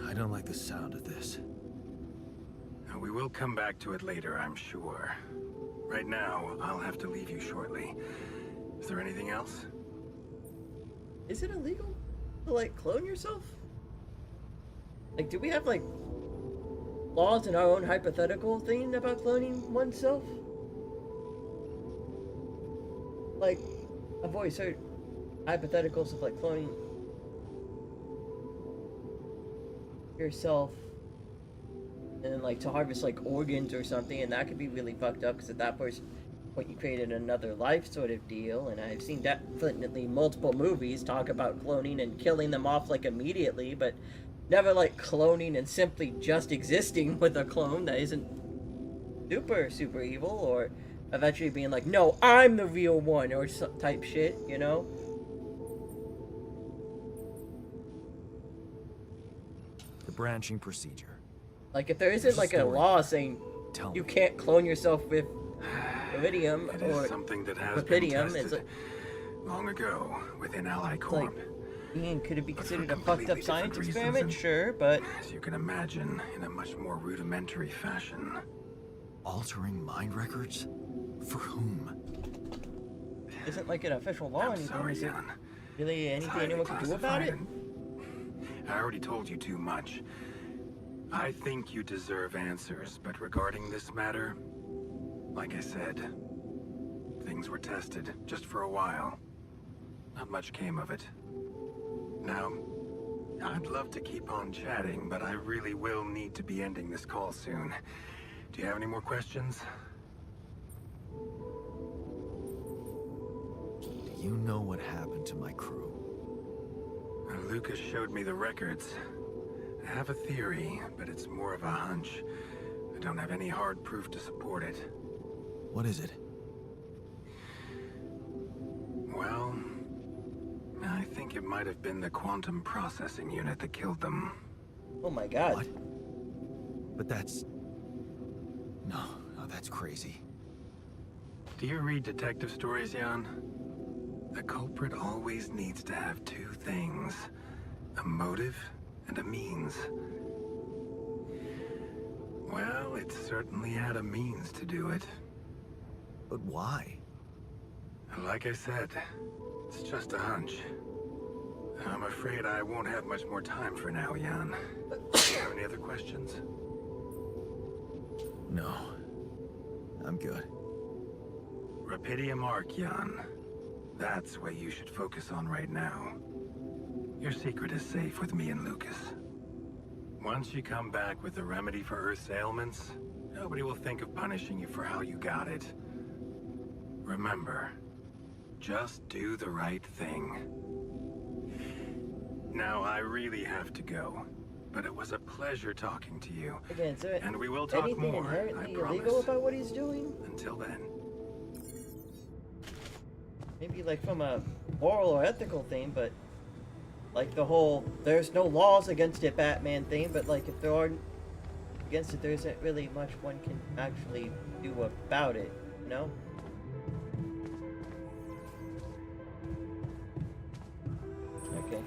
I don't like the sound of this. Now, we will come back to it later, I'm sure. Right now, I'll have to leave you shortly. Is there anything else? Is it illegal to, like, clone yourself? Like, do we have, like, laws in our own hypothetical thing about cloning oneself? Like, I've always heard hypotheticals of, like, cloning yourself and, like, to harvest, like, organs or something, and that could be really fucked up because at that point you created another life sort of deal. And I've seen definitely multiple movies talk about cloning and killing them off, like, immediately, but never, like, cloning and simply just existing with a clone that isn't super evil, or eventually being like, no, I'm the real one, or some type shit, you know? The branching procedure. Like, if there isn't, There's a like, a story. law saying Tell you me. can't clone yourself with iridium It is or something that has been rapidium, it's tested like, long ago within Ally like, Corp. Ian, could it be But for considered a fucked completely up science different reasons experiment? and- Sure, but As you can imagine, in a much more rudimentary fashion. Altering mind records? For whom? isn't like an official law I'm anymore. sorry, Is it Jan. really It's anything highly anyone can do about it? classified and I already told you too much. I think you deserve answers, but regarding this matter, like I said, things were tested just for a while. Not much came of it. Now, I'd love to keep on chatting, but I really will need to be ending this call soon. Do you have any more questions? Do you know what happened to my crew? Lucas showed me the records. I have a theory, but it's more of a hunch. I don't have any hard proof to support it. What is it? Well, I think it might have been the quantum processing unit that killed them. Oh my god. What? But that's... No, that's crazy. Do you read detective stories, Jan? The culprit always needs to have two things. A motive and a means. Well, it certainly had a means to do it. But why? Like I said, it's just a hunch. I'm afraid I won't have much more time for now, Jan. Do you have any other questions? No. I'm good. Rapidium Arc, Jan. That's what you should focus on right now. Your secret is safe with me and Lucas. Once you come back with a remedy for Earth's ailments, nobody will think of punishing you for how you got it. Remember, just do the right thing. Now, I really have to go, but it was a pleasure talking to you. Again, is there And we will talk anything more, I inherently promise. illegal about what he's doing? Until then. Maybe like from a moral or ethical thing, but like the whole there's no laws against it Batman thing, but like if there aren't against it, there isn't really much one can actually do about it, you know? Okay.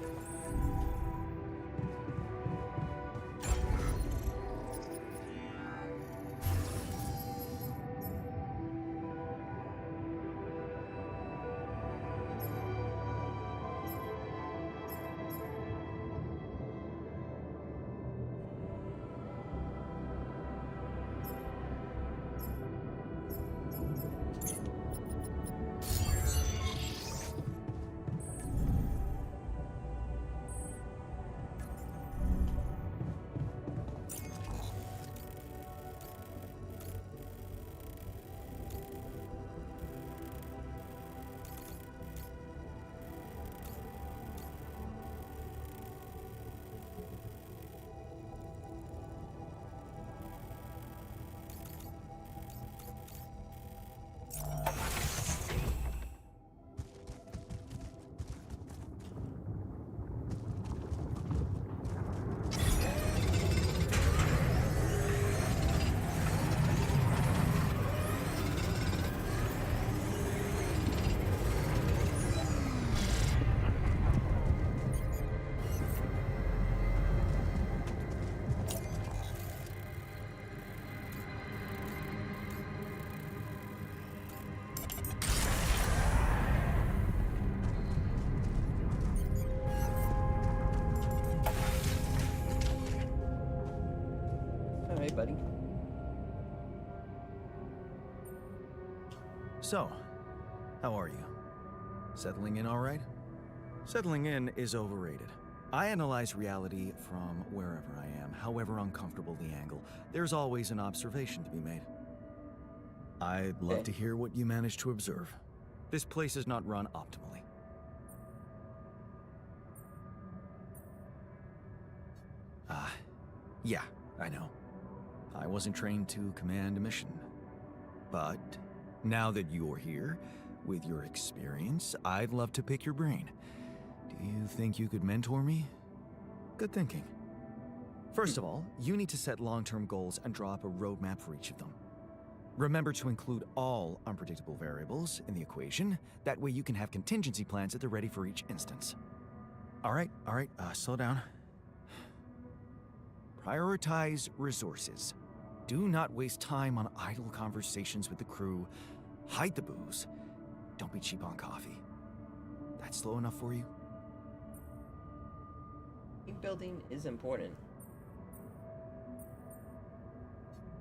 buddy. So, how are you? Settling in all right? Settling in is overrated. I analyze reality from wherever I am, however uncomfortable the angle. There's always an observation to be made. I'd love to hear what you managed to observe. This place is not run optimally. Yeah, I know. I wasn't trained to command a mission. But now that you're here, with your experience, I'd love to pick your brain. Do you think you could mentor me? Good thinking. First of all, you need to set long-term goals and draw up a roadmap for each of them. Remember to include all unpredictable variables in the equation. That way you can have contingency plans at the ready for each instance. All right, slow down. Prioritize resources. Do not waste time on idle conversations with the crew. Hide the booze. Don't be cheap on coffee. That's slow enough for you? Team building is important.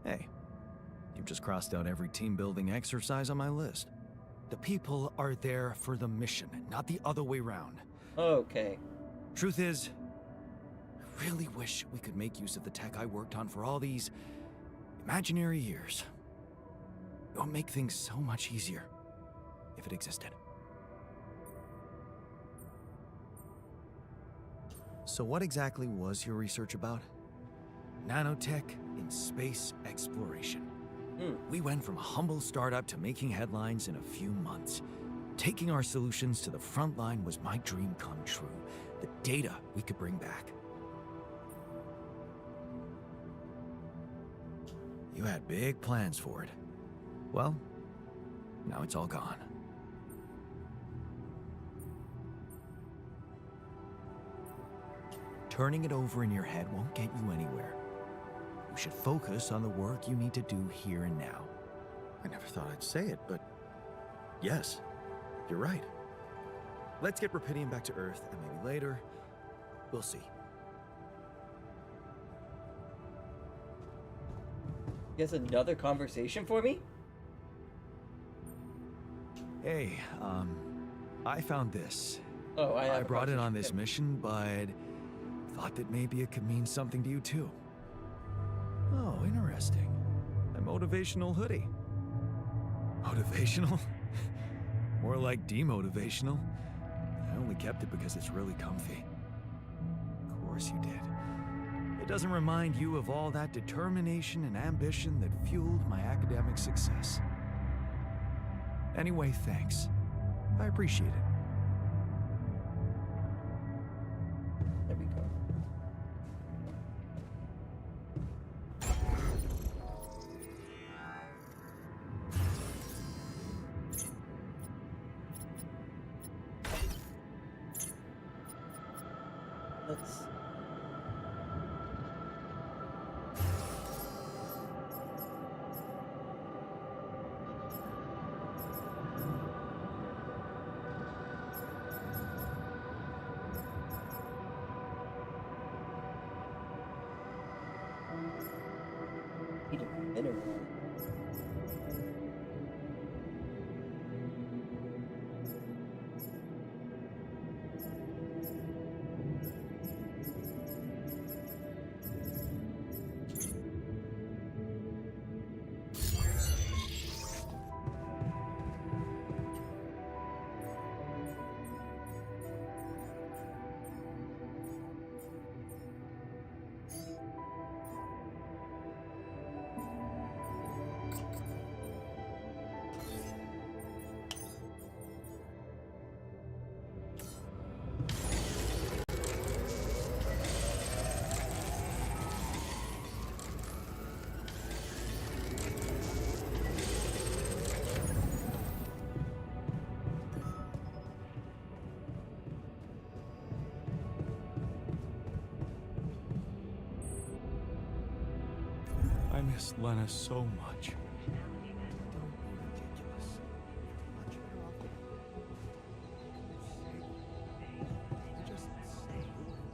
Hey, you've just crossed out every team building exercise on my list. The people are there for the mission, not the other way round. Okay. Truth is, I really wish we could make use of the tech I worked on for all these imaginary years. It would make things so much easier if it existed. So what exactly was your research about? Nanotech in space exploration. We went from a humble startup to making headlines in a few months. Taking our solutions to the front line was my dream come true. The data we could bring back. You had big plans for it. Well, now it's all gone. Turning it over in your head won't get you anywhere. You should focus on the work you need to do here and now. I never thought I'd say it, but yes, you're right. Let's get Rapidium back to Earth, and maybe later, we'll see. He has another conversation for me? Hey, I found this. Oh, I brought it on this mission, but thought that maybe it could mean something to you too. Oh, interesting. A motivational hoodie. Motivational? More like demotivational. I only kept it because it's really comfy. Of course you did. It doesn't remind you of all that determination and ambition that fueled my academic success. Anyway, thanks. I appreciate it. There we go. Let's... Eat a mineral. I miss Lena so much. Don't be ridiculous. Much better off with just say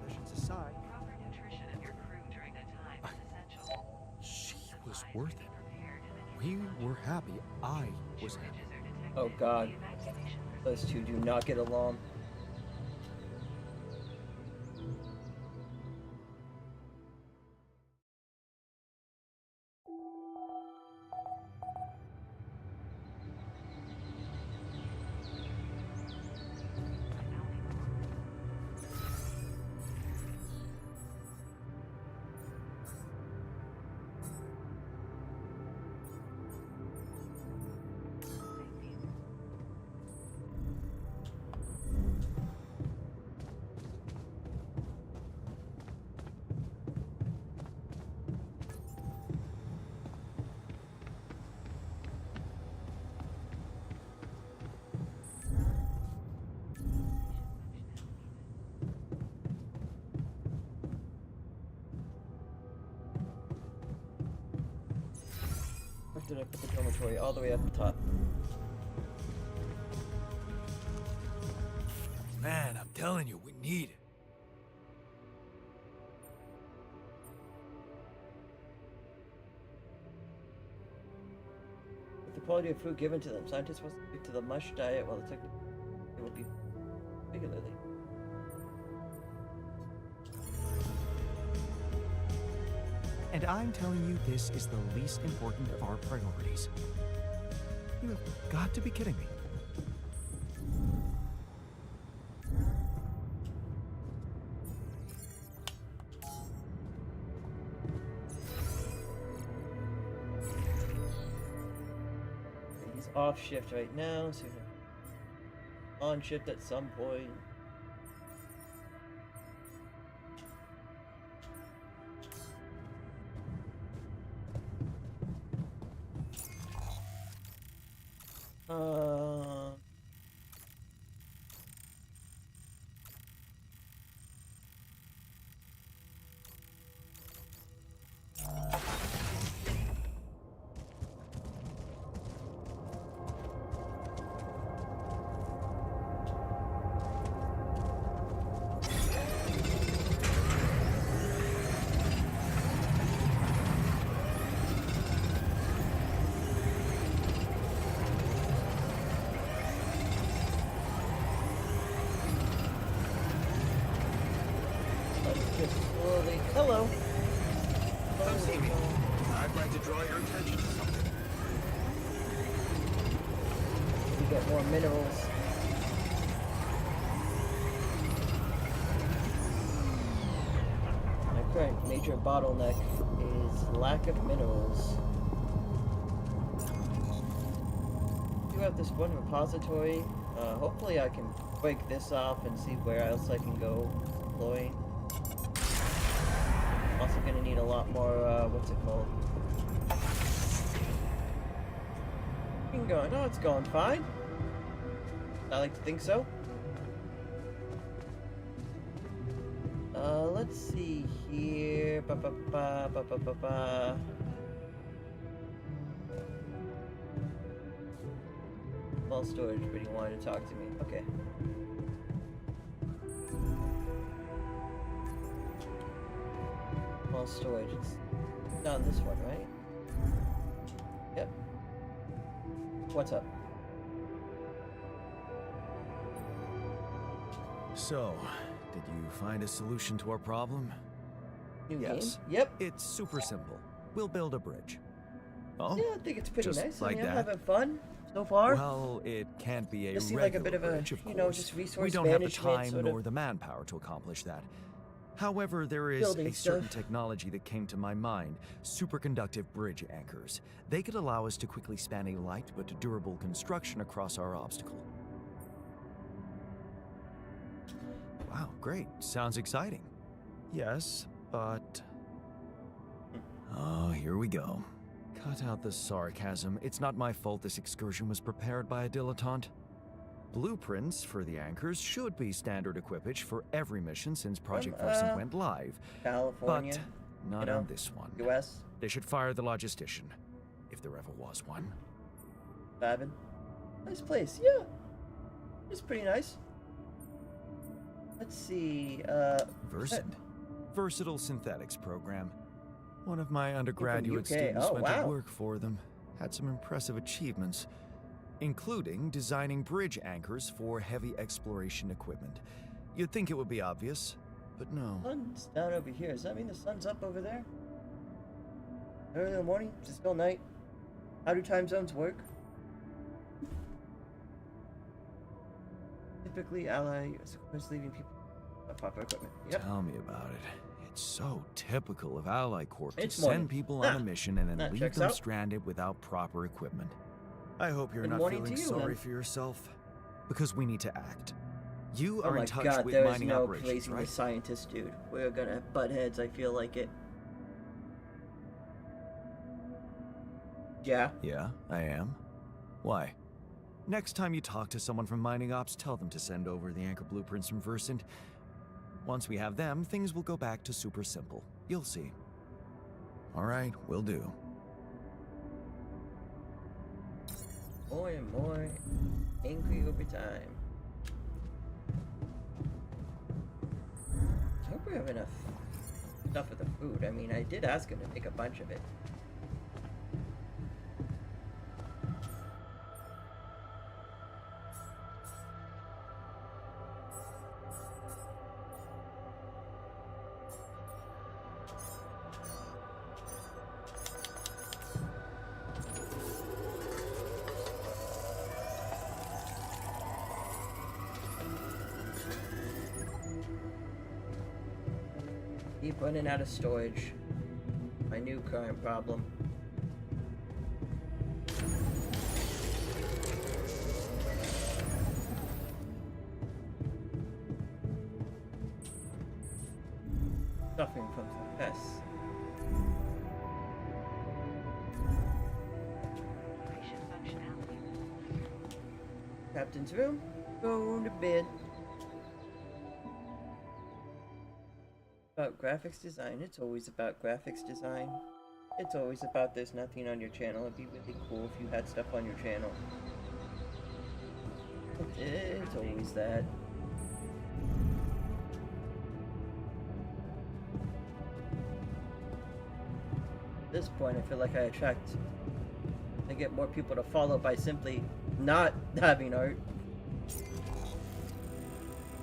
ambitions aside. Proper nutrition of your crew during that time is essential. She worth it. We were happy. I was happy. Oh god. Those two do not get along. Where did I put the dormitory? All the way up the top. Man, I'm telling you, we need it. With the quality of food given to them, scientists must stick to the mush diet while the technique will be regularly. And I'm telling you, this is the least important of our priorities. You have got to be kidding me. He's off shift right now, so on shift at some point. Slowly. Hello. Come see me. I'd like to draw your attention to something. We get more minerals. My current major bottleneck is lack of minerals. I do have this one repository. Hopefully I can break this off and see where else I can go exploring. Also gonna need a lot more, what's it called? Going? Oh, it's going fine. I like to think so. Let's see here. Ba ba ba ba ba ba ba. Small storage, but he wanted to talk to me. Okay. Small storage. It's not this one, right? Yep. What's up? So, did you find a solution to our problem? New Yes. game? Yep. It's super simple. We'll build a bridge. Oh? Yeah, I think it's pretty just nice. like I mean, I'm that? having fun so far. Well, it can't be a Just seemed regular like a bit of a, bridge, of you know, course. just resource We don't have the management time sort nor of the manpower to accomplish that. However, there is building a certain stuff. technology that came to my mind, superconductive bridge anchors. They could allow us to quickly span a light but durable construction across our obstacle. Wow, great. Sounds exciting. Yes, but... Oh, here we go. Cut out the sarcasm. It's not my fault this excursion was prepared by a dilettante. Blueprints for the anchors should be standard equipage for every mission since Project Versant went live. California, But not you know, on this one. US, They should fire the logistician, if there ever was one. Babin. Nice place, yeah. It's pretty nice. Let's see, Versant. Versatile Synthetics program. One of my undergraduate UK. students Oh, went wow. to work for them. Had some impressive achievements, including designing bridge anchors for heavy exploration equipment. You'd think it would be obvious, but no. Sun's down over here. Does that mean the sun's up over there? Early in the morning? Is it still night? How do time zones work? Typically, ally is leaving people proper equipment. Yep. Tell me about it. It's so typical of Ally Corp to It's morning. send people on a mission and then That leave checks them out. stranded without proper equipment. I hope you're Good not morning feeling to you, sorry then. for yourself, because we need to act. You Oh are my in touch god, with there is mining no operations, praising right? the scientist, dude. We're gonna butt heads, I feel like it. Yeah. Yeah, I am. Why? Next time you talk to someone from mining ops, tell them to send over the anchor blueprints from Versant. Once we have them, things will go back to super simple. You'll see. All right, will do. More and more angry over time. I hope we have enough stuff with the food. I mean, I did ask him to make a bunch of it. Keep running out of storage. My new current problem. Suffering from success. Captain's room. Going to bed. About graphics design. It's always about graphics design. It's always about there's nothing on your channel. It'd be really cool if you had stuff on your channel. It's always that. At this point, I feel like I get more people to follow by simply not having art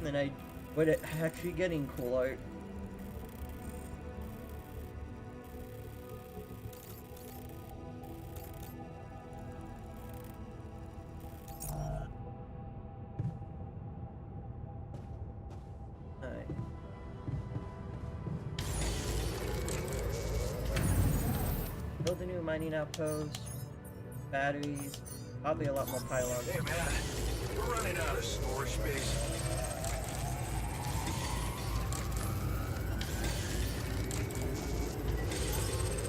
than I would actually getting cool art. Build a new mining outpost, batteries, probably a lot more pylons. Hey man, we're running out of storage space.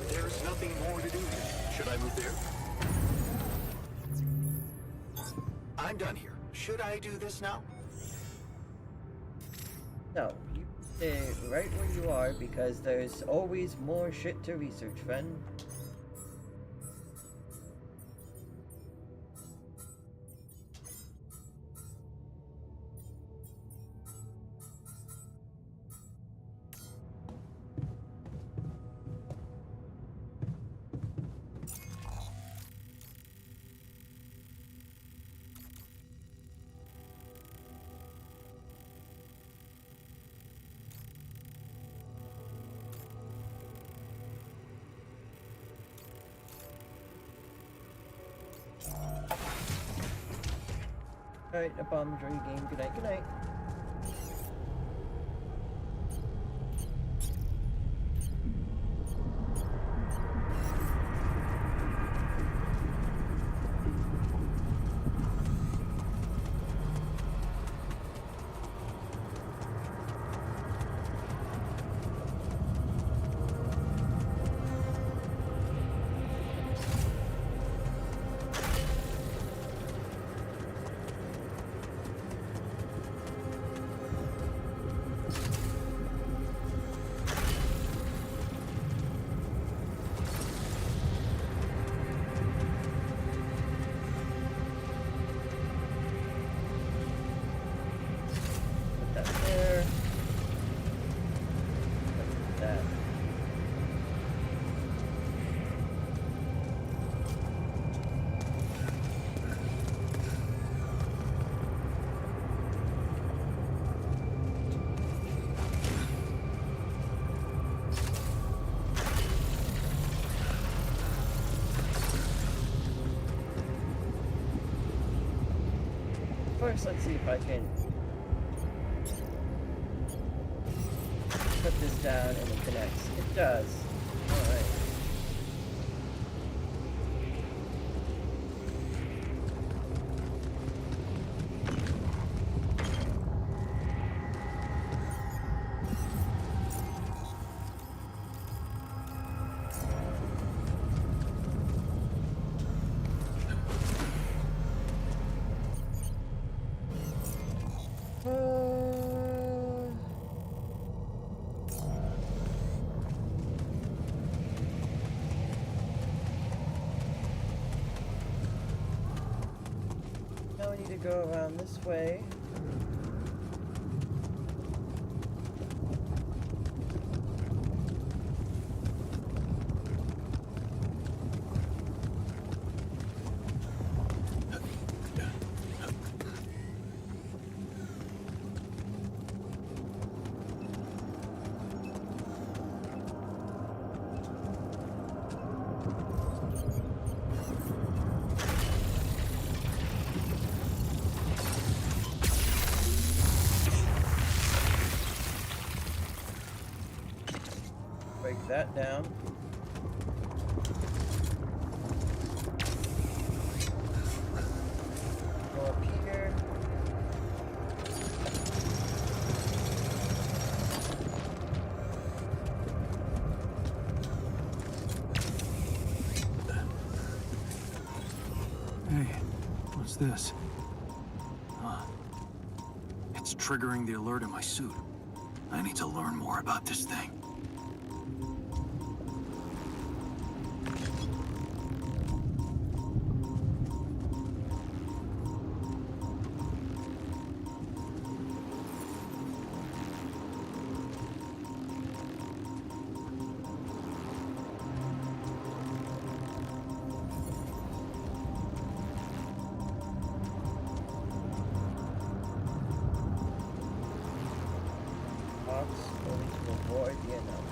There's nothing more to do here. Should I move there? I'm done here. Should I do this now? No, you stay right where you are because there's always more shit to research, friend. Alright, a bomb jury game. Good night, good night. course, let's see if I can put this down and it connects. It does. Alright. Now we need to go around this way. Break that down. Go up here. Hey, what's this? It's triggering the alert in my suit. I need to learn more about this thing. Only to avoid the unknown.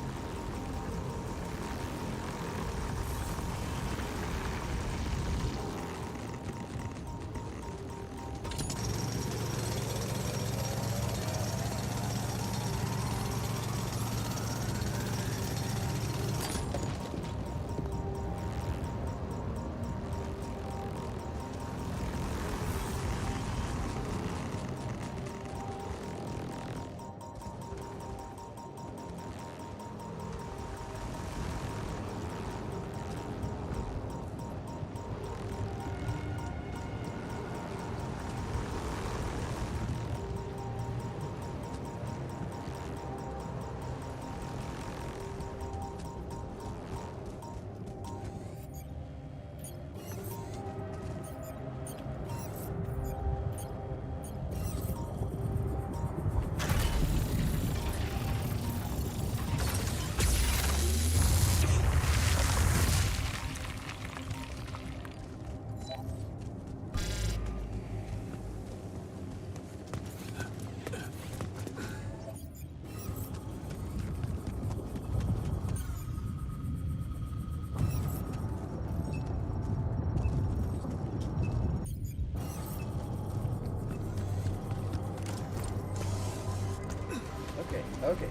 Okay.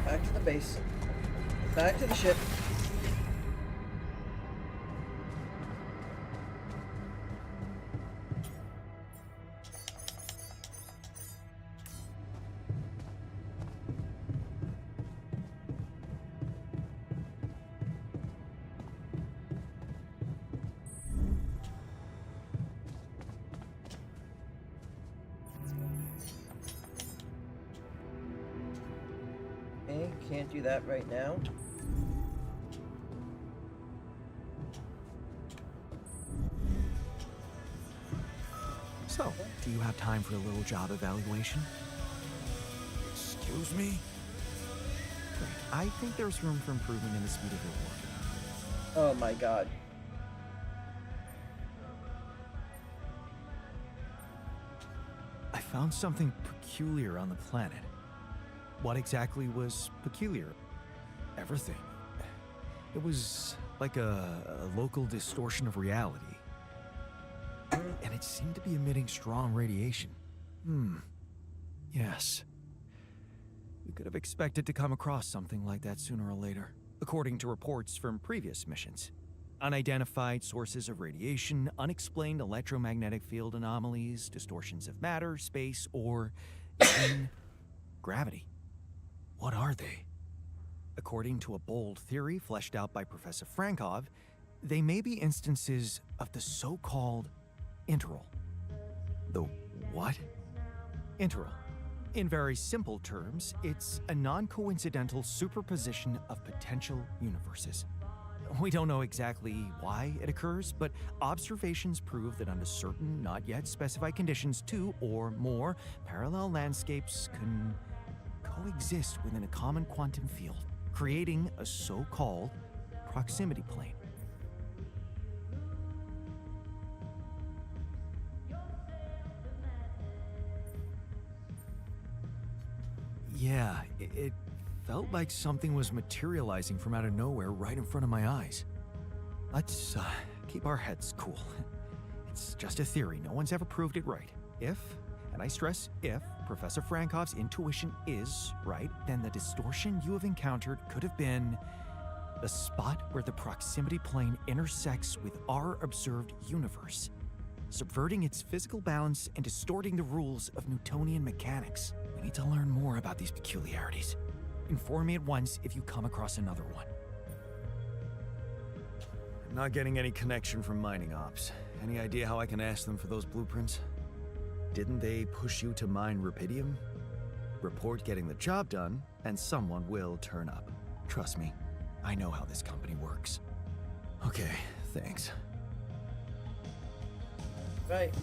Back to the base. Back to the ship. Okay, can't do that right now. So, do you have time for a little job evaluation? Excuse me? Great. I think there's room for improvement in the speed of your work. Oh my god. I found something peculiar on the planet. What exactly was peculiar? Everything. It was like a local distortion of reality. And it seemed to be emitting strong radiation. Yes. We could have expected to come across something like that sooner or later, according to reports from previous missions. Unidentified sources of radiation, unexplained electromagnetic field anomalies, distortions of matter, space, or even gravity. What are they? According to a bold theory fleshed out by Professor Frankov, they may be instances of the so-called interval. The what? Interval. In very simple terms, it's a non-coincidental superposition of potential universes. We don't know exactly why it occurs, but observations prove that under certain, not yet specified conditions, two or more parallel landscapes can coexist within a common quantum field, creating a so-called proximity plane. Yeah, it felt like something was materializing from out of nowhere right in front of my eyes. Let's keep our heads cool. It's just a theory. No one's ever proved it right. If, and I stress if, Professor Frankov's intuition is right, then the distortion you have encountered could have been the spot where the proximity plane intersects with our observed universe, subverting its physical balance and distorting the rules of Newtonian mechanics. We need to learn more about these peculiarities. Inform me at once if you come across another one. I'm not getting any connection from mining ops. Any idea how I can ask them for those blueprints? Didn't they push you to mine rubidium? Report getting the job done, and someone will turn up. Trust me, I know how this company works. Okay, thanks. Right.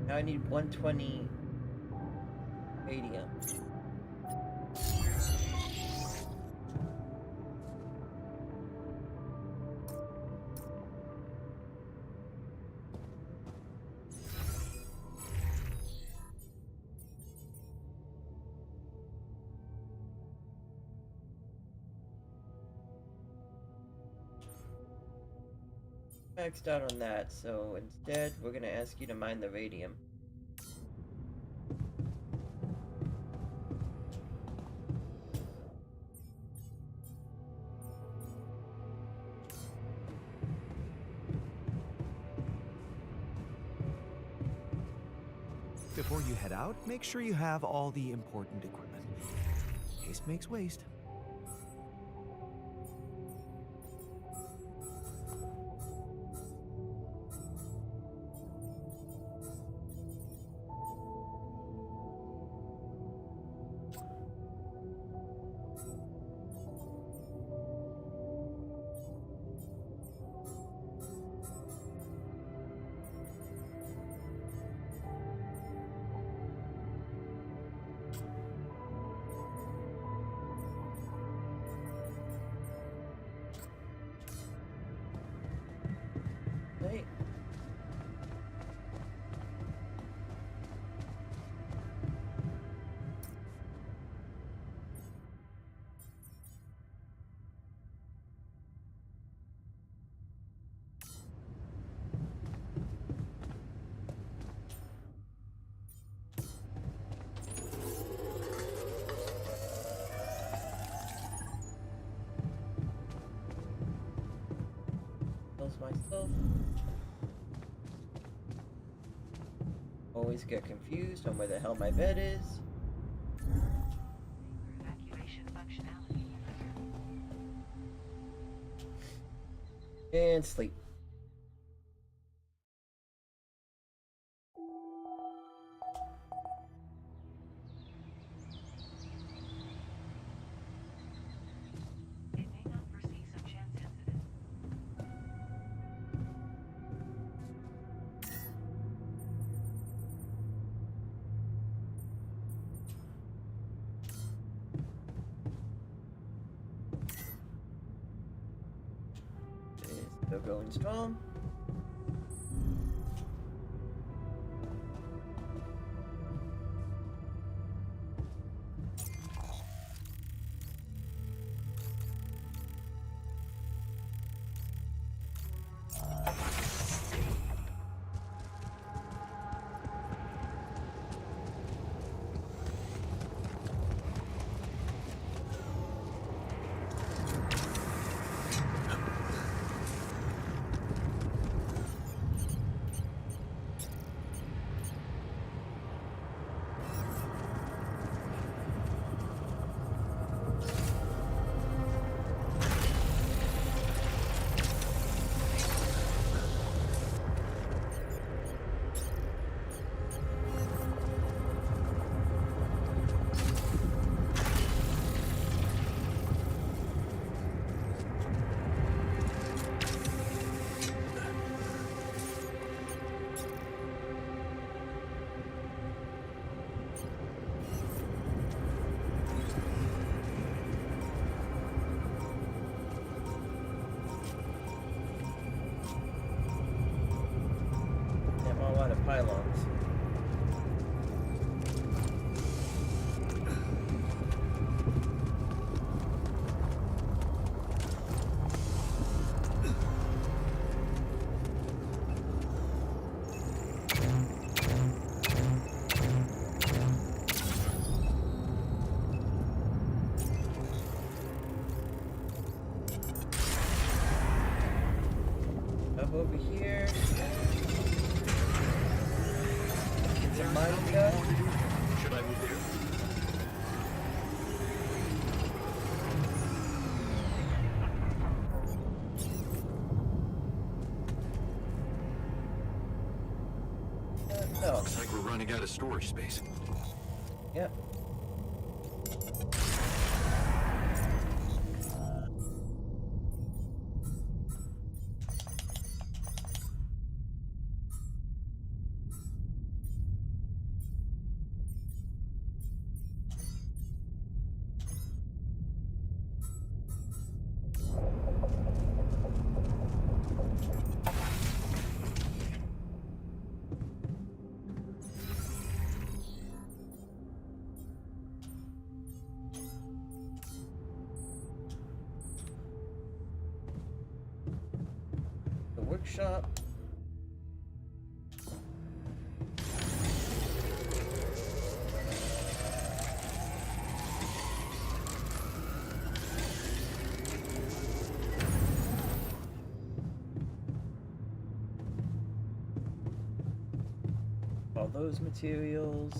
Now I need 120 radium. Maxed out on that, so instead we're gonna ask you to mine the radium. Before you head out, make sure you have all the important equipment. Haste makes waste. Right. Close myself. Always get confused on where the hell my bed is. Evacuation functionality. And sleep. It may not foresee some chance incident. Still going strong. A lot of pylons. Up over here. It's a mining gun. Should I move there? No. Looks like we're running out of storage space. Yep. The workshop. All those materials.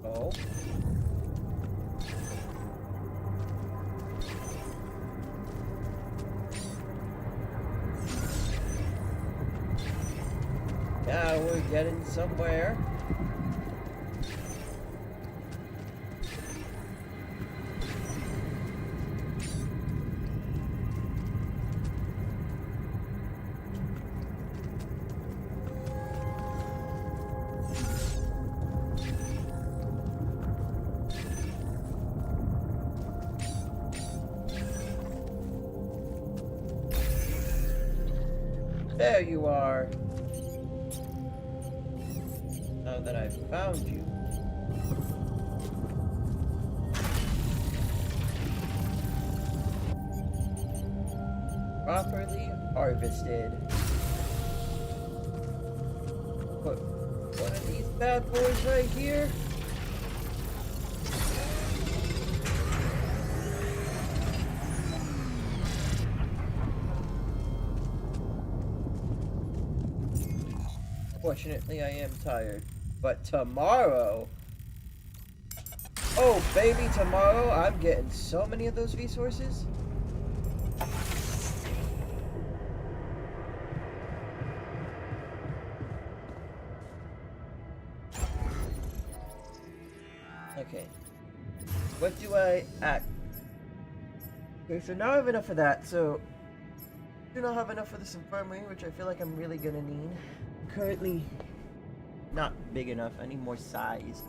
Oh. Now we're getting somewhere. There you are. Now that I've found you. Properly harvested. Put one of these bad boys right here. Fortunately, I am tired. But tomorrow... Oh, baby, tomorrow I'm getting so many of those resources. Okay. What do I act? Okay, so now I have enough of that, so... I do not have enough for this infirmary, which I feel like I'm really gonna need. Currently not big enough. I need more size.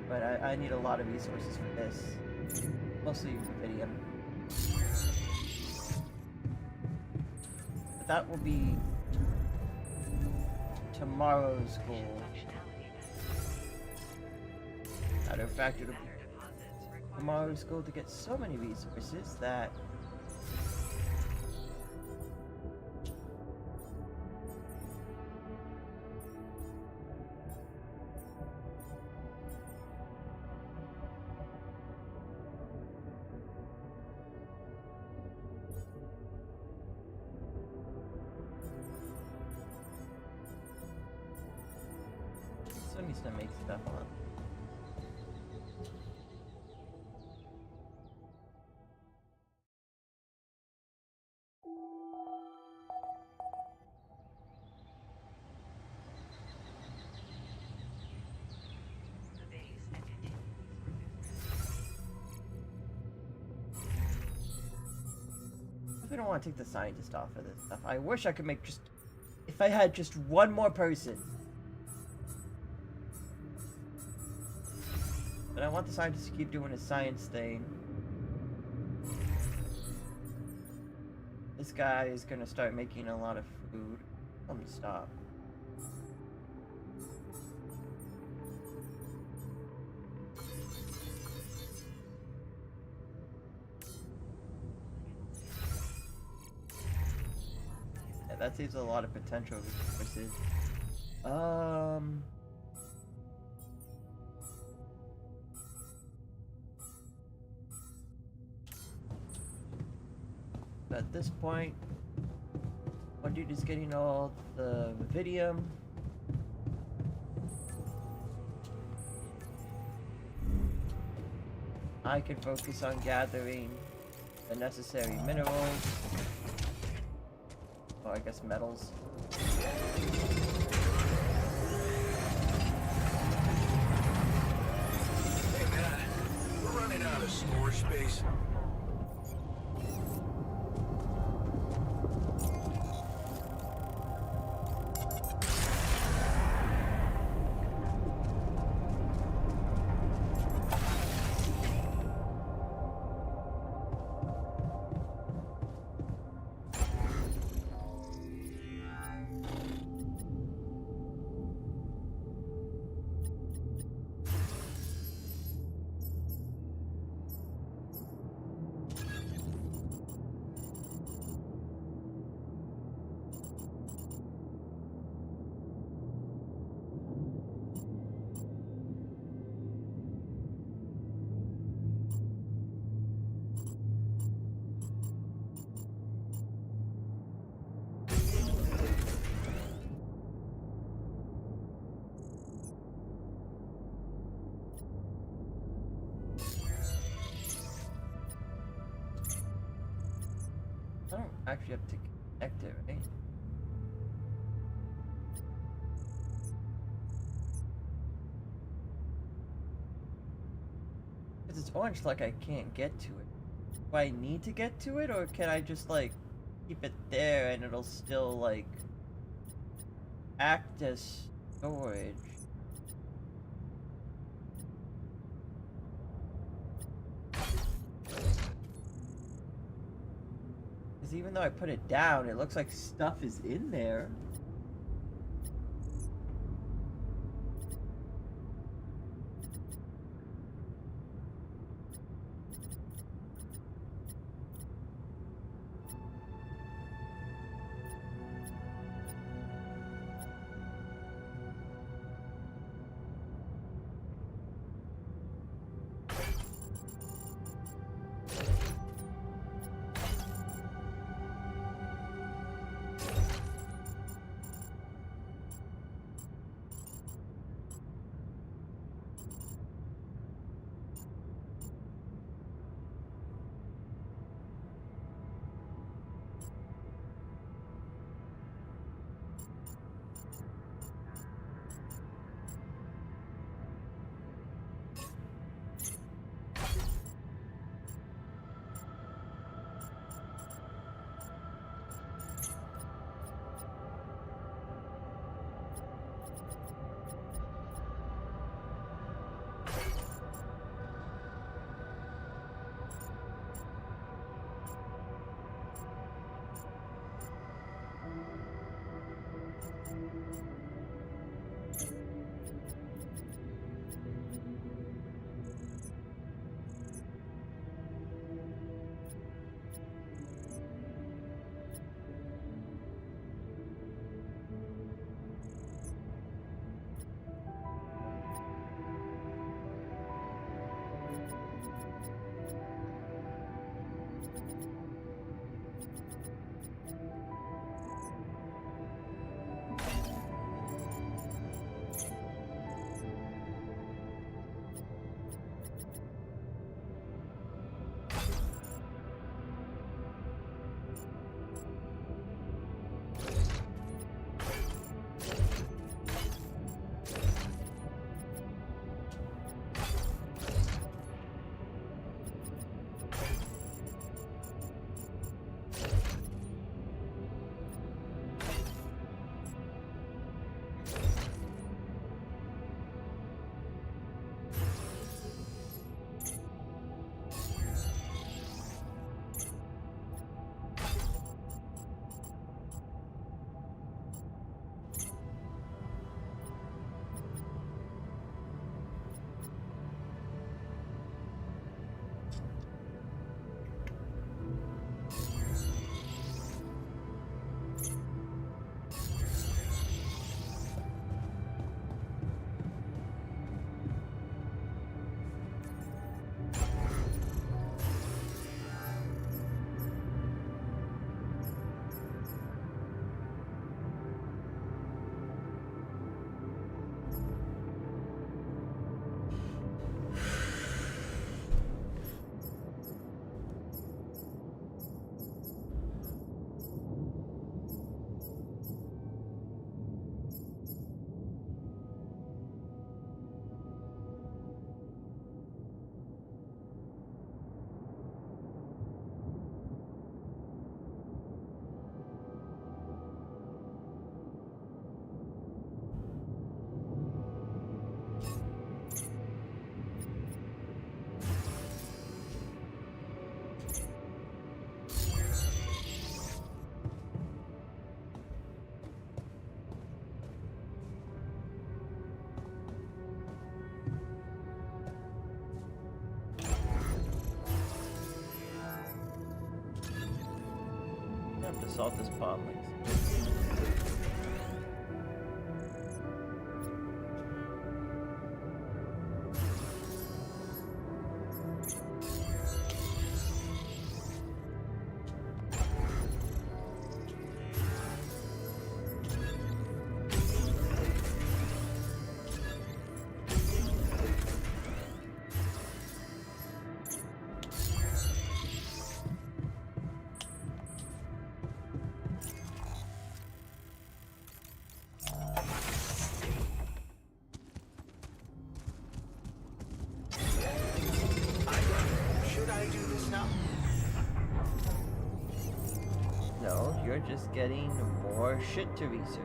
But I need a lot of resources for this. Mostly rubidium. But that will be tomorrow's goal. Matter of fact, it'll be tomorrow's goal to get so many resources that still needs to make stuff on. I don't want to take the scientist off of this stuff. I wish I could make just... If I had just one more person. But I want the scientist to keep doing his science thing. This guy is gonna start making a lot of food. I'm gonna stop. That seems a lot of potential resources. At this point, one dude is getting all the rubidium. I can focus on gathering the necessary minerals. Oh, I guess metals. Hey man, we're running out of storage space. I don't actually have to connect it, right? Because it's orange, like I can't get to it. Do I need to get to it, or can I just, like, keep it there and it'll still, like, act as storage? Because even though I put it down, it looks like stuff is in there. I have to solve this problem. you're just getting more shit to research.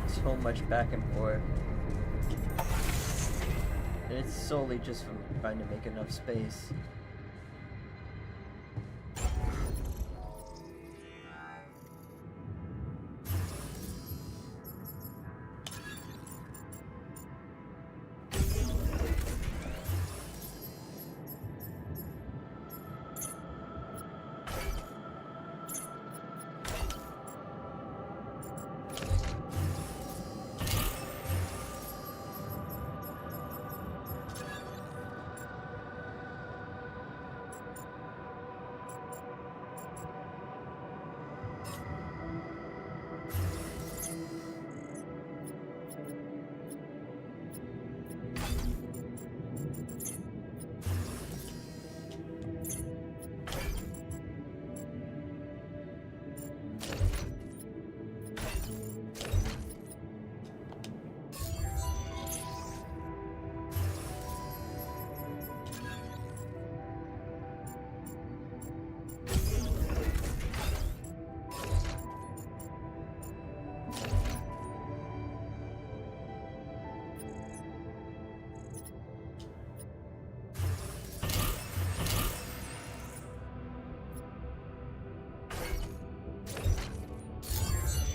So much back and forth. And it's solely just from trying to make enough space.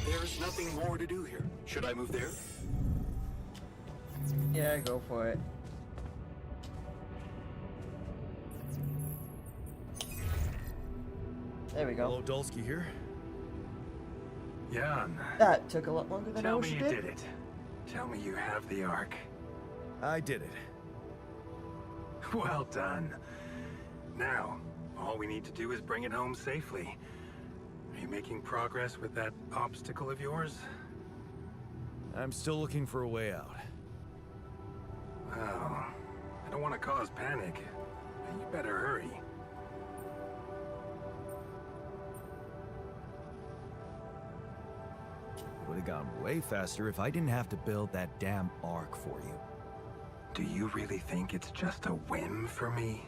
There's nothing more to do here. Should I move there? Yeah, go for it. There we go. Hello, Dulski here. Jan, That took a lot longer than I tell wish me it you did. did it. Tell me you have the Ark. I did it. Well done. Now, all we need to do is bring it home safely. Are you making progress with that obstacle of yours? I'm still looking for a way out. Well, I don't want to cause panic. But you better hurry. It would have gone way faster if I didn't have to build that damn Ark for you. Do you really think it's just a whim for me?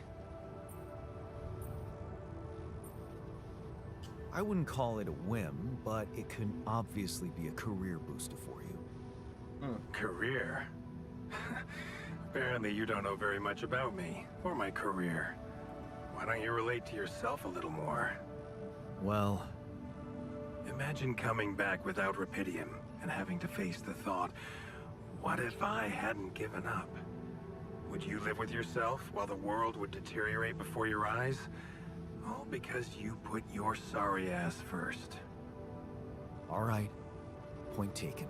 I wouldn't call it a whim, but it can obviously be a career booster for you. Career? Apparently you don't know very much about me, or my career. Why don't you relate to yourself a little more? Well, Imagine coming back without Rapidium, and having to face the thought, what if I hadn't given up? Would you live with yourself while the world would deteriorate before your eyes? All because you put your sorry ass first. all right. Point taken.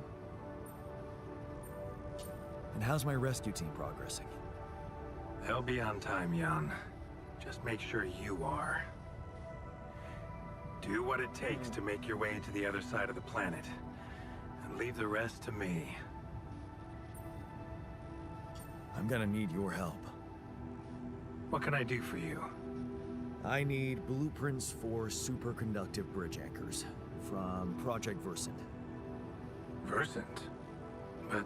And how's my rescue team progressing? They'll be on time, Jan. Just make sure you are. Do what it takes to make your way to the other side of the planet. And leave the rest to me. I'm gonna need your help. What can I do for you? I need blueprints for superconductive bridge anchors from Project Versant. Versant? But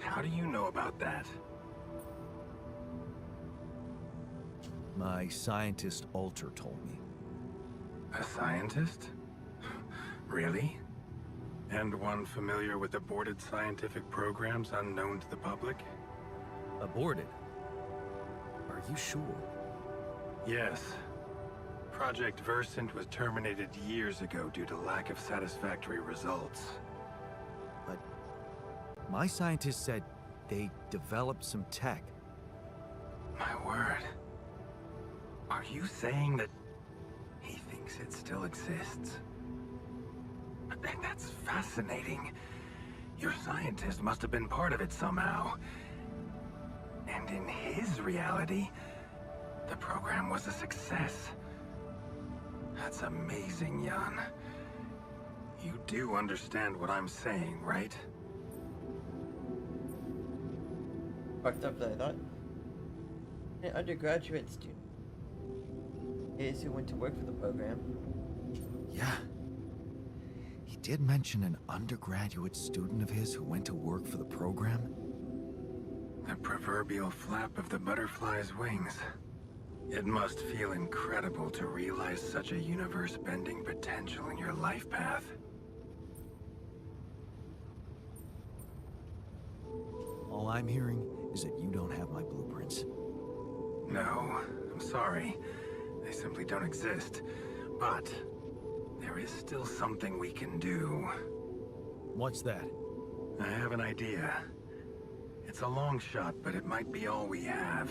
how do you know about that? My scientist Alter told me. A scientist? Really? And one familiar with aborted scientific programs unknown to the public? Aborted? Are you sure? Yes. Project Versant was terminated years ago due to lack of satisfactory results. But my scientist said they developed some tech. My word. Are you saying that he thinks it still exists? That's fascinating. Your scientist must have been part of it somehow. And in his reality, the program was a success. That's amazing, Jan. You do understand what I'm saying, right? Fucked up that I thought. An undergraduate student is who went to work for the program. Yeah. He did mention an undergraduate student of his who went to work for the program. The proverbial flap of the butterfly's wings. It must feel incredible to realize such a universe-bending potential in your life path. All I'm hearing is that you don't have my blueprints. No, I'm sorry. They simply don't exist. But there is still something we can do. What's that? I have an idea. It's a long shot, but it might be all we have.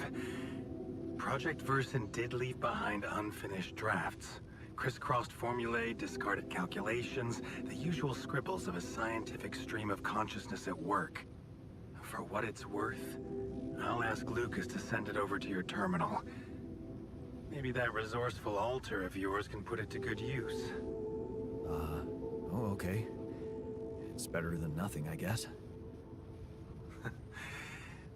Project Versant did leave behind unfinished drafts. Crisscrossed formulae, discarded calculations, the usual scribbles of a scientific stream of consciousness at work. For what it's worth, I'll ask Lucas to send it over to your terminal. Maybe that resourceful Alter of yours can put it to good use. Oh, okay. It's better than nothing, I guess.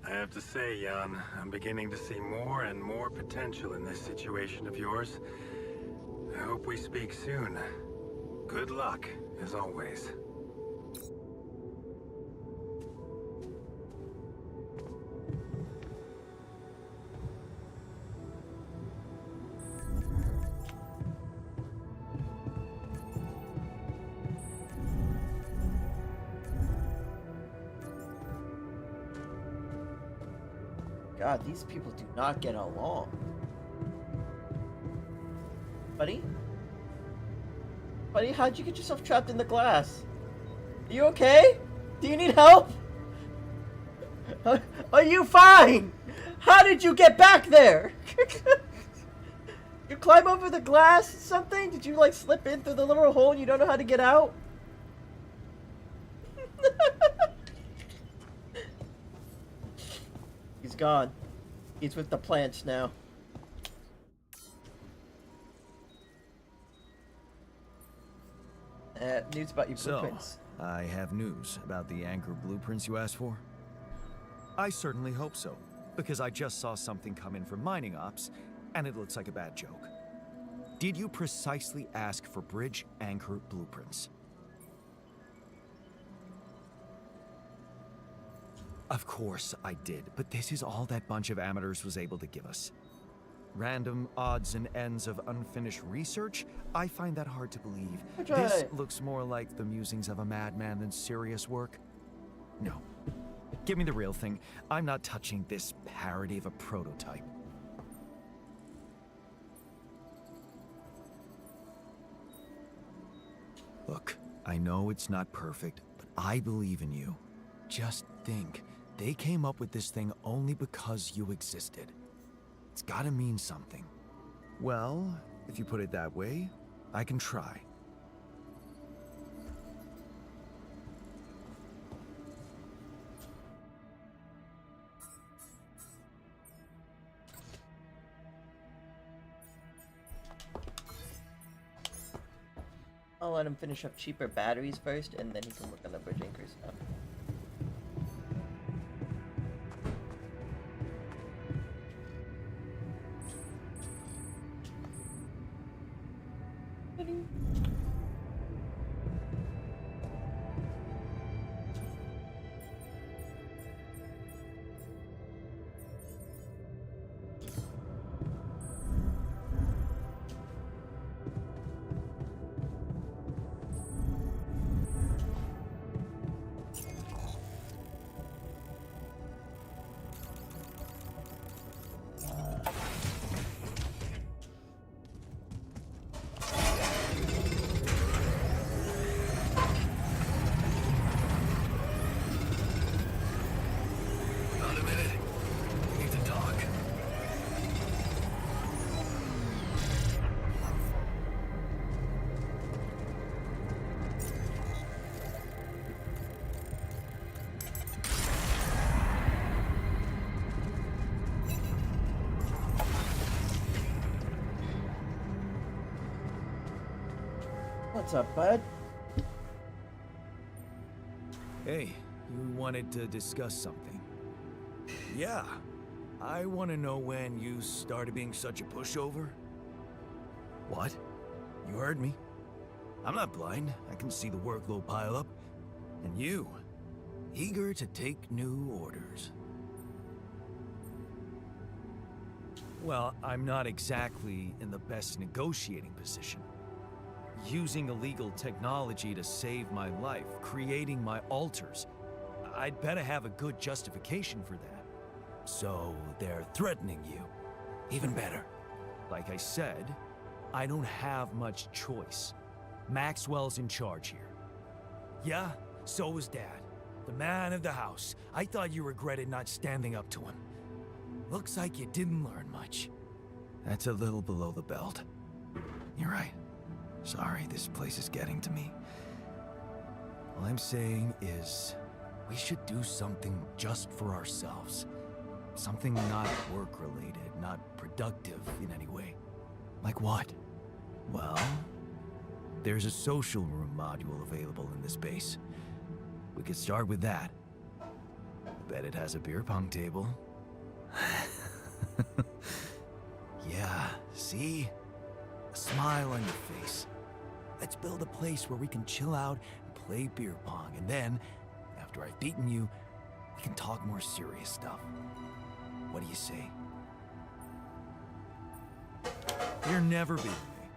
I have to say, Jan, I'm beginning to see more and more potential in this situation of yours. I hope we speak soon. Good luck, as always. God, these people do not get along. Buddy? Buddy, how'd you get yourself trapped in the glass? Are you okay? Do you need help? Are you fine? How did you get back there? You climb over the glass or something? Did you like slip in through the little hole and you don't know how to get out? He's gone. He's with the plants now. News about your blueprints. So, I have news about the anchor blueprints you asked for? I certainly hope so, because I just saw something come in from mining ops, and it looks like a bad joke. Did you precisely ask for bridge anchor blueprints? Of course I did, but this is all that bunch of amateurs was able to give us. Random odds and ends of unfinished research? I find that hard to believe. This looks more like the musings of a madman than serious work. No. Give me the real thing. I'm not touching this parody of a prototype. Look, I know it's not perfect, but I believe in you. Just think, they came up with this thing only because you existed. It's gotta mean something. Well, if you put it that way, I can try. I'll let him finish up cheaper batteries first, and then he can work on the bridge anchor stuff. Not a minute. We need to talk. What's up, bud? Hey, you wanted to discuss something. Yeah. I want to know when you started being such a pushover. What? You heard me. I'm not blind. I can see the workload pile up. And you, eager to take new orders. Well, I'm not exactly in the best negotiating position. Using illegal technology to save my life, creating my altars. I'd better have a good justification for that. So they're threatening you. Even better. Like I said, I don't have much choice. Maxwell's in charge here. Yeah, so was Dad. The man of the house. I thought you regretted not standing up to him. Looks like you didn't learn much. That's a little below the belt. You're right. Sorry, this place is getting to me. All I'm saying is, we should do something just for ourselves. Something not work-related, not productive in any way. Like what? Well, there's a social room module available in this base. We could start with that. I bet it has a beer pong table. Yeah, see? A smile on your face. Let's build a place where we can chill out and play beer pong, and then, after I've beaten you, we can talk more serious stuff. What do you say? You're never beating me.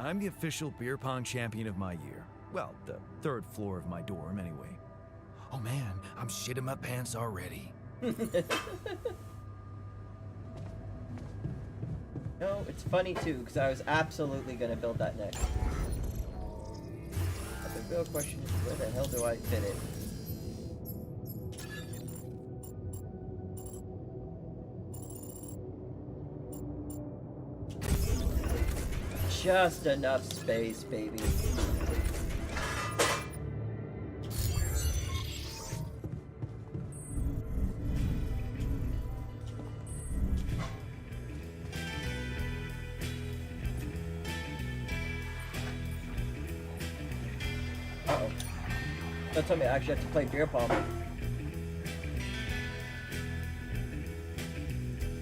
I'm the official beer pong champion of my year. Well, the third floor of my dorm, anyway. Oh man, I'm shitting my pants already. No, it's funny too, because I was absolutely gonna build that next. But the real question is, where the hell do I fit it? Just enough space, baby. Uh-oh. Don't tell me I actually have to play beer pong.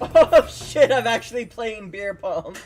Oh shit, I'm actually playing beer pong.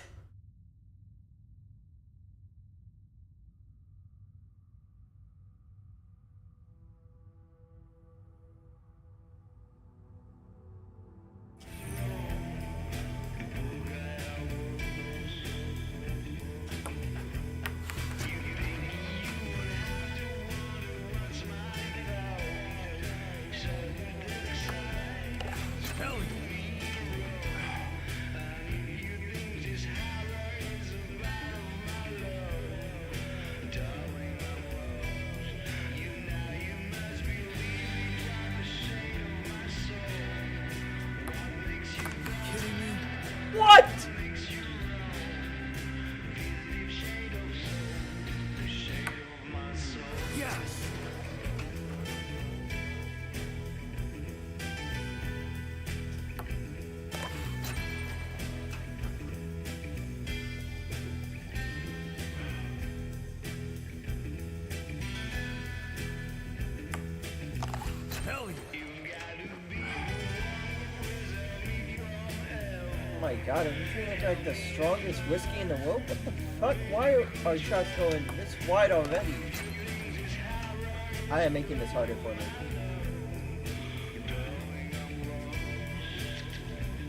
my god, I'm drinking like the strongest whiskey in the world? What the fuck? Why are shots going this wide already? I am making this harder for me.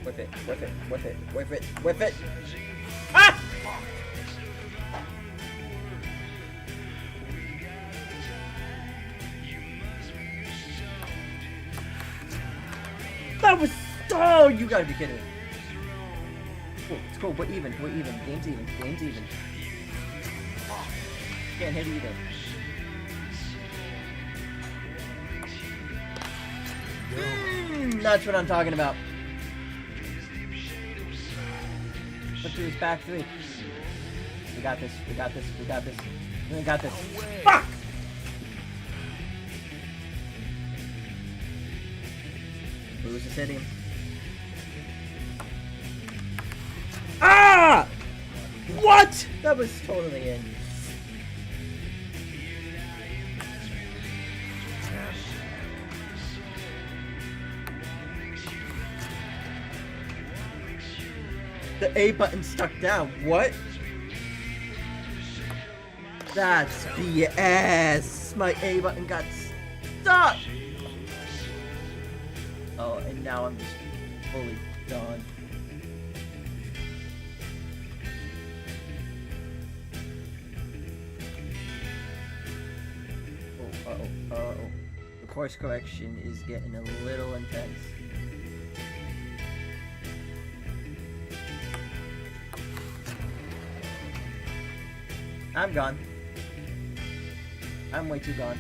Whip it, whip it, whip it, whip it, whip it! Ah! That was... Oh, you gotta be kidding me. Cool, it's cool, we're even, we're even. Game's even, game's even. Can't hit either. That's what I'm talking about. Look to his back three. We got this, we got this, we got this. We got this. Fuck! Who's just hitting him? Ah! What? That was totally in. The A button stuck down. What? That's BS. My A button got stuck. Oh, and now I'm just fully gone. Oh, uh-oh, uh-oh. The course correction is getting a little intense. I'm gone. I'm way too gone.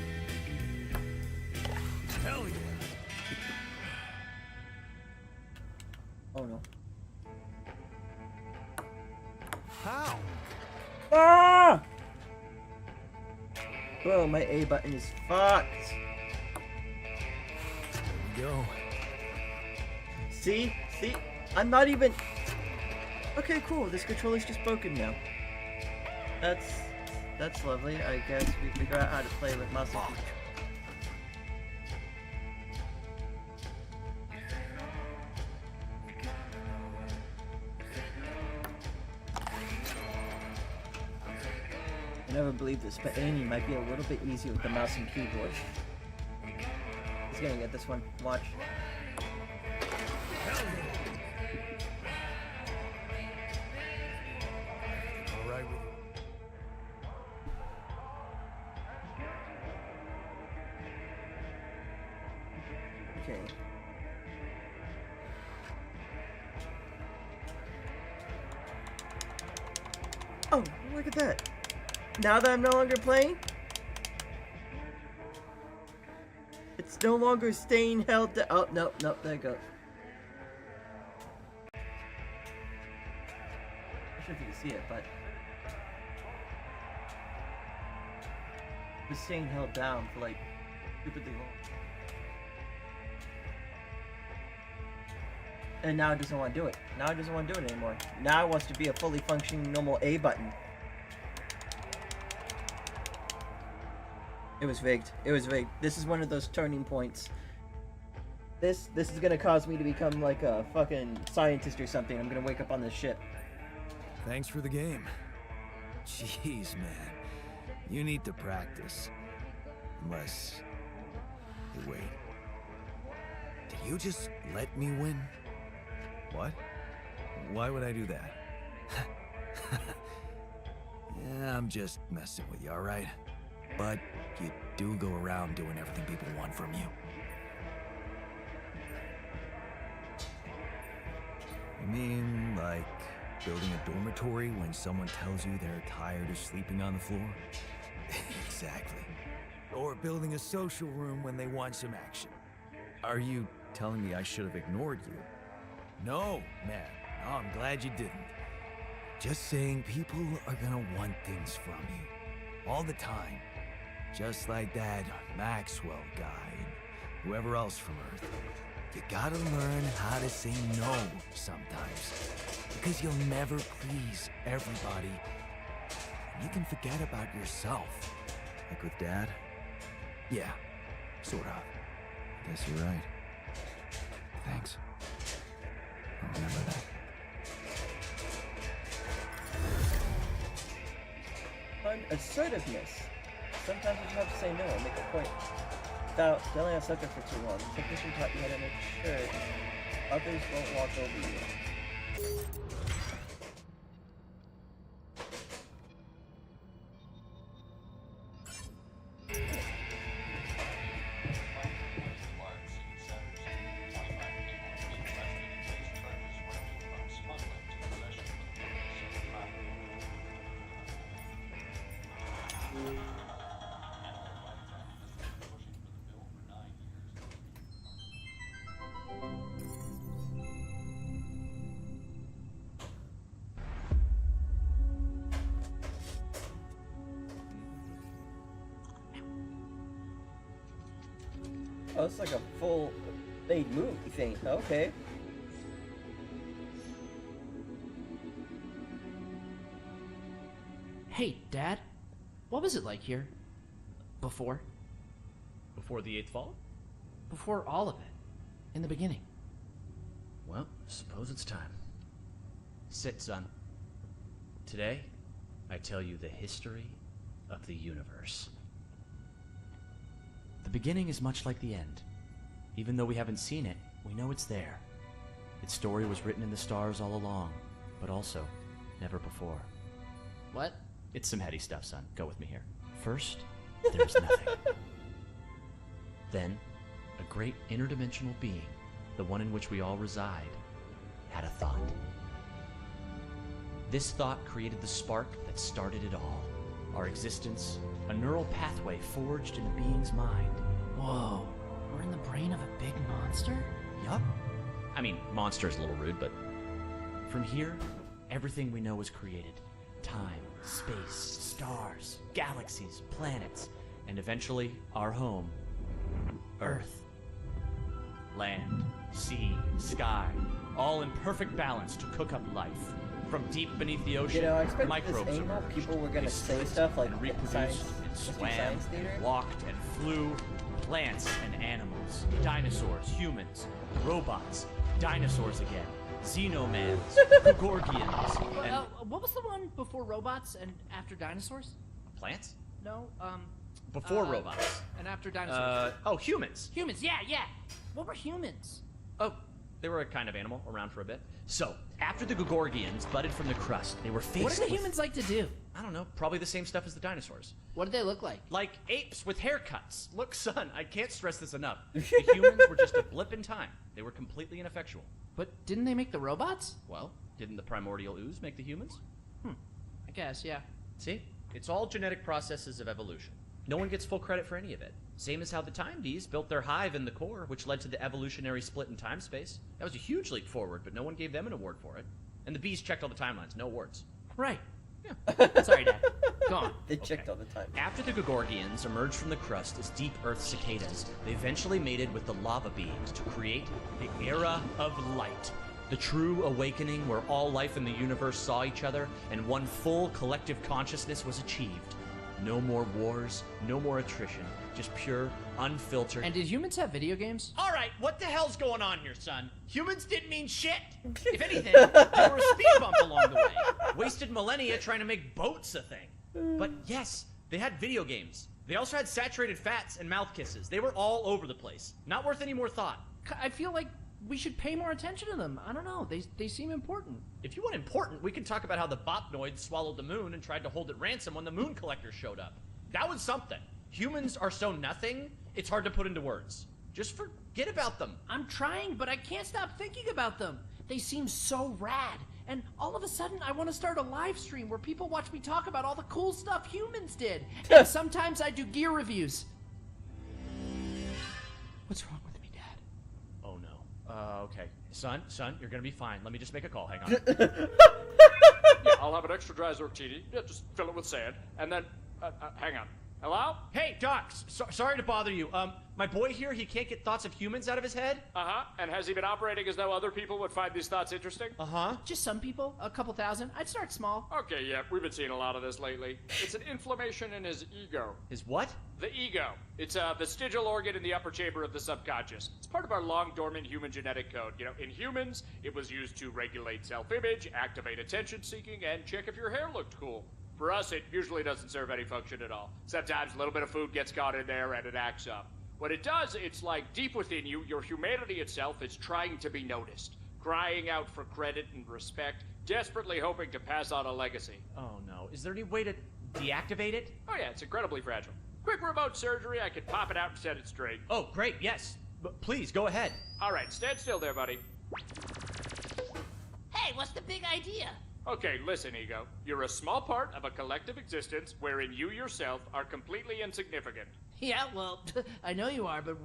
Hell yeah. Oh no. How? Ah! Bro, my A button is fucked. Go. See? See? I'm not even... Okay, cool. This controller's just broken now. That's lovely. I guess we figure out how to play with mouse and keyboard. I never believed this, but aiming might be a little bit easier with the mouse and keyboard. He's gonna get this one. Watch. All right with you. Okay. Oh, look at that. Now that I'm no longer playing, it's no longer staying held down. Oh, no, no, there it goes. I'm not sure if you can see it, but it was staying held down for like stupidly long. And now it doesn't want to do it. Now it doesn't want to do it anymore. Now it wants to be a fully functioning normal A button. It was rigged. It was rigged. This is one of those turning points. This is gonna cause me to become like a fucking scientist or something. I'm gonna wake up on this ship. Thanks for the game. Jeez, man. You need to practice. Unless... Hey, wait. Did you just let me win? What? Why would I do that? Yeah, I'm just messing with you, alright? But you do go around doing everything people want from you. You mean, like, building a dormitory when someone tells you they're tired of sleeping on the floor? Exactly. Or building a social room when they want some action. Are you telling me I should have ignored you? No, man. No, I'm glad you didn't. Just saying people are gonna want things from you. All the time. Just like that Maxwell guy and whoever else from Earth. You gotta learn how to say no sometimes. Because you'll never please everybody. You can forget about yourself. Like with Dad? Yeah, sort of. Guess you're right. Thanks. I'll remember that. Assertiveness. Sometimes you just have to say no and make a point. Without dwelling on subject for too long, the technician taught you how to make sure others won't walk over you. Oh, it's like a full made movie thing. Okay. Hey, Dad. What was it like here? Before? Before the 8th fall? Before all of it. In the beginning. Well, suppose it's time. Sit, son. Today, I tell you the history of the universe. The beginning is much like the end. Even though we haven't seen it, we know it's there. Its story was written in the stars all along, but also never before. What? It's some heady stuff, son. Go with me here. First, there's nothing. Then, a great interdimensional being, the one in which we all reside, had a thought. This thought created the spark that started it all. Our existence, a neural pathway forged in a being's mind. Whoa. We're in the brain of a big monster? Yup. I mean, monster is a little rude, but from here, everything we know was created. Time, space, stars, galaxies, planets, and eventually our home, Earth. Land, sea, sky, all in perfect balance to cook up life. From deep beneath the ocean, You know, I expect microbes this angle, emerged. people were gonna They say split stuff like and Mystery reproduced and Mystery swam, Science Theater. and walked and flew. Plants and animals, dinosaurs, humans, robots, dinosaurs again, xenomans, Gorgians, and what was the one before robots and after dinosaurs? plants? No, Before robots. And after dinosaurs. Humans. Humans, yeah. What were humans? Oh, they were a kind of animal around for a bit. So, after the Gorgians budded from the crust, they were faced What did the with, humans like to do? I don't know, probably the same stuff as the dinosaurs. What did they look like? Like apes with haircuts. Look, son, I can't stress this enough. The humans were just a blip in time. They were completely ineffectual. But didn't they make the robots? Well, didn't the primordial ooze make the humans? I guess, yeah. See? It's all genetic processes of evolution. No one gets full credit for any of it. Same as how the Time Bees built their hive in the core, which led to the evolutionary split in time-space. That was a huge leap forward, but no one gave them an award for it. And the bees checked all the timelines, no awards. Right. Yeah. Sorry, Dad. Go on. They checked all the time. After the Gorgians emerged from the crust as deep Earth cicadas, they eventually mated with the lava beings to create the Era of Light. The true awakening where all life in the universe saw each other and one full collective consciousness was achieved. No more wars, no more attrition, just pure, unfiltered... And did humans have video games? All right, what the hell's going on here, son? Humans didn't mean shit. If anything, they were a speed bump along the way. Wasted millennia trying to make boats a thing. But yes, they had video games. They also had saturated fats and mouth kisses. They were all over the place. Not worth any more thought. I feel like we should pay more attention to them. I don't know. They seem important. If you want important, we can talk about how the Botnoids swallowed the moon and tried to hold it ransom when the moon collectors showed up. That was something. Humans are so nothing, it's hard to put into words. Just forget about them. I'm trying, but I can't stop thinking about them. They seem so rad. And all of a sudden, I want to start a live stream where people watch me talk about all the cool stuff humans did. And sometimes I do gear reviews. What's wrong with me, Dad? Oh no. Okay. Son, you're gonna be fine. Let me just make a call. Hang on. Yeah, I'll have an extra dry Zortini. Yeah, just fill it with sand. And then, hang on. Hello? Hey, Doc. Sorry to bother you. My boy here, he can't get thoughts of humans out of his head. Uh-huh. And has he been operating as though other people would find these thoughts interesting? Uh-huh. Just some people, a couple thousand. I'd start small. Okay, yeah, we've been seeing a lot of this lately. It's an inflammation in his ego. His what? The ego. It's a vestigial organ in the upper chamber of the subconscious. It's part of our long-dormant human genetic code. You know, in humans, it was used to regulate self-image, activate attention-seeking, and check if your hair looked cool. For us, it usually doesn't serve any function at all. Sometimes a little bit of food gets caught in there and it acts up. What it does, it's like deep within you, your humanity itself is trying to be noticed, crying out for credit and respect, desperately hoping to pass on a legacy. Oh no, is there any way to deactivate it? Oh yeah, it's incredibly fragile. Quick remote surgery, I could pop it out and set it straight. Oh, great, yes. But please, go ahead. Alright, stand still there, buddy. Hey, what's the big idea? Okay, listen, Ego. You're a small part of a collective existence wherein you yourself are completely insignificant. Yeah, well, I know you are, but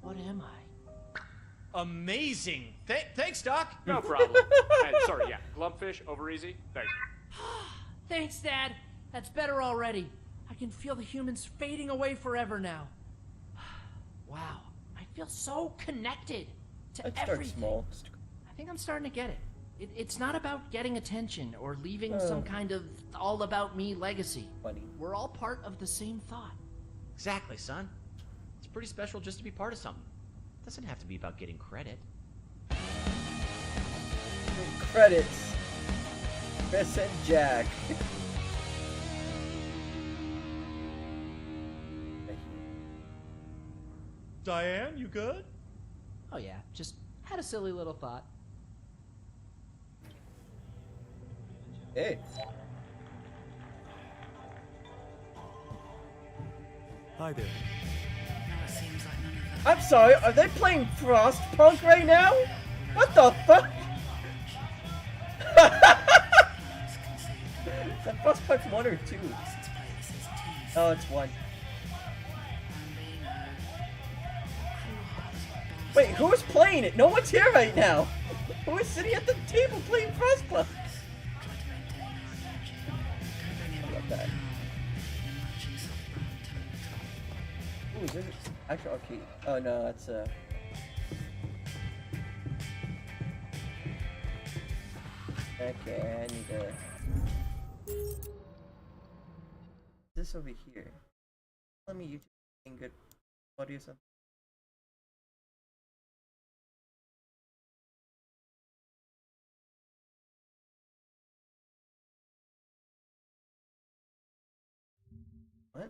what am I? Amazing. Thanks, Doc. No problem. Sorry, yeah. Glumpfish, over easy. Thanks. Thanks, Dad. That's better already. I can feel the humans fading away forever now. Wow, I feel so connected to Let's start everything. small. I think I'm starting to get it. It's not about getting attention or leaving some kind of all-about-me legacy. Funny. We're all part of the same thought. Exactly, son. It's pretty special just to be part of something. It doesn't have to be about getting credit. Credits. Chris and Jack. Diane, you good? Oh yeah, just had a silly little thought. Hey. Hi there. I'm sorry, are they playing Frostpunk right now? What the fuck? Is that Frostpunk 1 or 2? Oh, it's 1. Wait, who is playing it? No one's here right now. Who is sitting at the table playing Frostpunk? I love that. Ooh, is there actual okay? Oh no, that's okay, I need to. This over here. Let me YouTube thing good audio something. What?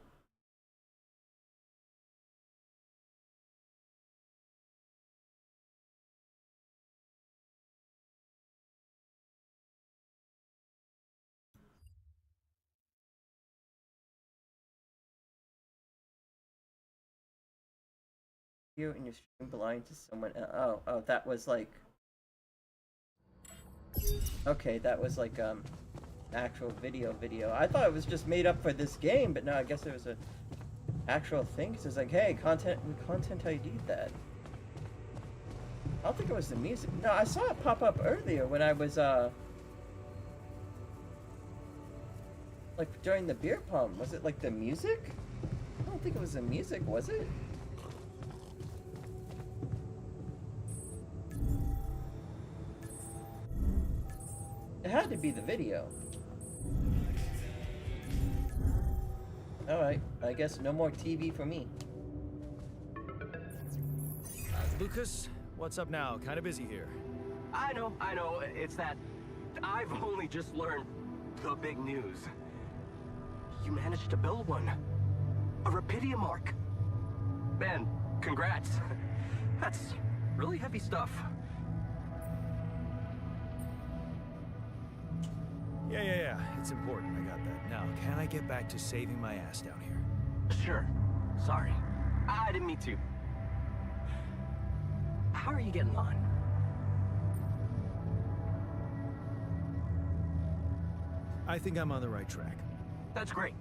You and your stream belonging to someone else. Oh, that was like. Okay, that was like actual video. I thought it was just made up for this game, but no, I guess it was a actual thing. So it's like, hey, content ID'd that. I don't think it was the music. No, I saw it pop up earlier when I was like during the beer pong. Was it like the music? I don't think it was the music, was it? It had to be the video. Alright, I guess no more TV for me. Lucas, what's up now? Kind of busy here. I know. It's that I've only just learned the big news. You managed to build one. A Rapidium arc. Man, congrats. That's really heavy stuff. Yeah. It's important. I got that. Now, can I get back to saving my ass down here? Sure. Sorry. I didn't mean to. How are you getting on? I think I'm on the right track. That's great.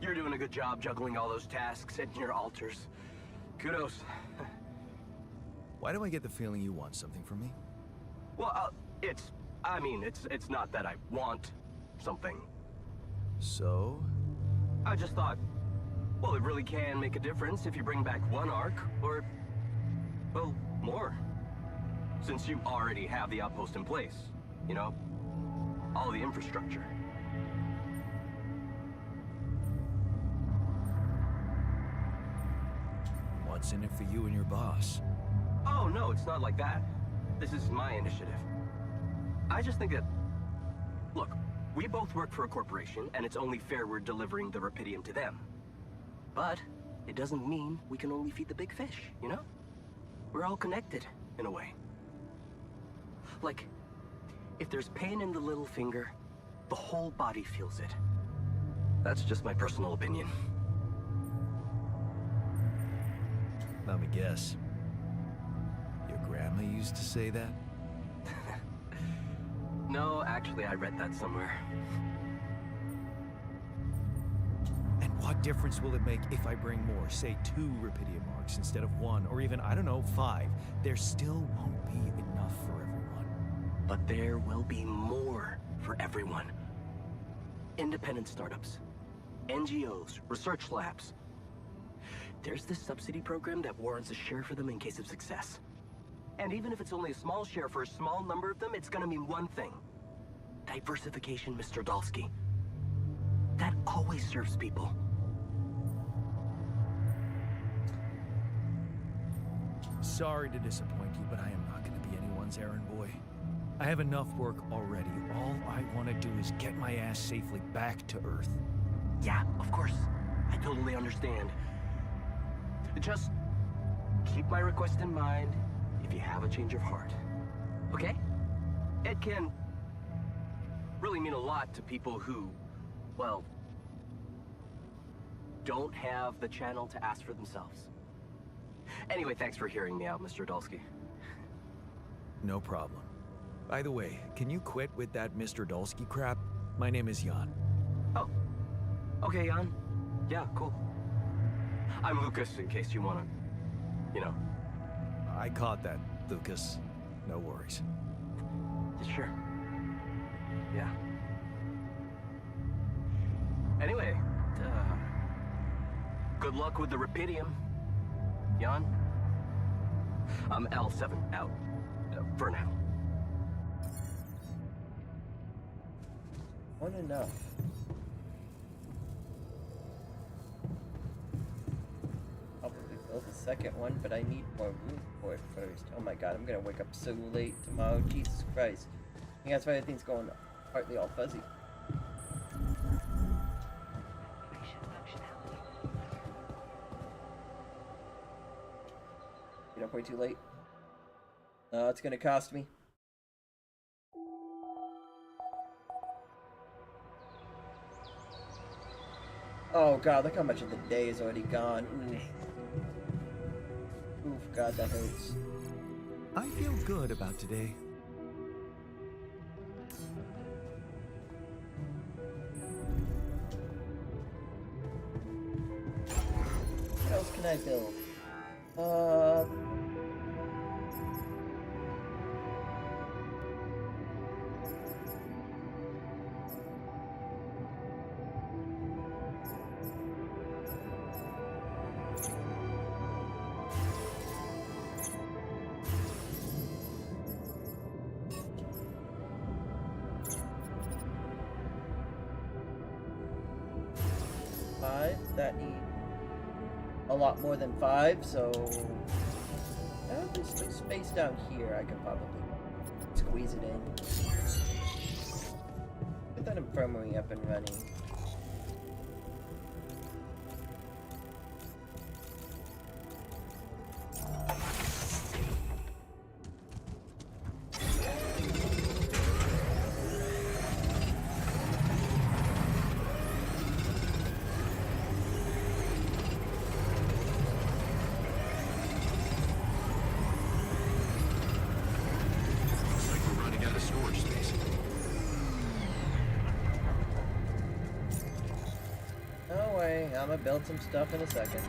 You're doing a good job juggling all those tasks and your altars. Kudos. Why do I get the feeling you want something from me? Well, it's not that I want something. So? I just thought, well, it really can make a difference if you bring back one arc, or, well, more. Since you already have the outpost in place, you know? All the infrastructure. What's in it for you and your boss? Oh, no, it's not like that. This is my initiative. I just think that Look, we both work for a corporation, and it's only fair we're delivering the Rapidium to them. But it doesn't mean we can only feed the big fish, you know? We're all connected, in a way. Like, if there's pain in the little finger, the whole body feels it. That's just my personal opinion. Let me guess. Your grandma used to say that? No, actually, I read that somewhere. And what difference will it make if I bring more, say 2 Rapidium marks instead of 1, or even, I don't know, 5? There still won't be enough for everyone. But there will be more for everyone. Independent startups, NGOs, research labs. There's this subsidy program that warrants a share for them in case of success. And even if it's only a small share for a small number of them, it's gonna mean one thing. Diversification, Mr. Dolsky. That always serves people. Sorry to disappoint you, but I am not going to be anyone's errand boy. I have enough work already. All I want to do is get my ass safely back to Earth. Yeah, of course. I totally understand. Just keep my request in mind if you have a change of heart. Okay? It can really mean a lot to people who, well, don't have the channel to ask for themselves. Anyway, thanks for hearing me out, Mr. Dolsky. No problem. By the way, can you quit with that Mr. Dolsky crap? My name is Jan. Oh. Okay, Jan. Yeah, cool. I'm Lucas, in case you wanna, you know. I caught that, Lucas. No worries. Sure. Yeah. Anyway, good luck with the Rapidium, Jan. I'm L7 out, for now. One enough. Probably build a second one, but I need more room for it first. Oh my god, I'm gonna wake up so late tomorrow. Jesus Christ. I think that's why everything's going partly all fuzzy. Get up way too late. It's gonna cost me. Oh god, look how much of the day is already gone. Oof. Oof, god, that hurts. I feel good about today. What else can I build? That need a lot more than 5, so there's still space down here. I could probably squeeze it in. Get that infirmary up and running. I'm gonna build some stuff in a second.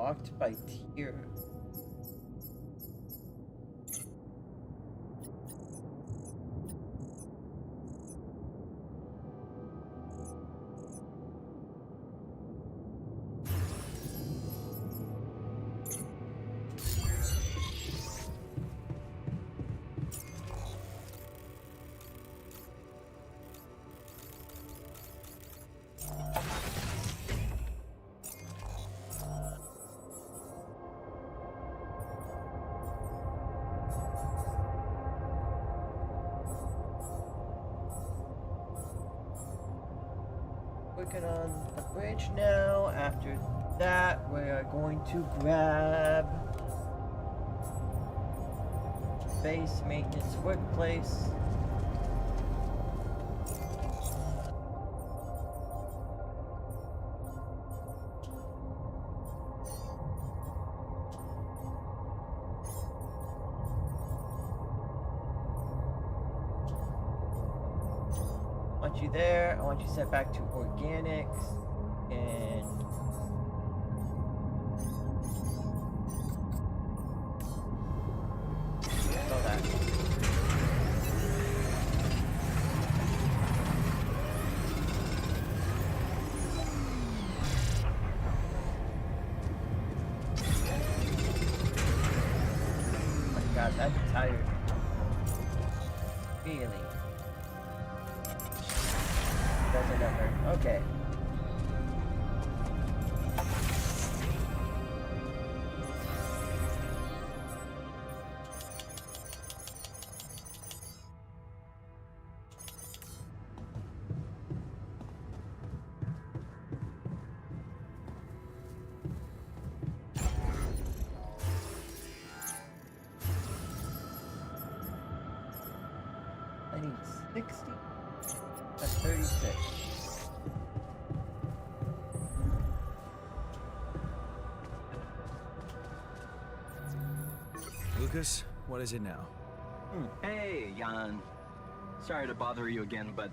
Locked by tier. Working on the bridge now. After that, we are going to grab base maintenance workplace. I want you there. I want you set back to organics and all that. Oh my god, that's tired. Really? Doesn't hurt. Okay. I need 60. That's 36. Lucas, what is it now? Hey, Jan. Sorry to bother you again, but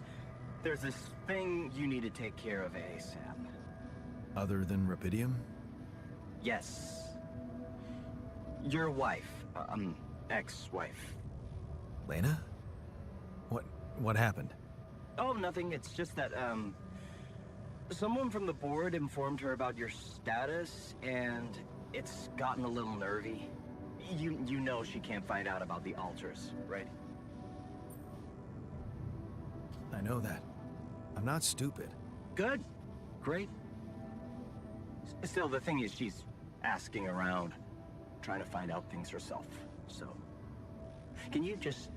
there's this thing you need to take care of ASAP. Other than Rapidium? Yes. Your wife, ex-wife. Lena? What happened? Oh, nothing. It's just that, someone from the board informed her about your status, and it's gotten a little nervy. You know she can't find out about the altars, right? I know that. I'm not stupid. Good. Great. Still, the thing is, she's asking around, trying to find out things herself. So, can you just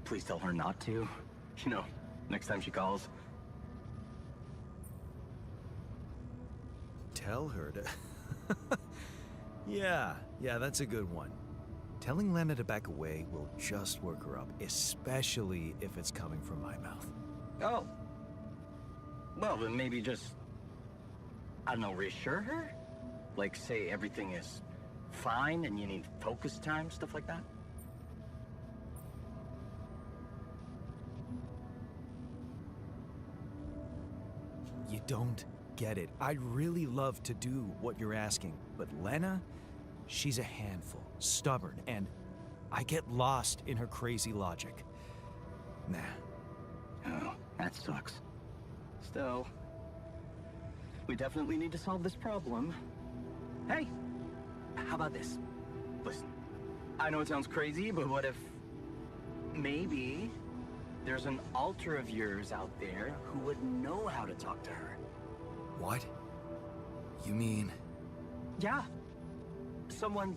please tell her not to? You know, next time she calls. Tell her to... Yeah, that's a good one. Telling Lena to back away will just work her up, especially if it's coming from my mouth. Oh. Well, then maybe just, I don't know, reassure her? Like, say everything is fine and you need focus time, stuff like that? You don't get it. I'd really love to do what you're asking, but Lena, she's a handful, stubborn, and I get lost in her crazy logic. Nah. Oh, that sucks. Still, we definitely need to solve this problem. Hey, how about this? Listen, I know it sounds crazy, but what if maybe there's an alter of yours out there who would know how to talk to her? What? You mean... Yeah. Someone,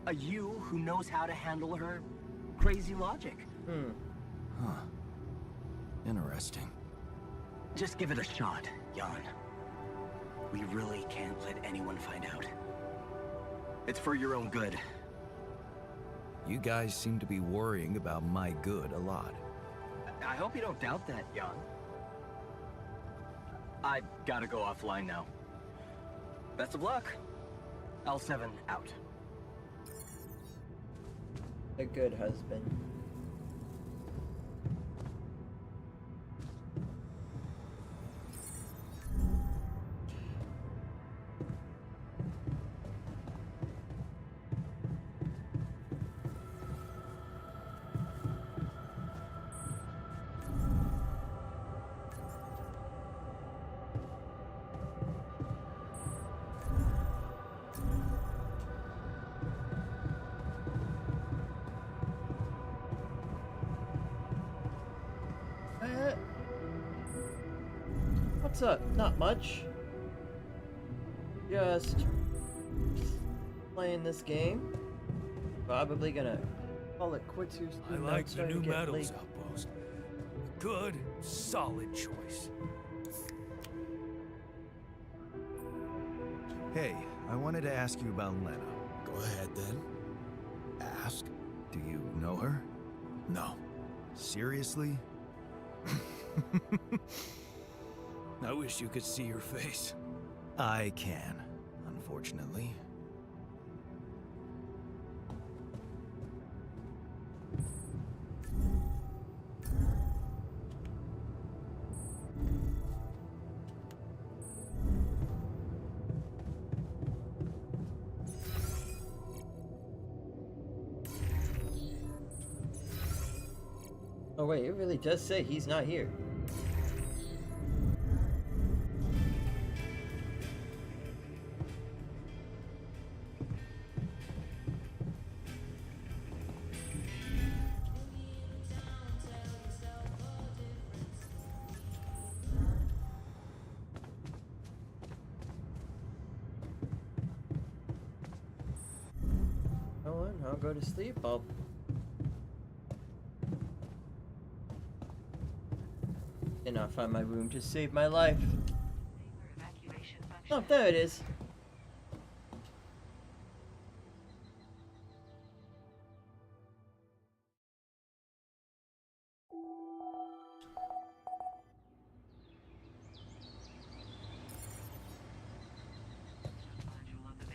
a you who knows how to handle her crazy logic. Huh. Interesting. Just give it a shot, Jan. We really can't let anyone find out. It's for your own good. You guys seem to be worrying about my good a lot. I hope you don't doubt that, Jan. I gotta go offline now. Best of luck. L7 out. A good husband. what's up? Not much. Just playing this game. Probably gonna call it quits here I soon. like It's the starting new to get metals late. outpost. Good, solid choice. Hey, I wanted to ask you about Lena. Go ahead then. Ask? Do you know her? No. Seriously? I wish you could see her face. I can, unfortunately. Oh wait, it really does say he's not here. Go on, I'll go to sleep. I'll cannot find my room to save my life. Oh, there it is.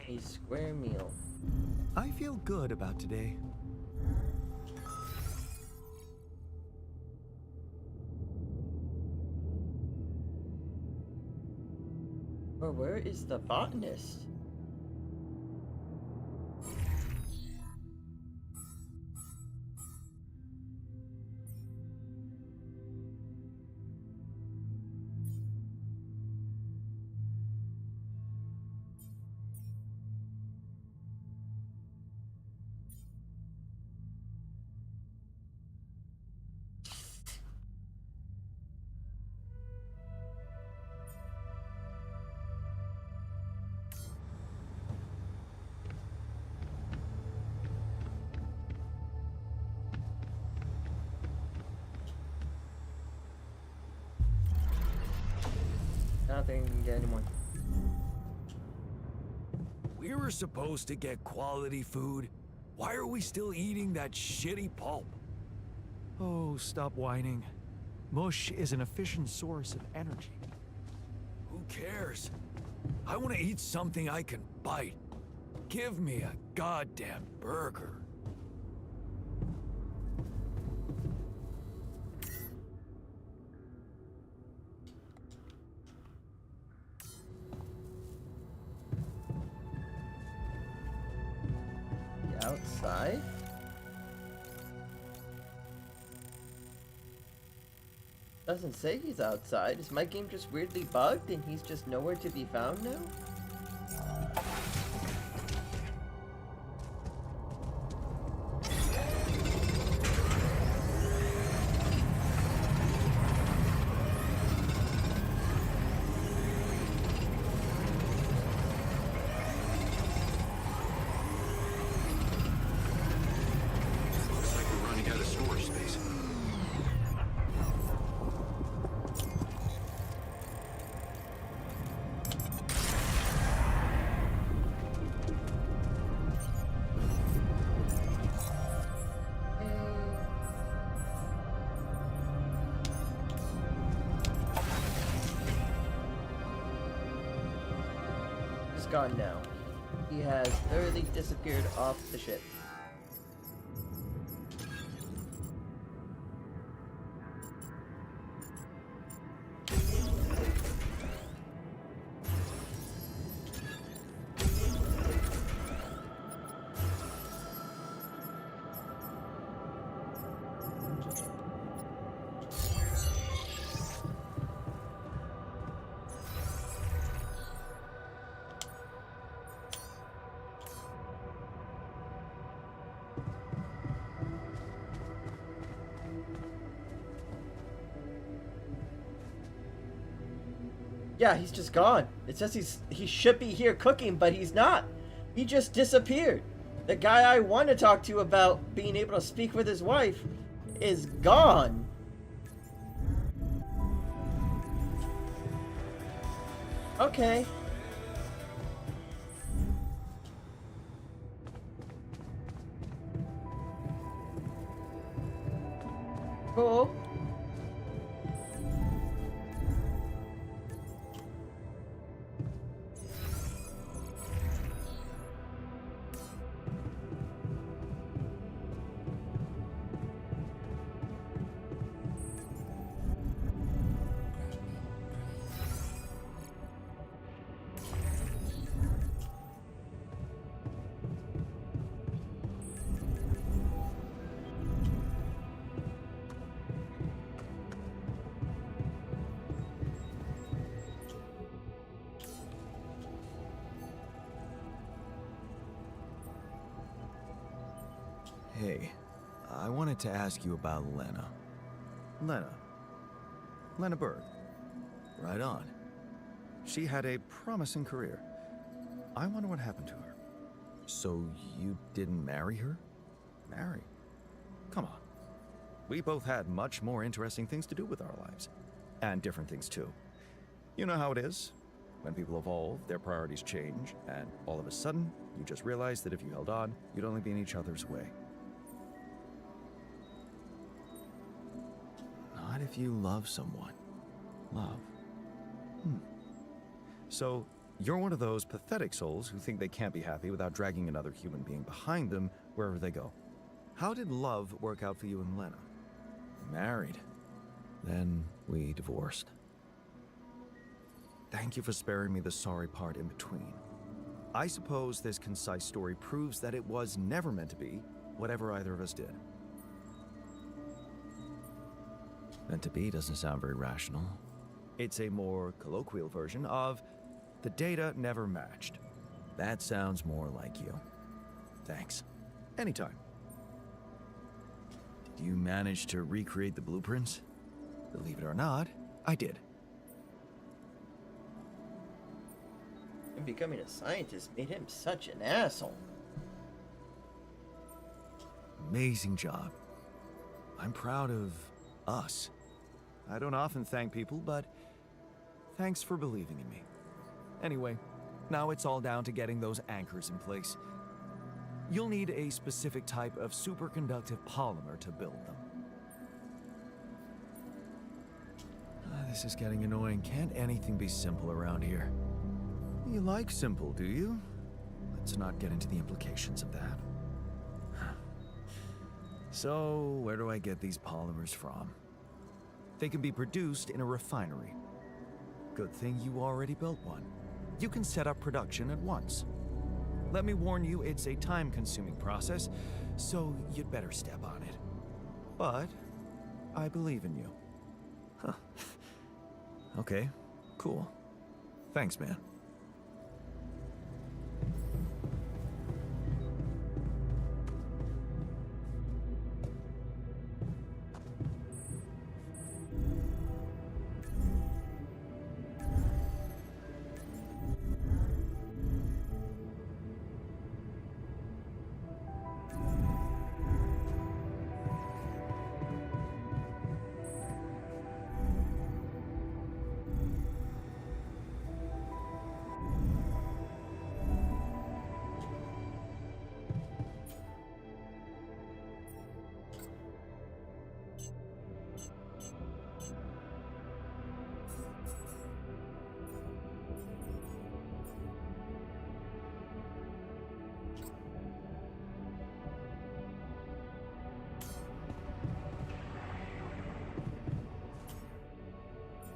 A square meal. I feel good about today. But where is the botanist? I don't think we can get anyone. We were supposed to get quality food. Why are we still eating that shitty pulp? Oh, stop whining. Mush is an efficient source of energy. Who cares? I want to eat something I can bite. Give me a goddamn burger. Outside? Doesn't say he's outside. Is my game just weirdly bugged and he's just nowhere to be found now? Looks like we're running out of storage space. He's gone now. He has thoroughly disappeared off the ship. Yeah, he's just gone. It says he should be here cooking, but he's not. He just disappeared. The guy I want to talk to about being able to speak with his wife is gone. Okay. Cool. Hey, I wanted to ask you about Lena. Lena Bird. Right on. She had a promising career. I wonder what happened to her. So you didn't marry her? Marry? Come on. We both had much more interesting things to do with our lives. And different things too. You know how it is. When people evolve, their priorities change, and all of a sudden, you just realize that if you held on, you'd only be in each other's way. Not if you love someone. Love. So, you're one of those pathetic souls who think they can't be happy without dragging another human being behind them wherever they go. How did love work out for you and Lena? Married. Then we divorced. Thank you for sparing me the sorry part in between. I suppose this concise story proves that it was never meant to be, whatever either of us did. Meant to be doesn't sound very rational. It's a more colloquial version of the data never matched. That sounds more like you. Thanks. Anytime. Did you manage to recreate the blueprints? Believe it or not, I did. And becoming a scientist made him such an asshole. Amazing job. I'm proud of us. I don't often thank people, but thanks for believing in me. Anyway, now it's all down to getting those anchors in place. You'll need a specific type of superconductive polymer to build them. This is getting annoying. Can't anything be simple around here? You like simple, do you? Let's not get into the implications of that. So, where do I get these polymers from? They can be produced in a refinery. Good thing you already built one. You can set up production at once. Let me warn you, it's a time-consuming process, so you'd better step on it. But I believe in you. Huh. Okay, cool. Thanks, man.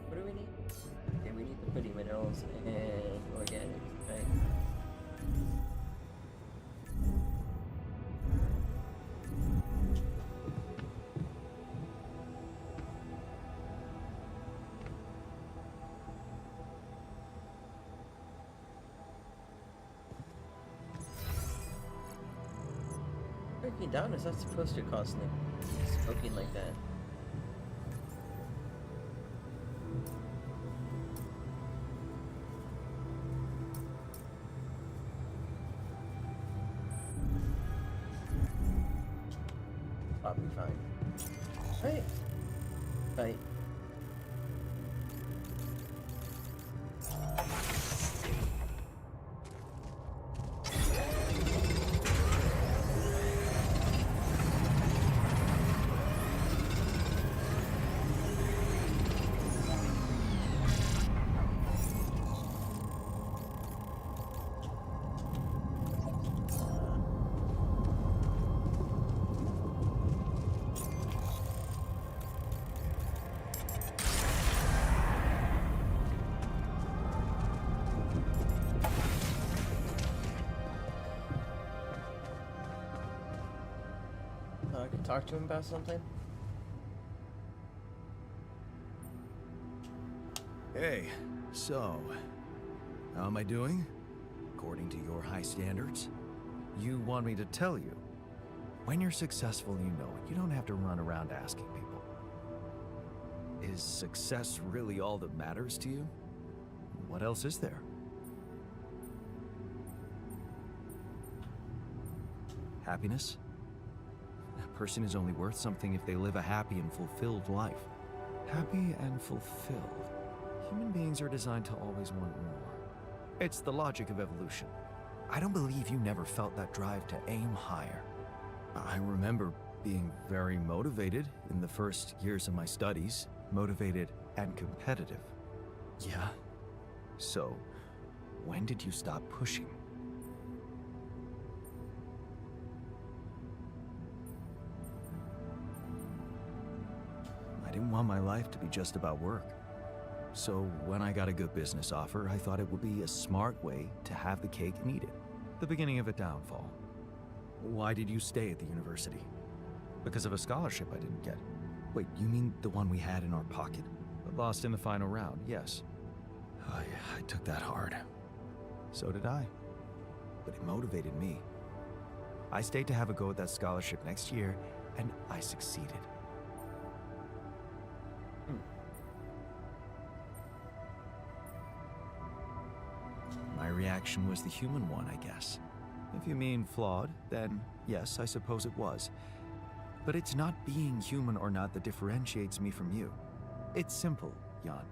What do we need? Okay, we need the pretty minerals and organics, right? Breaking down is not supposed to cost them. Smoking like that. I'll be fine. Right? Right. I could talk to him about something. Hey, so, how am I doing? According to your high standards? You want me to tell you? When you're successful, you know it. You don't have to run around asking people. Is success really all that matters to you? What else is there? Happiness? A person is only worth something if they live a happy and fulfilled life. Happy and fulfilled. Human beings are designed to always want more. It's the logic of evolution. I don't believe you never felt that drive to aim higher. I remember being very motivated in the first years of my studies. Motivated and competitive. Yeah. So, when did you stop pushing? I didn't want my life to be just about work. So when I got a good business offer, I thought it would be a smart way to have the cake and eat it. The beginning of a downfall. Why did you stay at the university? Because of a scholarship I didn't get. Wait, you mean the one we had in our pocket? But lost in the final round, yes. I took that hard. So did I. But it motivated me. I stayed to have a go at that scholarship next year, and I succeeded. My reaction was the human one, I guess. If you mean flawed, then yes, I suppose it was. But it's not being human or not that differentiates me from you. It's simple, Jan.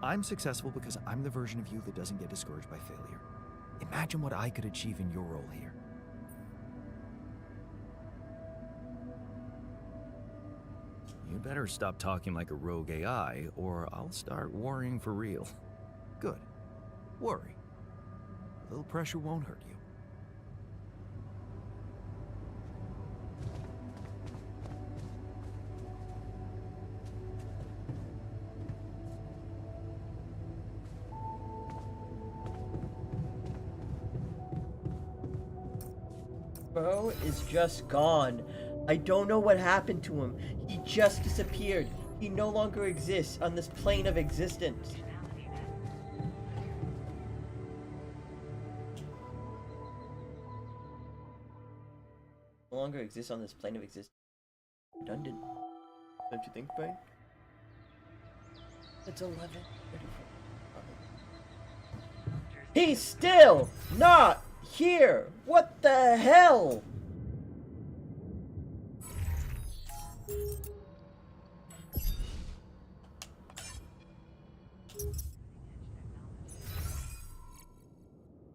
I'm successful because I'm the version of you that doesn't get discouraged by failure. Imagine what I could achieve in your role here. You better stop talking like a rogue AI, or I'll start worrying for real. Good. Worry. A little pressure won't hurt you. Bro is just gone. I don't know what happened to him. He just disappeared. He no longer exists on this plane of existence. No longer exists on this plane of existence. Redundant. Don't you think, Brian? It's 11:34. He's still not here! What the hell?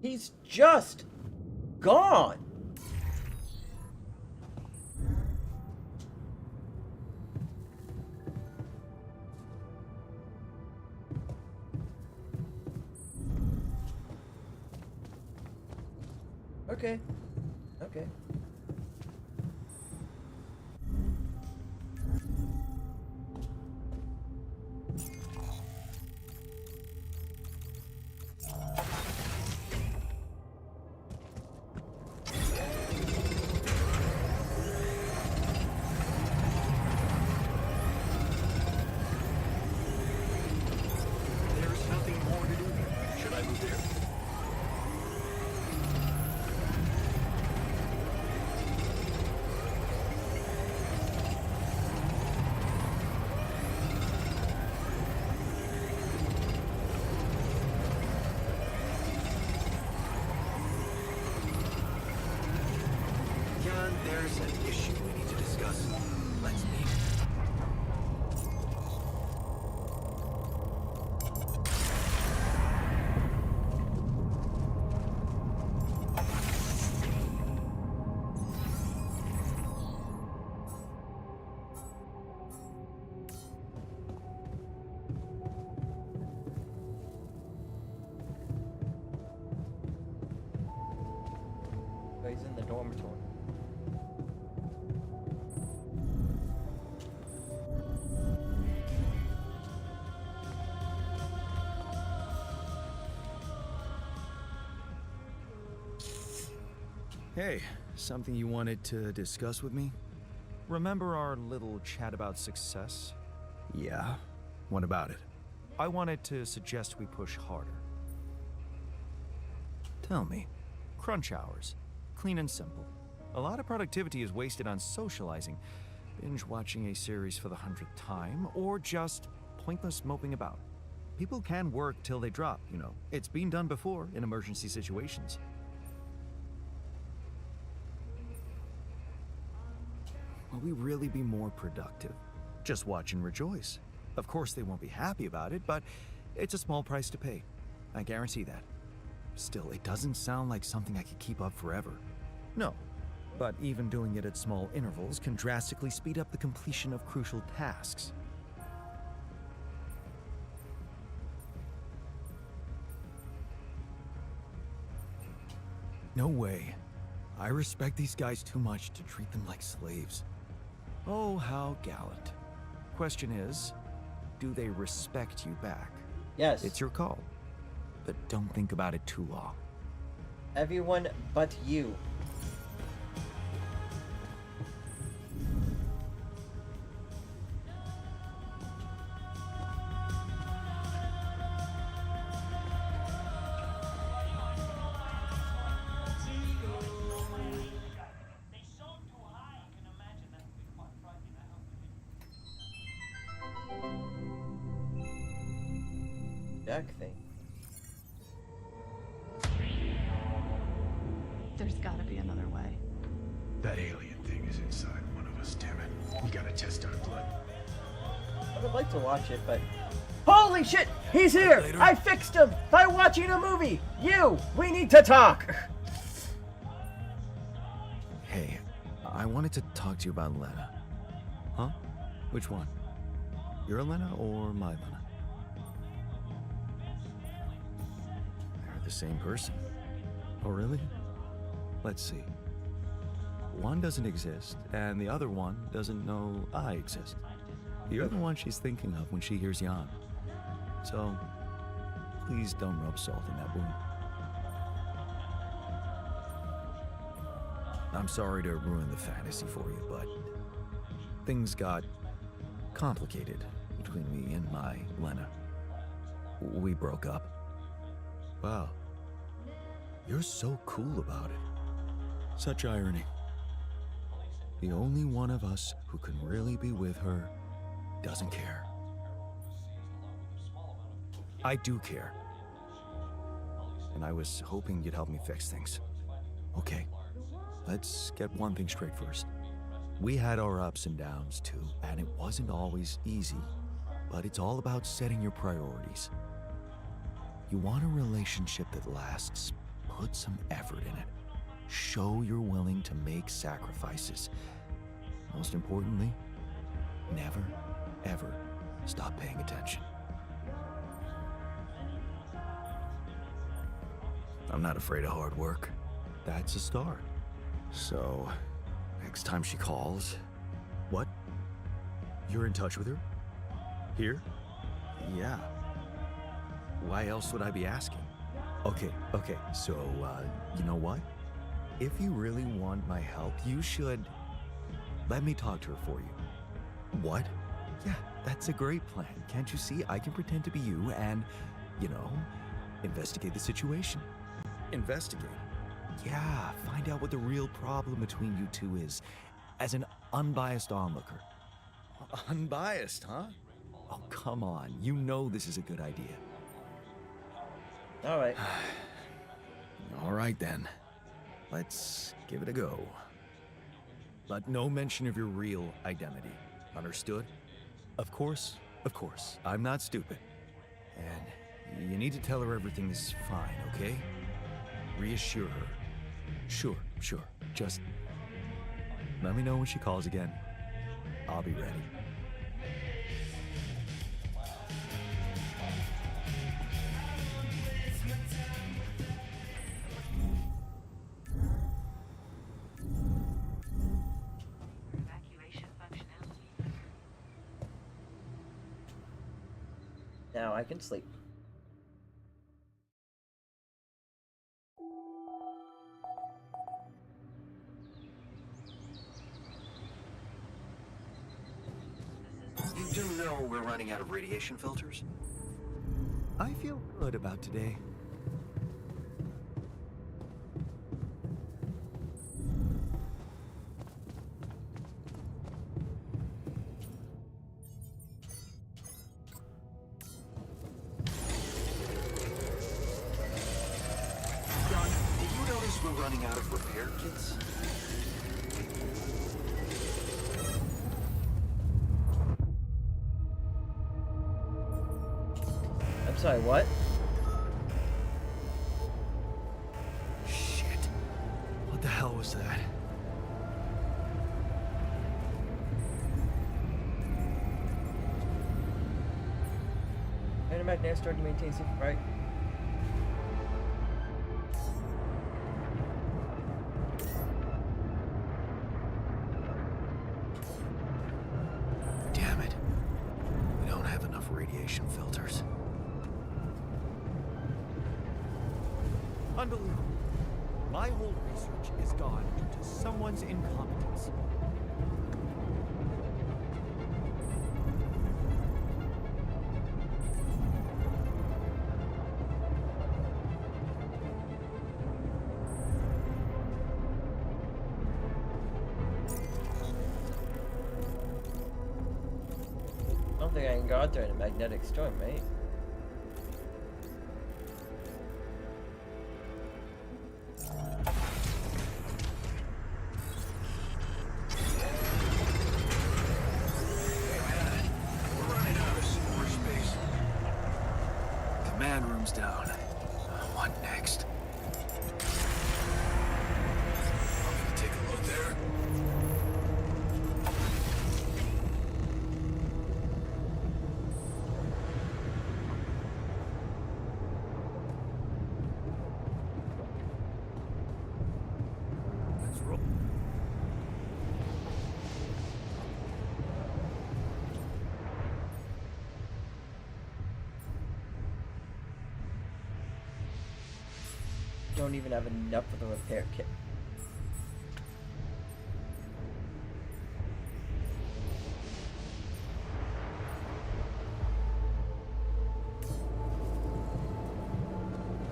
He's just gone. Okay. Okay. There's nothing more to do here. Should I move there? Hey, something you wanted to discuss with me? Remember our little chat about success? Yeah? What about it? I wanted to suggest we push harder. Tell me. Crunch hours. Clean and simple. A lot of productivity is wasted on socializing, binge watching a series for the 100th time, or just pointless moping about. People can work till they drop, you know. It's been done before in emergency situations. Will we really be more productive? Just watch and rejoice. Of course they won't be happy about it, but it's a small price to pay. I guarantee that. Still, it doesn't sound like something I could keep up forever. No, but even doing it at small intervals can drastically speed up the completion of crucial tasks. No way. I respect these guys too much to treat them like slaves. Oh, how gallant. Question is, do they respect you back? Yes. It's your call. But don't think about it too long. Everyone but you. Jack thing. There's gotta be another way. That alien thing is inside one of us, damn it. We gotta test our blood. I would like to watch it, but... Holy shit! He's here! I fixed him! By watching a movie! You! We need to talk! Hey, I wanted to talk to you about Lena. Huh? Which one? Your Lena or my Lena? They're the same person. Oh, really? Let's see. One doesn't exist, and the other one doesn't know I exist. You're the one she's thinking of when she hears Jan. So, please don't rub salt in that wound. I'm sorry to ruin the fantasy for you, but things got complicated between me and my Lena. We broke up. Wow. You're so cool about it. Such irony. The only one of us who can really be with her doesn't care. I do care. And I was hoping you'd help me fix things. Okay, let's get one thing straight first. We had our ups and downs too, and it wasn't always easy, but it's all about setting your priorities. You want a relationship that lasts, put some effort in it. Show you're willing to make sacrifices. Most importantly, never, ever stop paying attention. I'm not afraid of hard work. That's a start. So, next time she calls... What? You're in touch with her? Here? Yeah. Why else would I be asking? Okay, so, you know what? If you really want my help, you should... let me talk to her for you. What? Yeah, that's a great plan. Can't you see? I can pretend to be you and, you know, investigate the situation. Investigate? Yeah, find out what the real problem between you two is, as an unbiased onlooker. Unbiased, huh? Oh, come on. You know this is a good idea. Alright. All right then. Let's give it a go. But no mention of your real identity. Understood? Of course. I'm not stupid. And you need to tell her everything is fine, okay? Reassure her. Sure. Just let me know when she calls again. I'll be ready. Now I can sleep. know we're running out of radiation filters? I feel good about today. John, did you notice we're running out of repair kits? I'm sorry, what? Shit. What the hell was that? Magnetic storm to maintain safe, right? Damn it. We don't have enough radiation filters. Unbelievable. My whole research is gone due to someone's incompetence. I don't think I can go out there in a magnetic storm, right? We're running out of sewer space. Command room's down. What next? Want me to take a look there? Let's roll. Don't even have enough for the repair kit.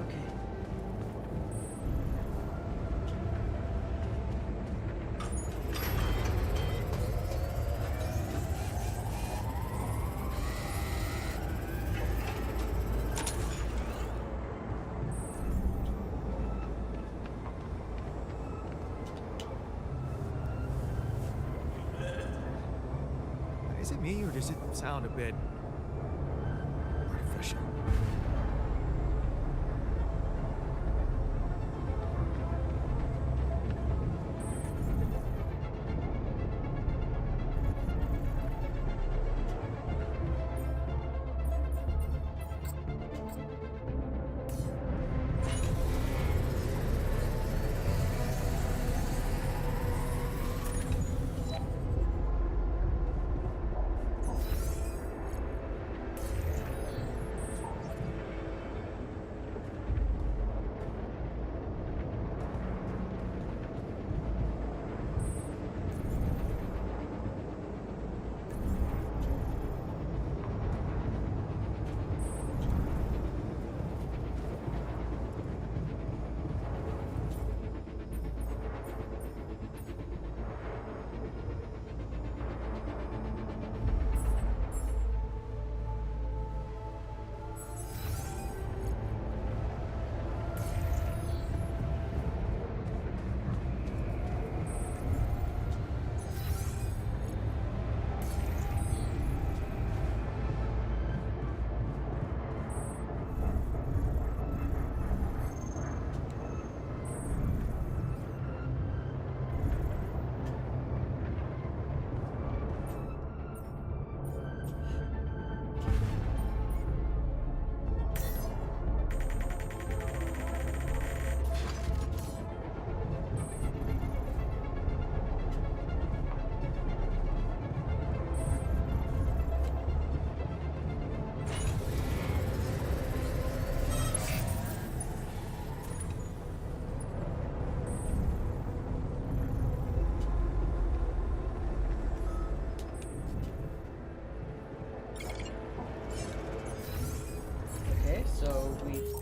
Okay. Is it me or does it sound a bit artificial?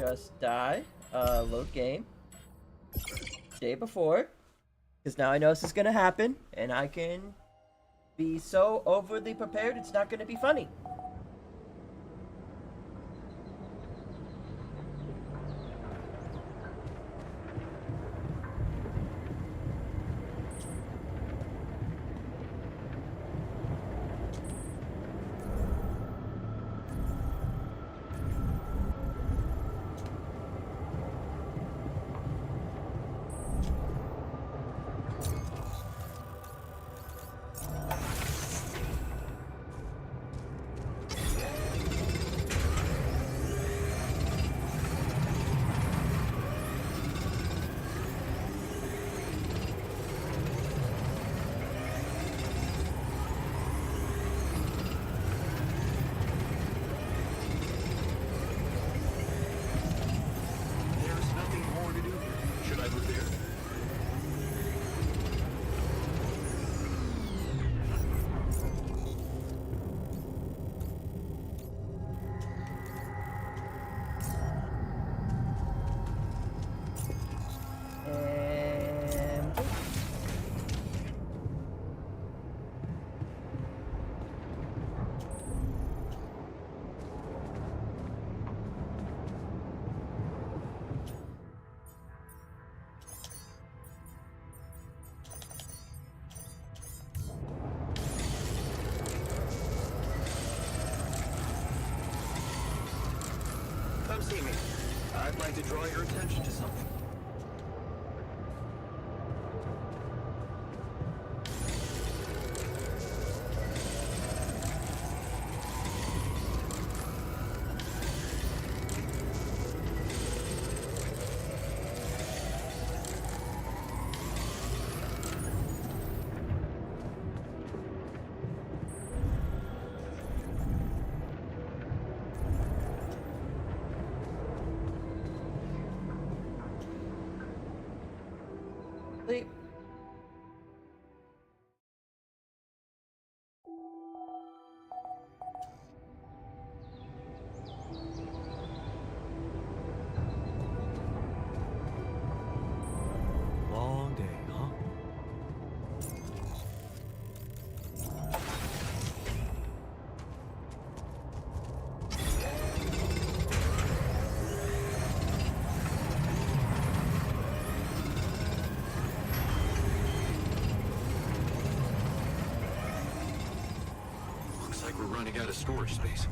just die. Load game. Day before. Because now I know this is gonna happen, and I can be so overly prepared it's not gonna be funny. There's nothing more to do here. Should I move there? And Come see me. I'd like to draw your attention to something. sleep. Long day, huh? Looks like we're running out of storage space.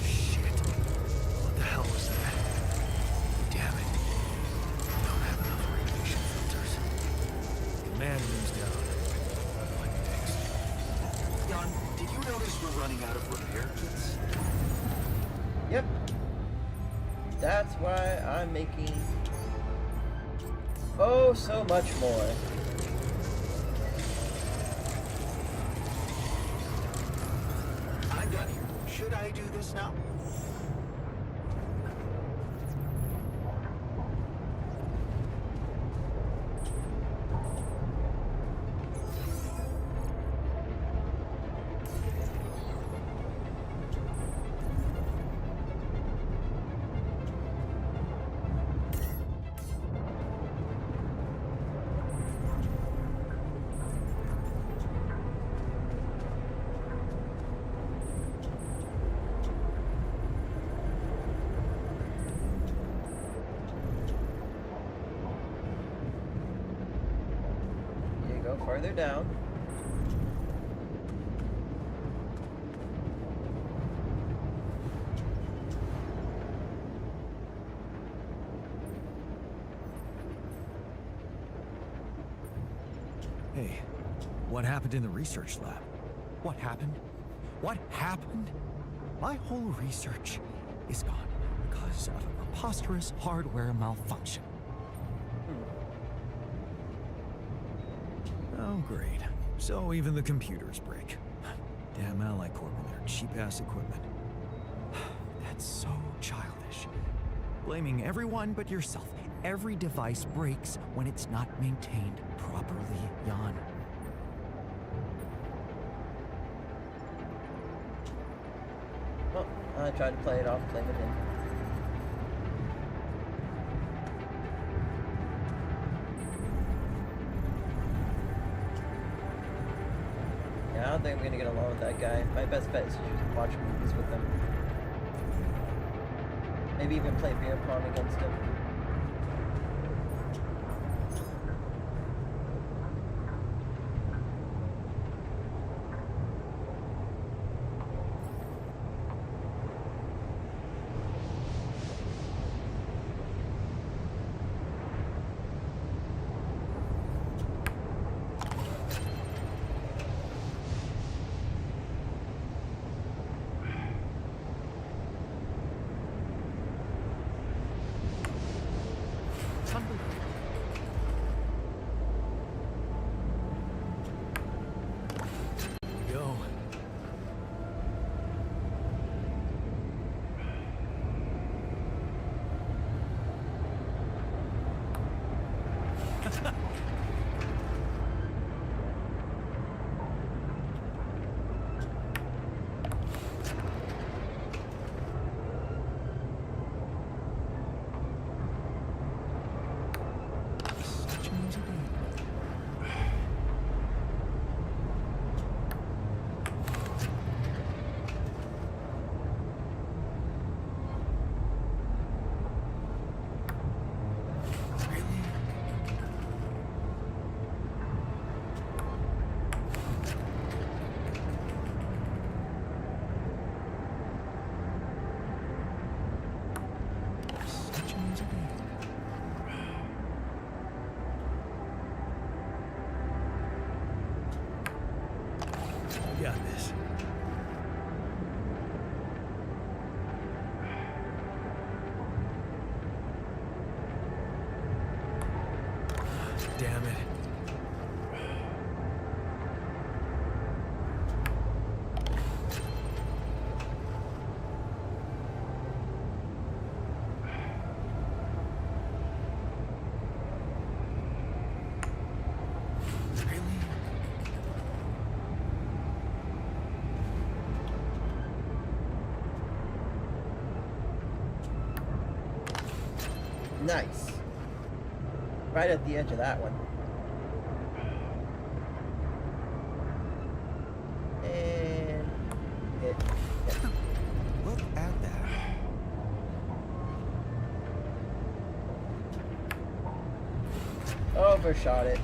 Shit. What the hell was that? Damn it. I don't have enough radiation filters. Command room's down. Like next. Jan, did you notice we're running out of repair kits? Yep. That's why I'm making oh so much more. I'm done here. Should I do this now? You go farther down. Hey, what happened in the research lab? What happened? What happened? My whole research, is gone because of a preposterous hardware malfunction. Oh, great. So even the computers break. Damn Ally Corp and their cheap-ass equipment. That's so childish. Blaming everyone but yourself. Every device breaks when it's not maintained properly, Jan. Well, I tried to play it off, claim it in. Yeah, I don't think I'm gonna get along with that guy. My best bet is to just watch movies with him. Maybe even play beer pong against him. Go. Such an easy day. Really? Such an easy day. I got this. Damn it. Really? Nice. Right at the edge of that one. And it. Look at that. Overshot it.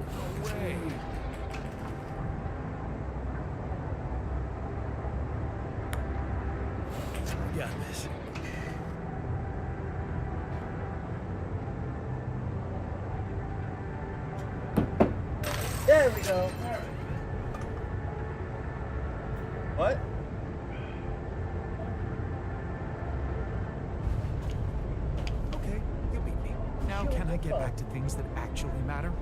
No way. I got this. There we go. What? Okay, you beat me. Now can I get back to things that actually matter?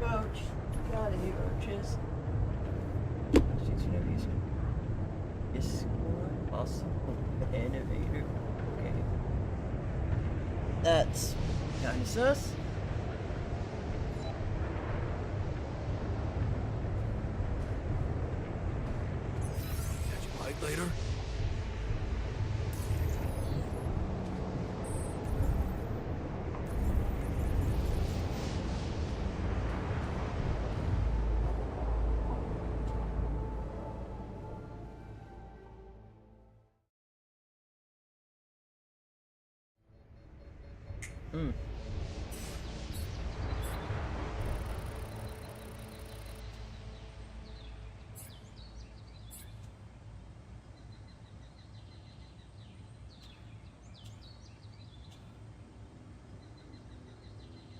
Roach. Gotta hate roaches. Discord, possible innovator. Okay. That's kinda sus. Catch a bite later? Hmm.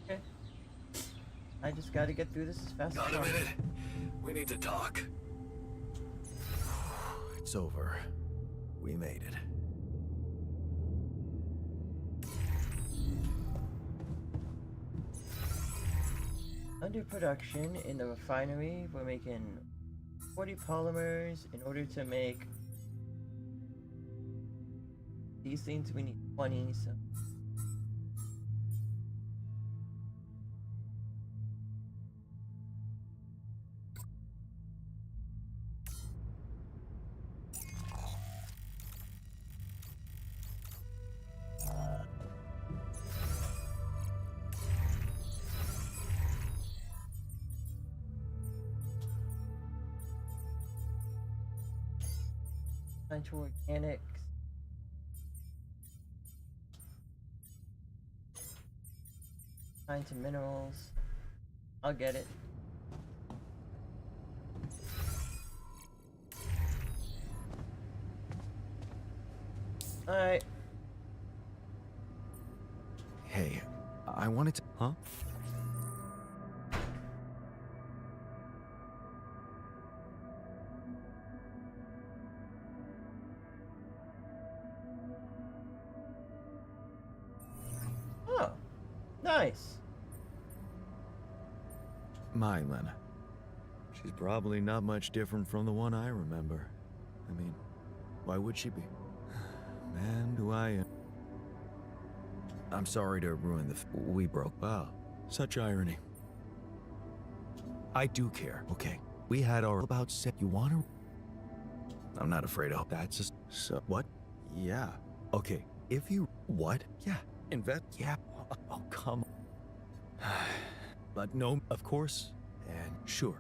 Okay. I just gotta get through this as fast as Got a possible. minute? We need to talk. It's over. We made it. Under production in the refinery, we're making 40 polymers. In order to make these things, we need 20. So time to organics. Time to minerals. I'll get it. Alright. Hey, I wanted to. Huh? Oh. Nice. Mylan. She's probably not much different from the one I remember. I mean, why would she be? Man, do I... I'm sorry to ruin the... We broke. Wow, such irony. I do care, okay? We had our about set. You wanna... I'm not afraid of... That's just... So... What? Yeah. Okay, if you... What? Yeah. Invest... Yeah. Oh, come on. But no, of course, and sure.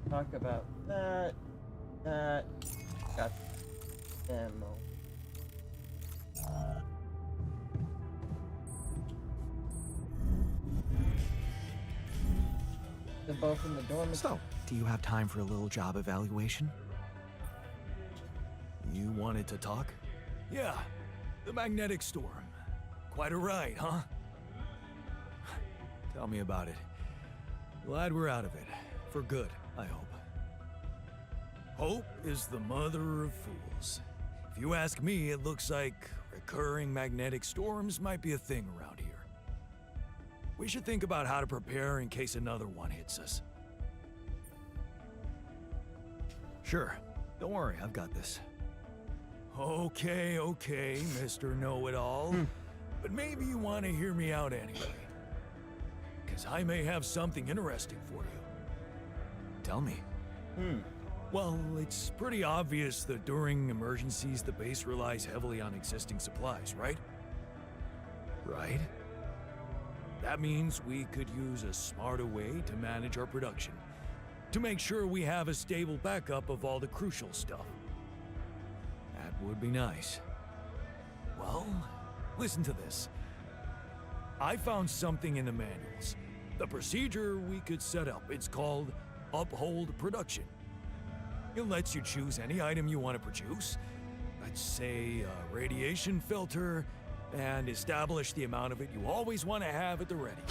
Talk about that. That. Got ammo. They're both in the dormitory. So, do you have time for a little job evaluation? You wanted to talk? Yeah, the magnetic storm. Quite a ride, huh? Tell me about it. Glad we're out of it. For good, I hope. Hope is the mother of fools. If you ask me, it looks like recurring magnetic storms might be a thing around here. We should think about how to prepare in case another one hits us. Sure. Don't worry, I've got this. Okay, Mr. Know-It-All. But maybe you want to hear me out anyway. Because I may have something interesting for you. Tell me. Well, it's pretty obvious that during emergencies, the base relies heavily on existing supplies, right? Right? That means we could use a smarter way to manage our production. To make sure we have a stable backup of all the crucial stuff. That would be nice. Well, listen to this. I found something in the manuals. The procedure we could set up. It's called Uphold Production. It lets you choose any item you want to produce. Let's say a radiation filter, and establish the amount of it you always want to have at the ready.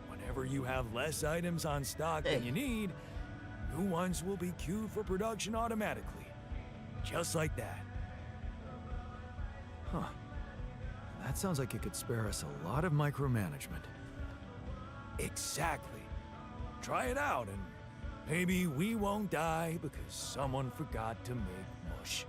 Whenever you have less items on stock than you need, new ones will be queued for production automatically. Just like that. Huh. That sounds like it could spare us a lot of micromanagement. Exactly. Try it out, and maybe we won't die because someone forgot to make mush.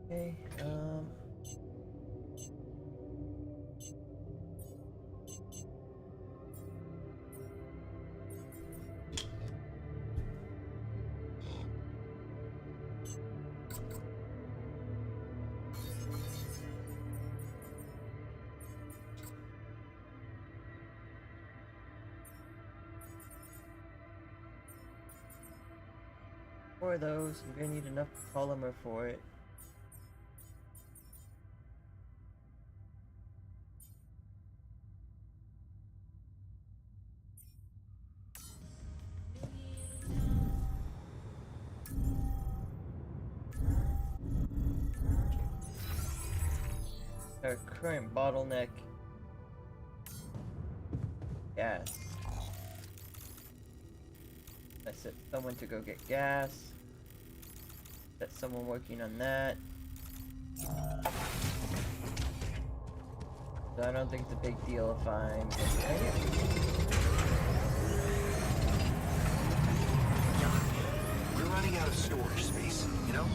Okay, for those, you're gonna need enough polymer for it. Our current bottleneck, gas. I set someone to go get gas. Set someone working on that. So I don't think it's a big deal if I'm getting it. We're running out of storage space, you know?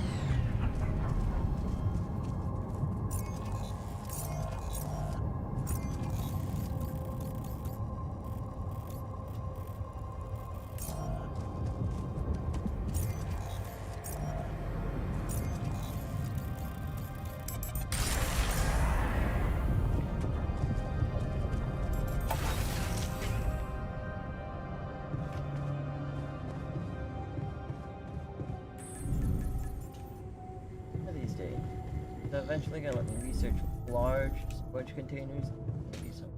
These days. So eventually gonna let me research large storage containers. Maybe some.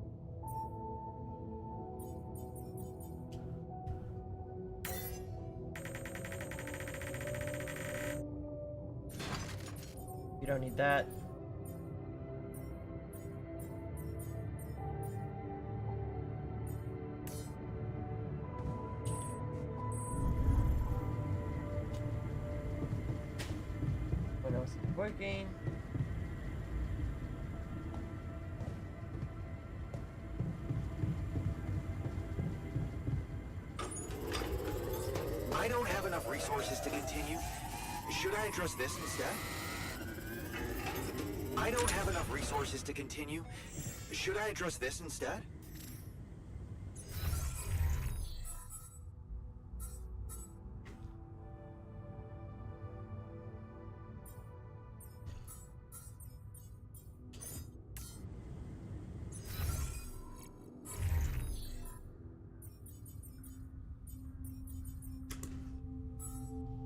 You don't need that. What else is working? I don't have enough resources to continue. Should I address this instead? I don't have enough resources to continue. Should I address this instead?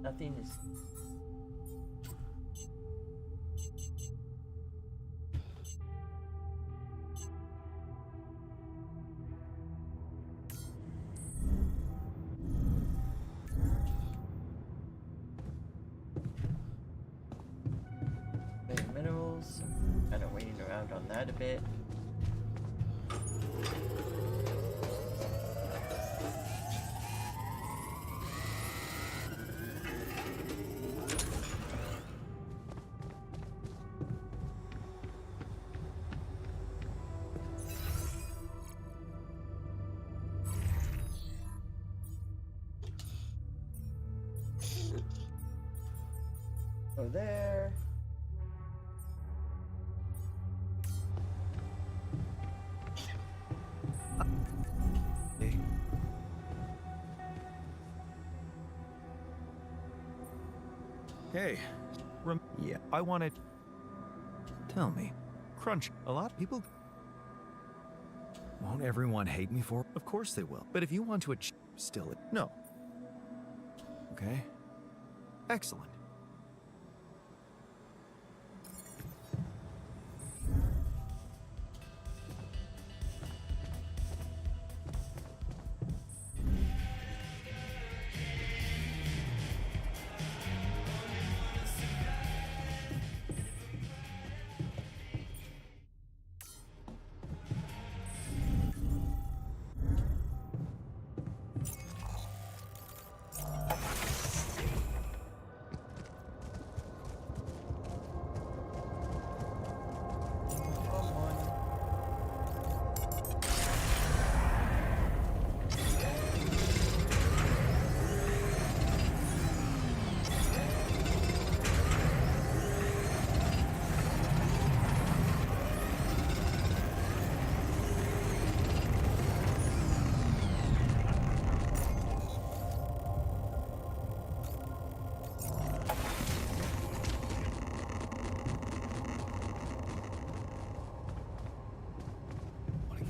Nothing is. Minerals. Kind of waiting around on that a bit. Go there. Hey, yeah, I wanted. Tell me, Crunch, a lot of people. Won't everyone hate me for? Of course they will. But if you want to achieve, still, no. Okay. Excellent.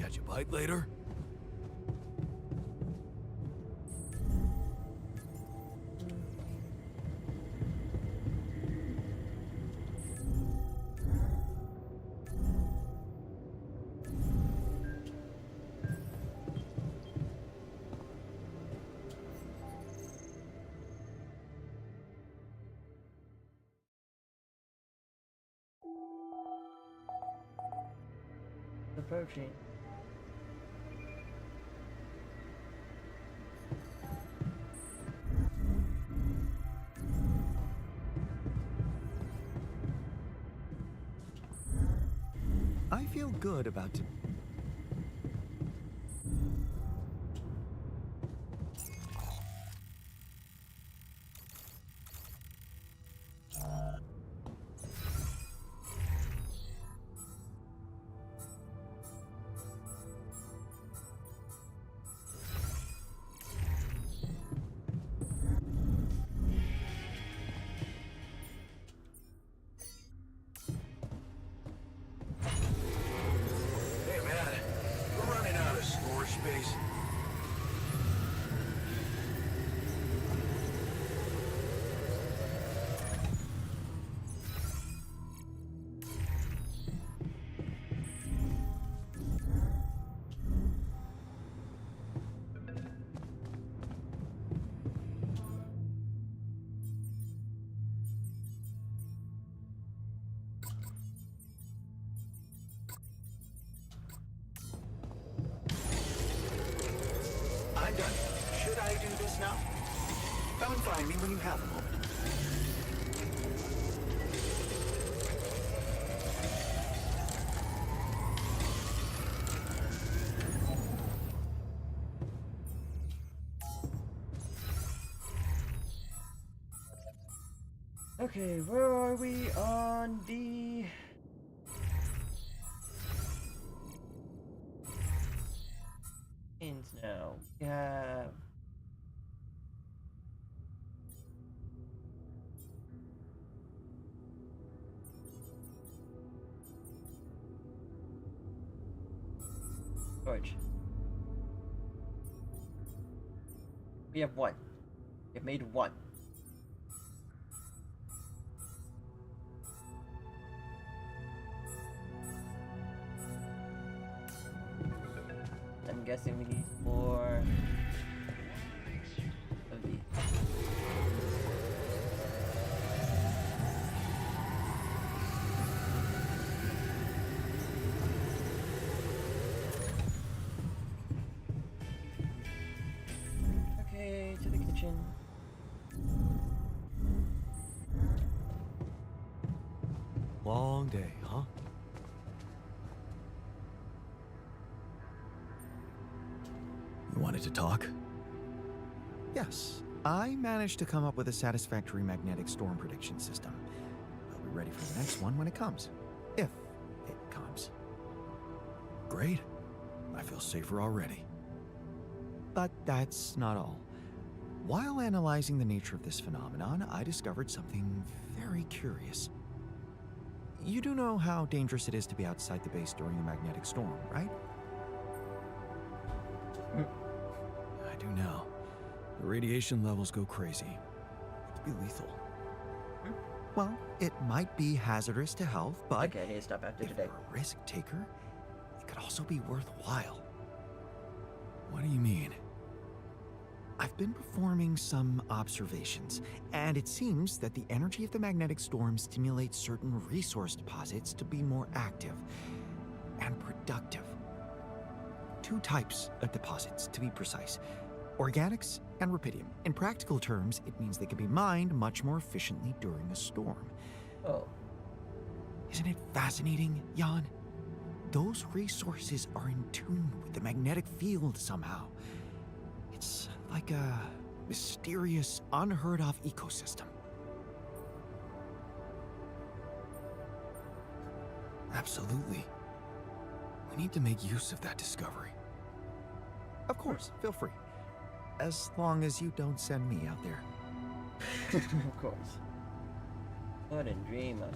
Catch a bite later? Approaching. I feel good about it. Hey, man. We're running out of storage space. I'm done. Should I do this now? Come and find me when you have a moment. Okay, where are we on the... ins now? We have... George. We have one. We've made one. I'm guessing we need more of these. Okay, to the kitchen. Long day, huh? You wanted to talk? Yes, I managed to come up with a satisfactory magnetic storm prediction system. I'll be ready for the next one when it comes. If it comes. Great. I feel safer already. But that's not all. While analyzing the nature of this phenomenon, I discovered something very curious. You do know how dangerous it is to be outside the base during a magnetic storm, right? I do now. The radiation levels go crazy. It could be lethal. Well, it might be hazardous to health, but Okay, I need to stop after if today. you're a risk taker, it could also be worthwhile. What do you mean? I've been performing some observations, and it seems that the energy of the magnetic storm stimulates certain resource deposits to be more active and productive. Two types of deposits, to be precise. Organics and rubidium. In practical terms, it means they can be mined much more efficiently during a storm. Oh. Isn't it fascinating, Jan? Those resources are in tune with the magnetic field somehow. It's like a mysterious, unheard of ecosystem. Absolutely. We need to make use of that discovery. Of course, feel free. As long as you don't send me out there. Of course. What a dream of.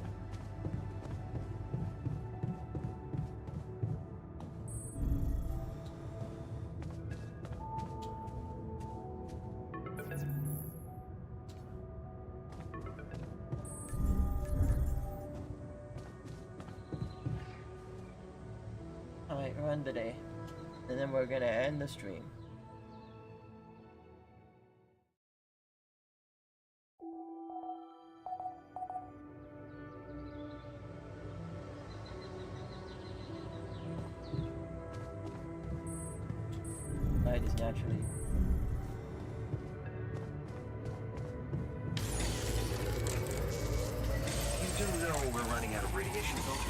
run today. And then we're gonna end the stream. Night is naturally. You do know we're running out of radiation filters?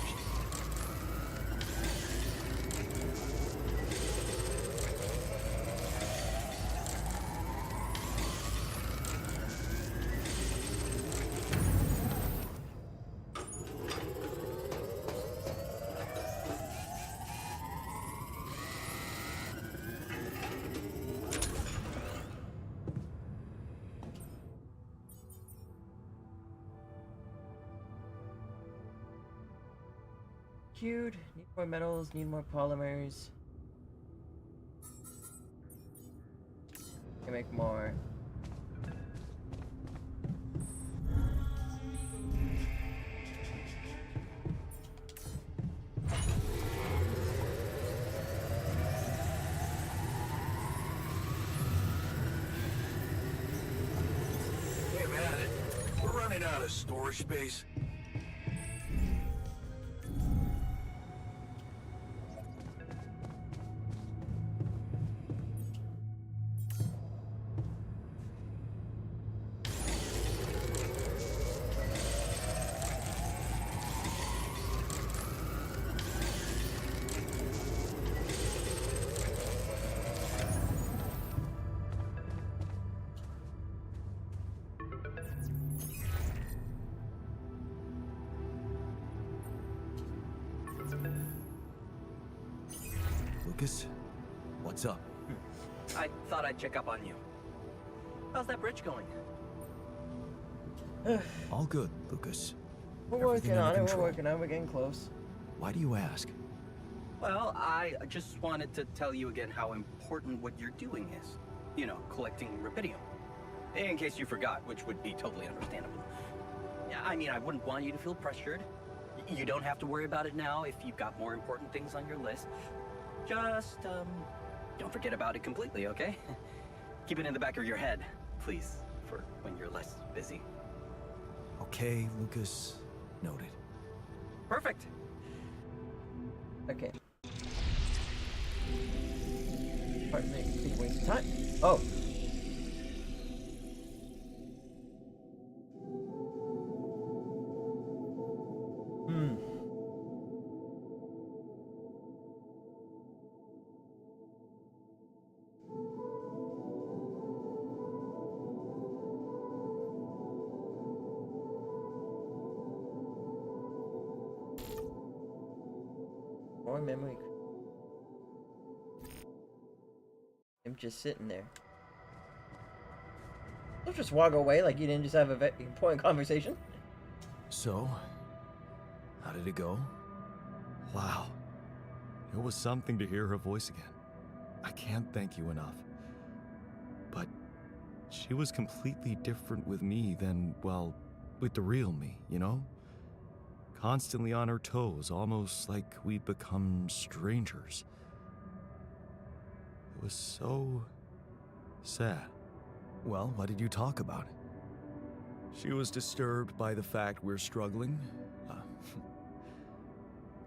Cute. Need more metals, need more polymers. Can make more. Hey man, we're running out of storage space. Lucas, what's up? I thought I'd check up on you. How's that bridge going? All good, Lucas. We're Everything working on under it, we're control. working on it, we're getting close. Why do you ask? Well, I just wanted to tell you again how important what you're doing is. You know, collecting rubidium. In case you forgot, which would be totally understandable. Yeah, I mean, I wouldn't want you to feel pressured. You don't have to worry about it now if you've got more important things on your list. Just, don't forget about it completely, okay? Keep it in the back of your head, please, for when you're less busy. Okay, Lucas. Noted. Perfect. Okay. Pardon me, complete waste of time. Oh. More memory. I'm just sitting there. Don't just walk away like you didn't just have a very important conversation. So, how did it go? Wow. It was something to hear her voice again. I can't thank you enough. But she was completely different with me than, well, with the real me, you know? Constantly on her toes, almost like we'd become strangers. It was so sad. Well, what did you talk about? She was disturbed by the fact we're struggling.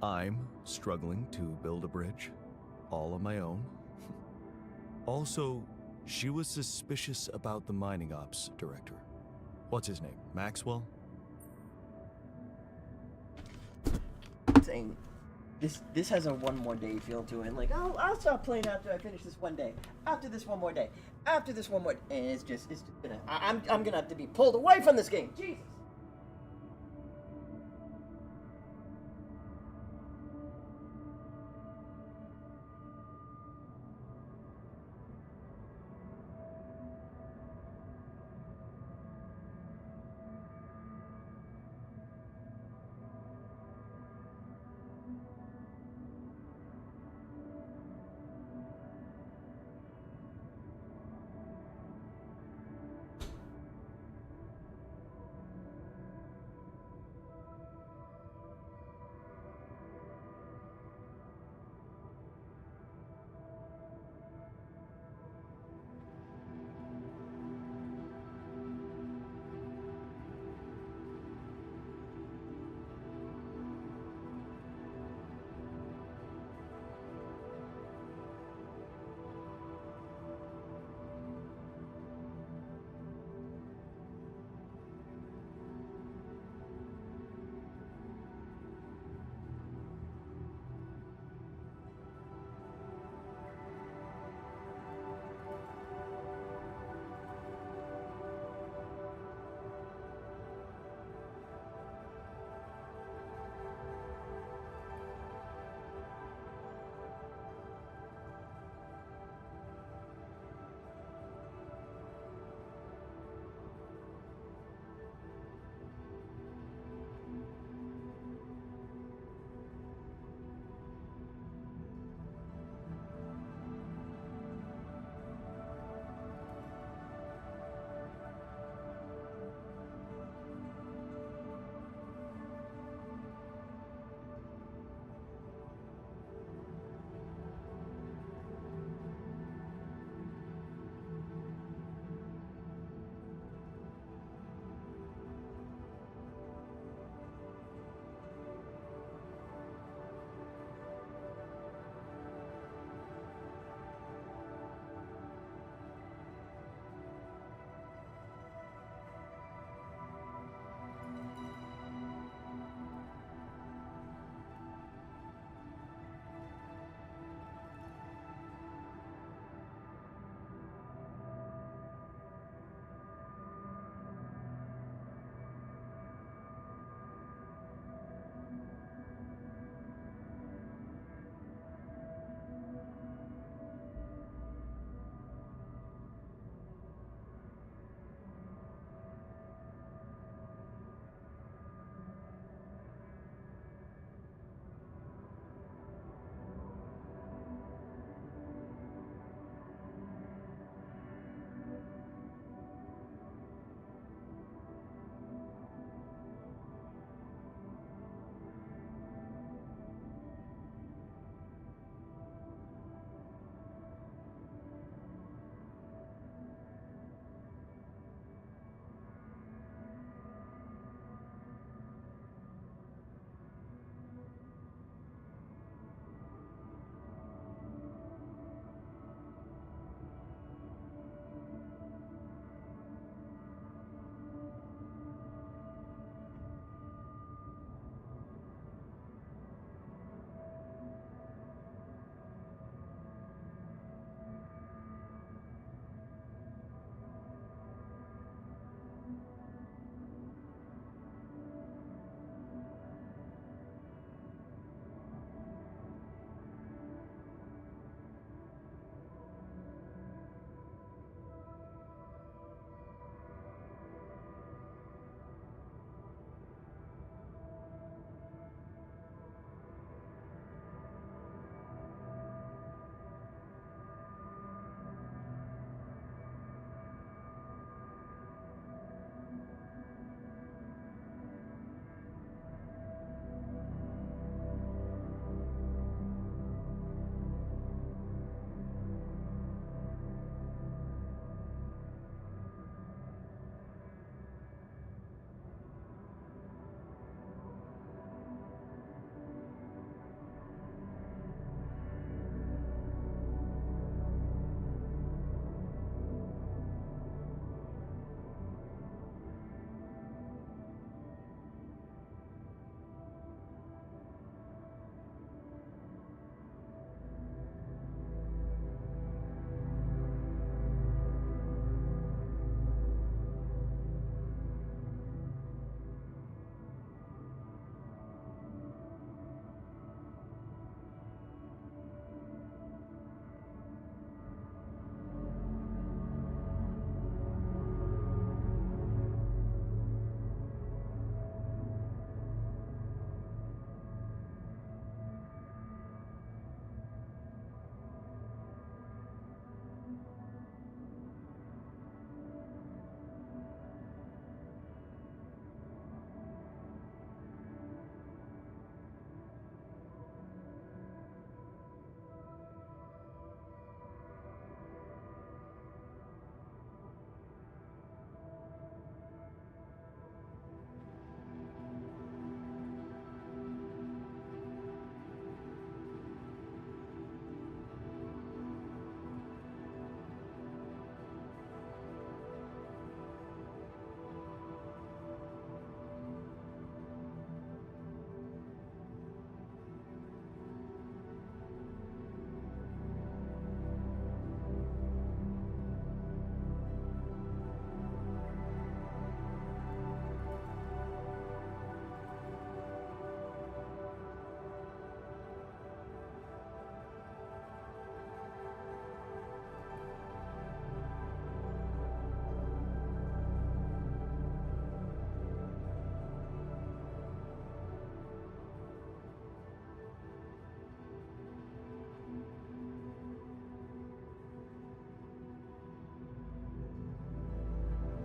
I'm struggling to build a bridge, all on my own. Also, she was suspicious about the mining ops director. What's his name? Maxwell? Saying this has a one more day feel to it. Like, I'll stop playing after I finish this one day. After this one more day. After this one more, and it's just gonna. I'm gonna have to be pulled away from this game. Jesus.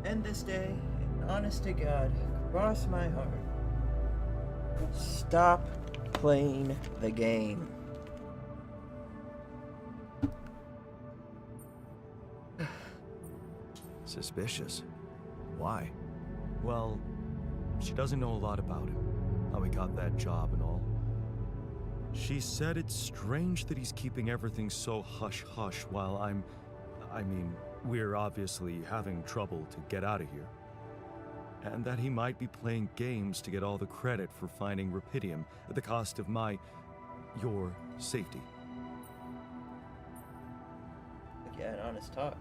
end this day, and honest to God, cross my heart. Stop playing the game. Suspicious. Why? Well, she doesn't know a lot about him, how he got that job and all. She said it's strange that he's keeping everything so hush-hush while I mean, we're obviously having trouble to get out of here. And that he might be playing games to get all the credit for finding Rapidium at the cost of your safety. Yeah, an honest talk.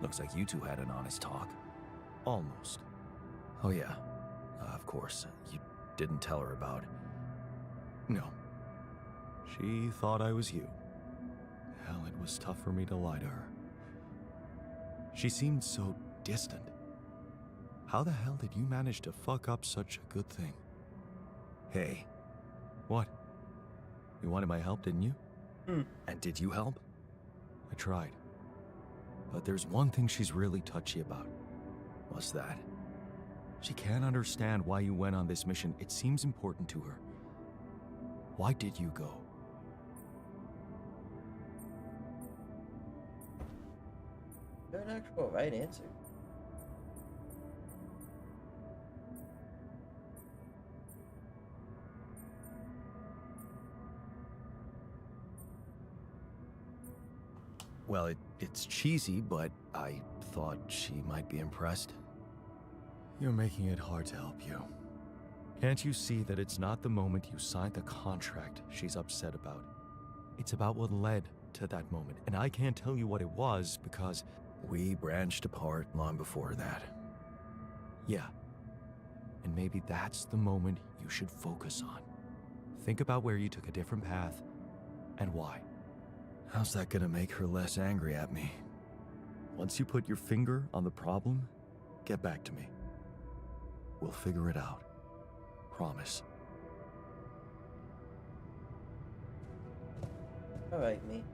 Looks like you two had an honest talk. Almost. Oh yeah, of course, you didn't tell her about... No. She thought I was you. Hell, it was tough for me to lie to her. She seemed so distant. How the hell did you manage to fuck up such a good thing? Hey. What? You wanted my help, didn't you? And did you help? I tried. But there's one thing she's really touchy about. What's that? She can't understand why you went on this mission. It seems important to her. Why did you go? There's an actual right answer. Well, it's cheesy, but I thought she might be impressed. You're making it hard to help you. Can't you see that it's not the moment you signed the contract she's upset about? It's about what led to that moment, and I can't tell you what it was because we branched apart long before that. Yeah, and maybe that's the moment you should focus on. Think about where you took a different path and why. How's that gonna make her less angry at me? Once you put your finger on the problem, get back to me. We'll figure it out. Promise. Alright, me.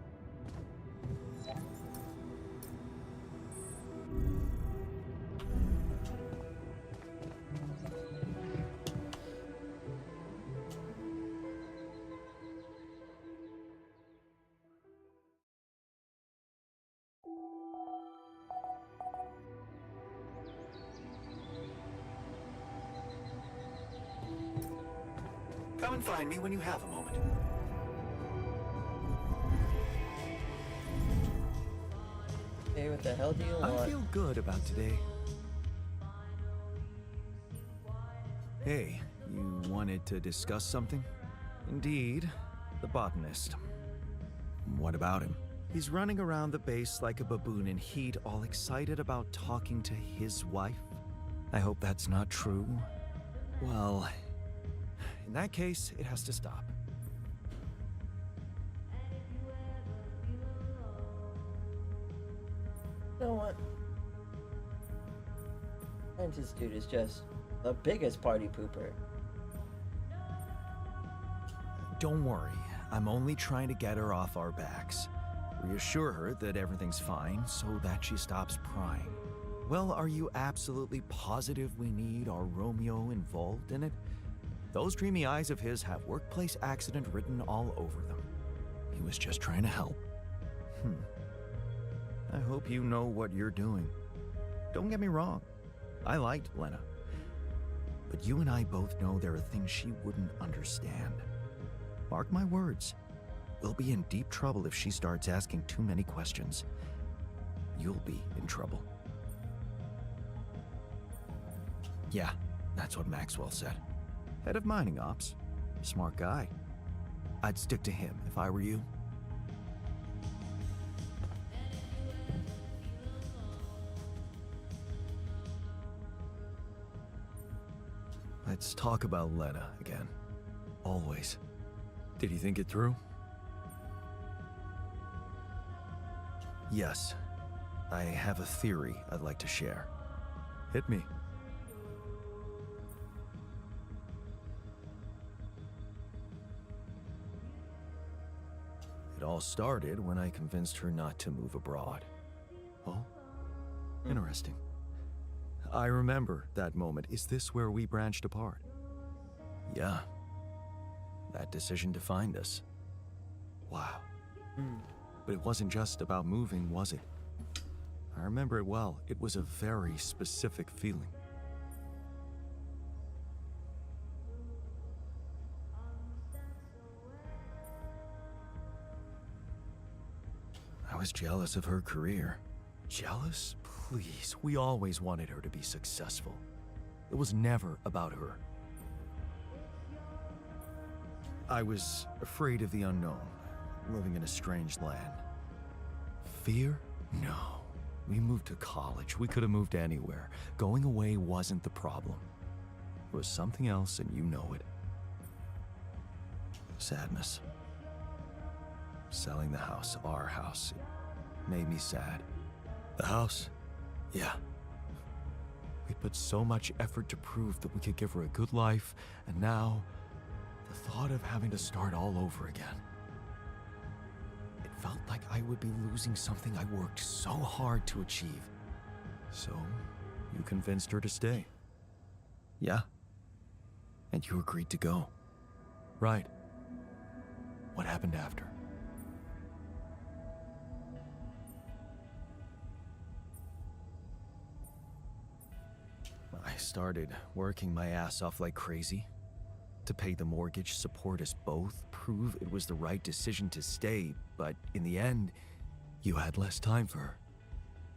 Come and find me when you have a moment. Hey, what the hell do you want? I feel good about today. Hey, you wanted to discuss something? Indeed, the botanist. What about him? He's running around the base like a baboon in heat, all excited about talking to his wife. I hope that's not true. Well, in that case, it has to stop. You know what? This dude is just the biggest party pooper. Don't worry, I'm only trying to get her off our backs. Reassure her that everything's fine so that she stops prying. Well, are you absolutely positive we need our Romeo involved in it? Those dreamy eyes of his have workplace accident written all over them. He was just trying to help. I hope you know what you're doing. Don't get me wrong. I liked Lena. But you and I both know there are things she wouldn't understand. Mark my words. We'll be in deep trouble if she starts asking too many questions. You'll be in trouble. Yeah, that's what Maxwell said. Head of mining ops. Smart guy. I'd stick to him if I were you. Let's talk about Lena again. Always. Did you think it through? Yes. I have a theory I'd like to share. Hit me. It all started when I convinced her not to move abroad. Oh? Interesting. I remember that moment. Is this where we branched apart? Yeah. That decision defined us. Wow. But it wasn't just about moving, was it? I remember it well. It was a very specific feeling. I was jealous of her career. Jealous? Please, we always wanted her to be successful. It was never about her. I was afraid of the unknown, living in a strange land. Fear? No. We moved to college. We could have moved anywhere. Going away wasn't the problem. It was something else, and you know it. Sadness. Selling the house, our house, it made me sad. The house? Yeah. We put so much effort to prove that we could give her a good life, and now, the thought of having to start all over again. It felt like I would be losing something I worked so hard to achieve. So, you convinced her to stay. Yeah. And you agreed to go. Right. What happened after? I started working my ass off like crazy to pay the mortgage, support us both, prove it was the right decision to stay, but in the end, you had less time for her.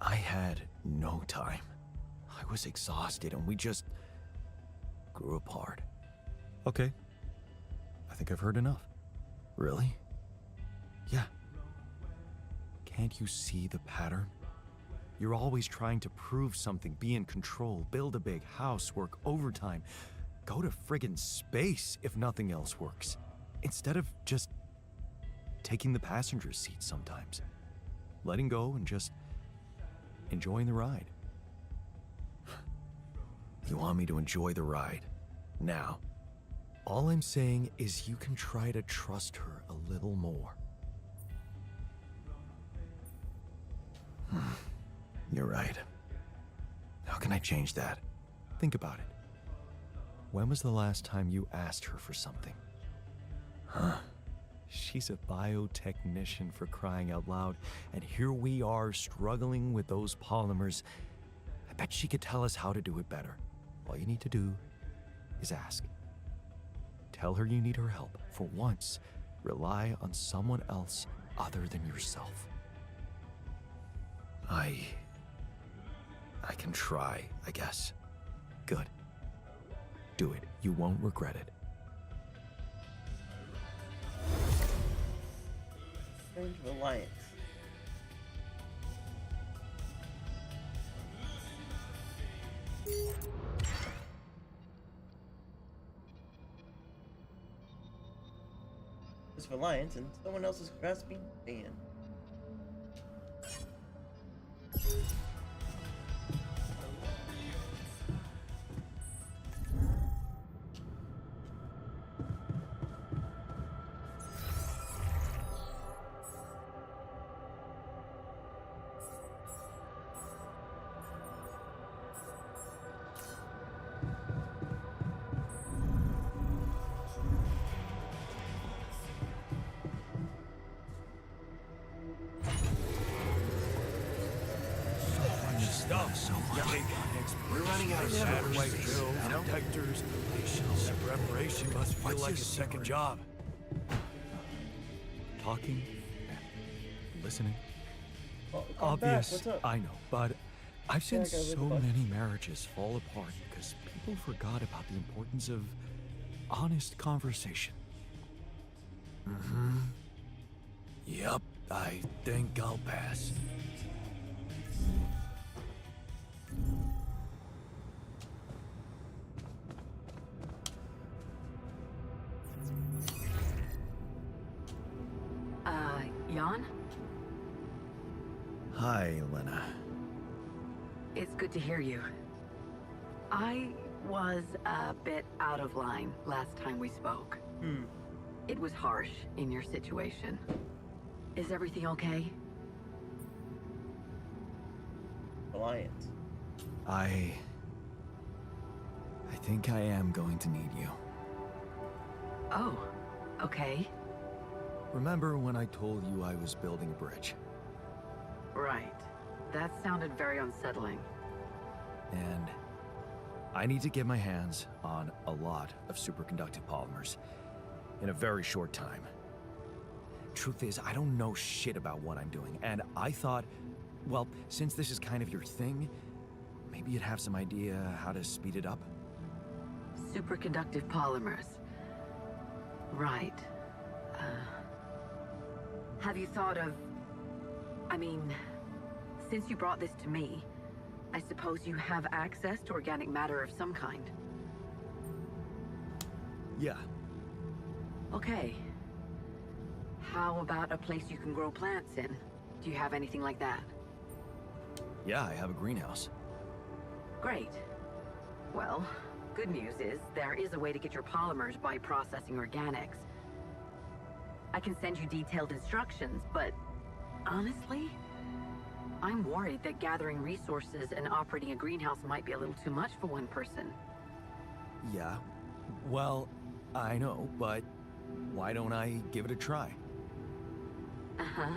I had no time. I was exhausted and we just grew apart. Okay. I think I've heard enough. Really? Yeah. Can't you see the pattern? You're always trying to prove something, be in control, build a big house, work overtime, go to friggin' space if nothing else works, instead of just taking the passenger seat sometimes, letting go and just enjoying the ride. You want me to enjoy the ride now? All I'm saying is you can try to trust her a little more. You're right. How can I change that? Think about it. When was the last time you asked her for something? Huh? She's a biotechnician, for crying out loud, and here we are struggling with those polymers. I bet she could tell us how to do it better. All you need to do is ask. Tell her you need her help. For once, rely on someone else other than yourself. I can try, I guess. Good. Do it. You won't regret it. Strange Alliance. This Reliance and someone else's grasping fan. We're running out of batteries, bills, detectors. That preparation must feel like a second job. Talking and listening. Well, I'm back. Obvious, What's up? I know, but I've seen Yeah, I got a so little bug. many marriages fall apart because people forgot about the importance of honest conversation. Yep, I think I'll pass. Jan? Hi, Elena. It's good to hear you. I was a bit out of line last time we spoke. It was harsh in your situation. Is everything okay? Alliance. I think I am going to need you. Oh, okay. Remember when I told you I was building a bridge? Right. That sounded very unsettling. And I need to get my hands on a lot of superconductive polymers in a very short time. Truth is, I don't know shit about what I'm doing, and I thought, well, since this is kind of your thing, maybe you'd have some idea how to speed it up? Superconductive polymers. Right. Have you thought of... I mean, since you brought this to me, I suppose you have access to organic matter of some kind. Yeah. Okay. How about a place you can grow plants in? Do you have anything like that? Yeah, I have a greenhouse. Great. Well, good news is there is a way to get your polymers by processing organics. I can send you detailed instructions, but honestly, I'm worried that gathering resources and operating a greenhouse might be a little too much for one person. Yeah. Well, I know, but why don't I give it a try? Uh-huh.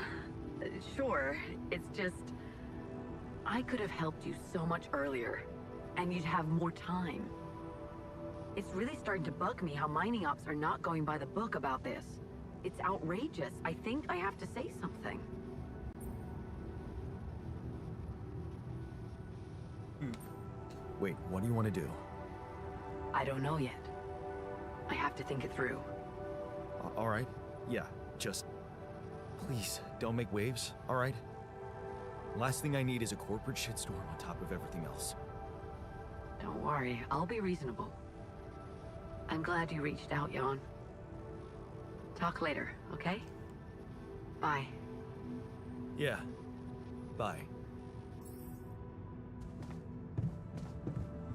Sure. It's just... I could have helped you so much earlier, and you'd have more time. It's really starting to bug me how mining ops are not going by the book about this. It's outrageous. I think I have to say something. Wait, what do you want to do? I don't know yet. I have to think it through. All right. Yeah, just... Please, don't make waves, all right? Last thing I need is a corporate shitstorm on top of everything else. Don't worry, I'll be reasonable. I'm glad you reached out, Jan. Talk later, okay? Bye. Yeah. Bye.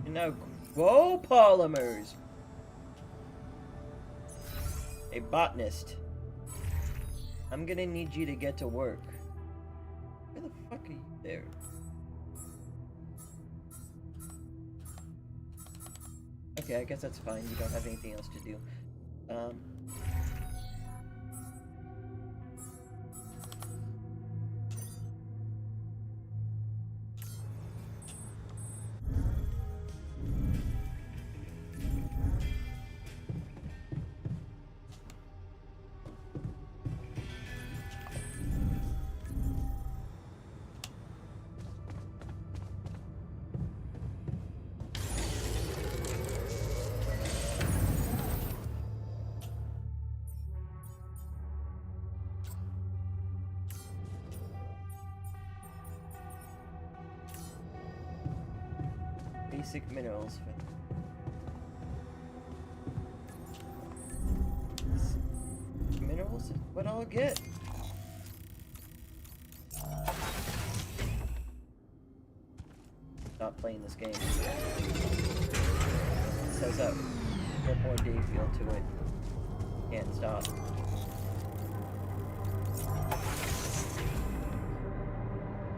And now grow polymers. A botanist. I'm gonna need you to get to work. Where the fuck are you there? Okay, I guess that's fine. You don't have anything else to do. Basic minerals. Minerals? What I'll get? Not playing this game. It says that one more day feel to it. Can't stop.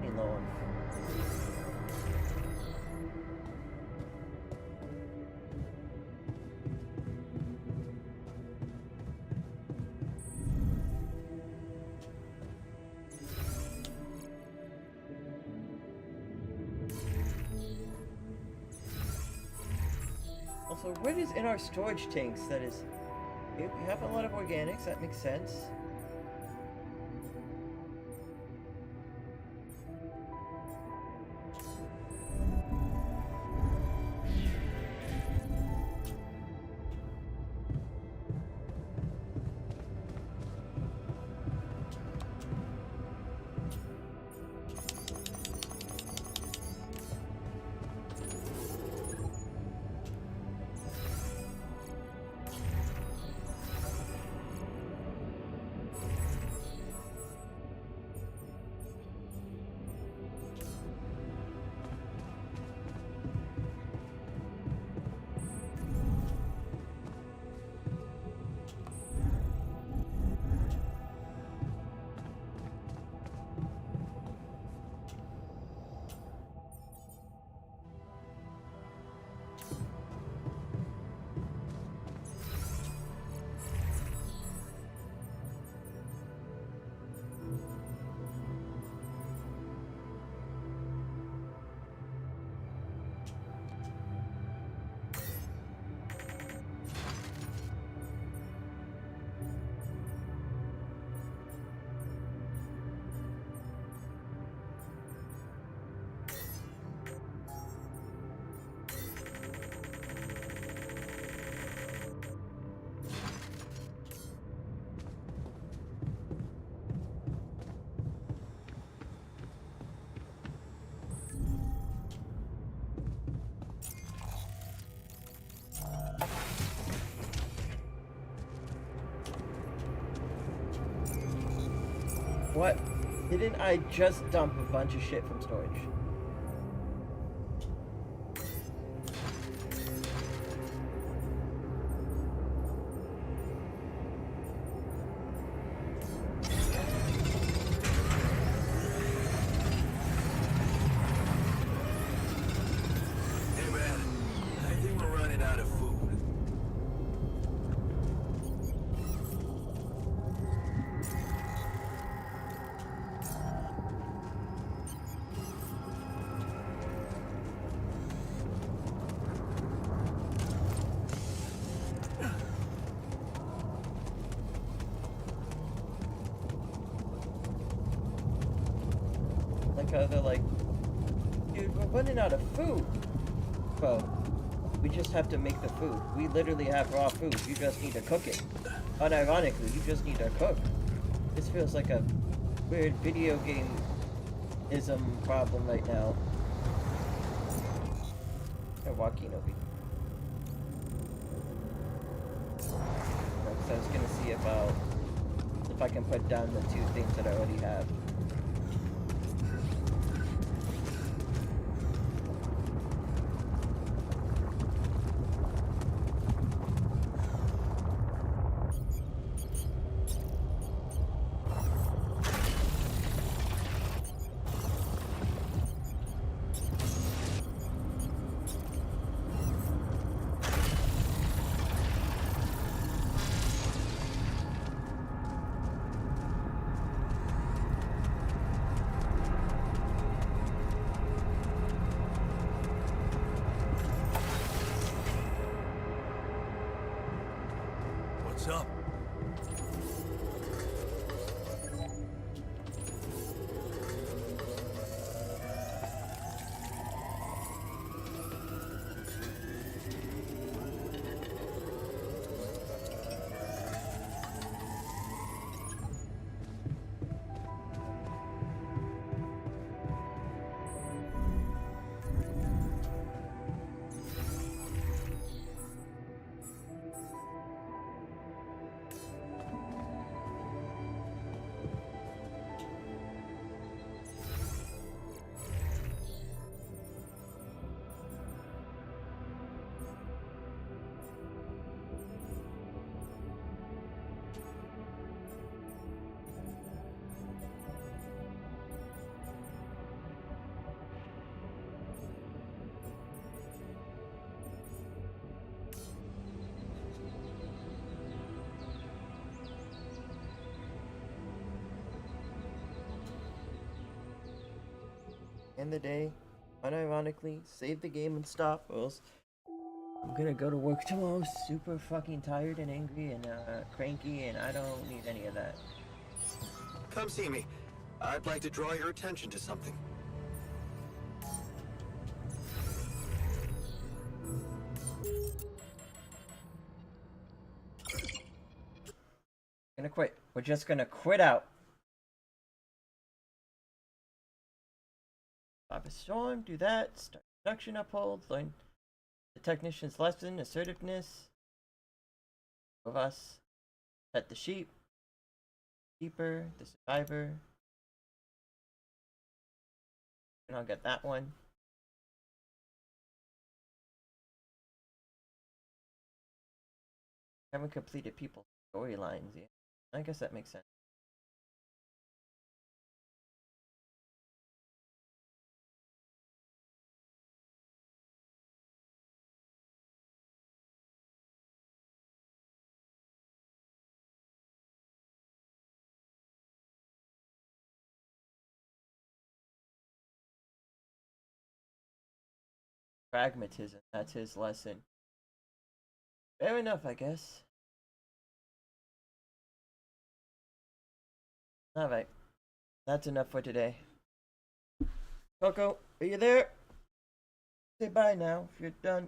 Getting low on. Also, what is in our storage tanks that is... We have a lot of organics, that makes sense. What? Didn't I just dump a bunch of shit from storage? Hey man, I think we're running out of food. Like how they're like, dude, we're running out of food. Bro, we just have to make the food. We literally have raw food. You just need to cook it. Unironically, you just need to cook. This feels like a weird video game-ism problem right now. They're walking over here. So I was gonna see if I can put down the 2 things that I already have. What's up? End the day, unironically, save the game and stop, or else I'm gonna go to work tomorrow super fucking tired and angry and cranky, and I don't need any of that. Come see me. I'd like to draw your attention to something. Gonna quit. We're just gonna quit out. Stop a storm, do that. Start production uphold. Learn the technician's lesson, assertiveness. Of us. Pet the sheep. Keeper, the survivor. And I'll get that one. Haven't completed people's storylines yet. I guess that makes sense. Pragmatism, that's his lesson. Fair enough, I guess. Alright. That's enough for today. Coco, are you there? Say bye now if you're done.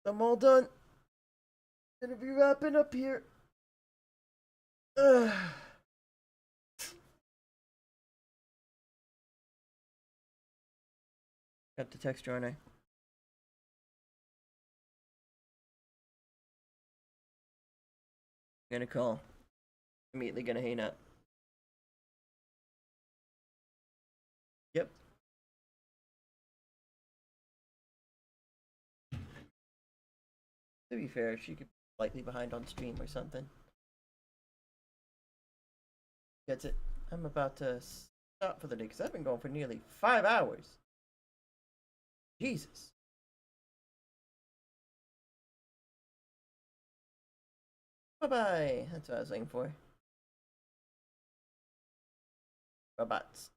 I'm all done. Gonna be wrapping up here. Ugh. Got the text, aren't I? Gonna call. Immediately gonna hang up. To be fair, she could be slightly behind on stream or something. Gets it. I'm about to stop for the day because I've been going for nearly 5 hours. Jesus. Bye-bye. That's what I was looking for. Robots.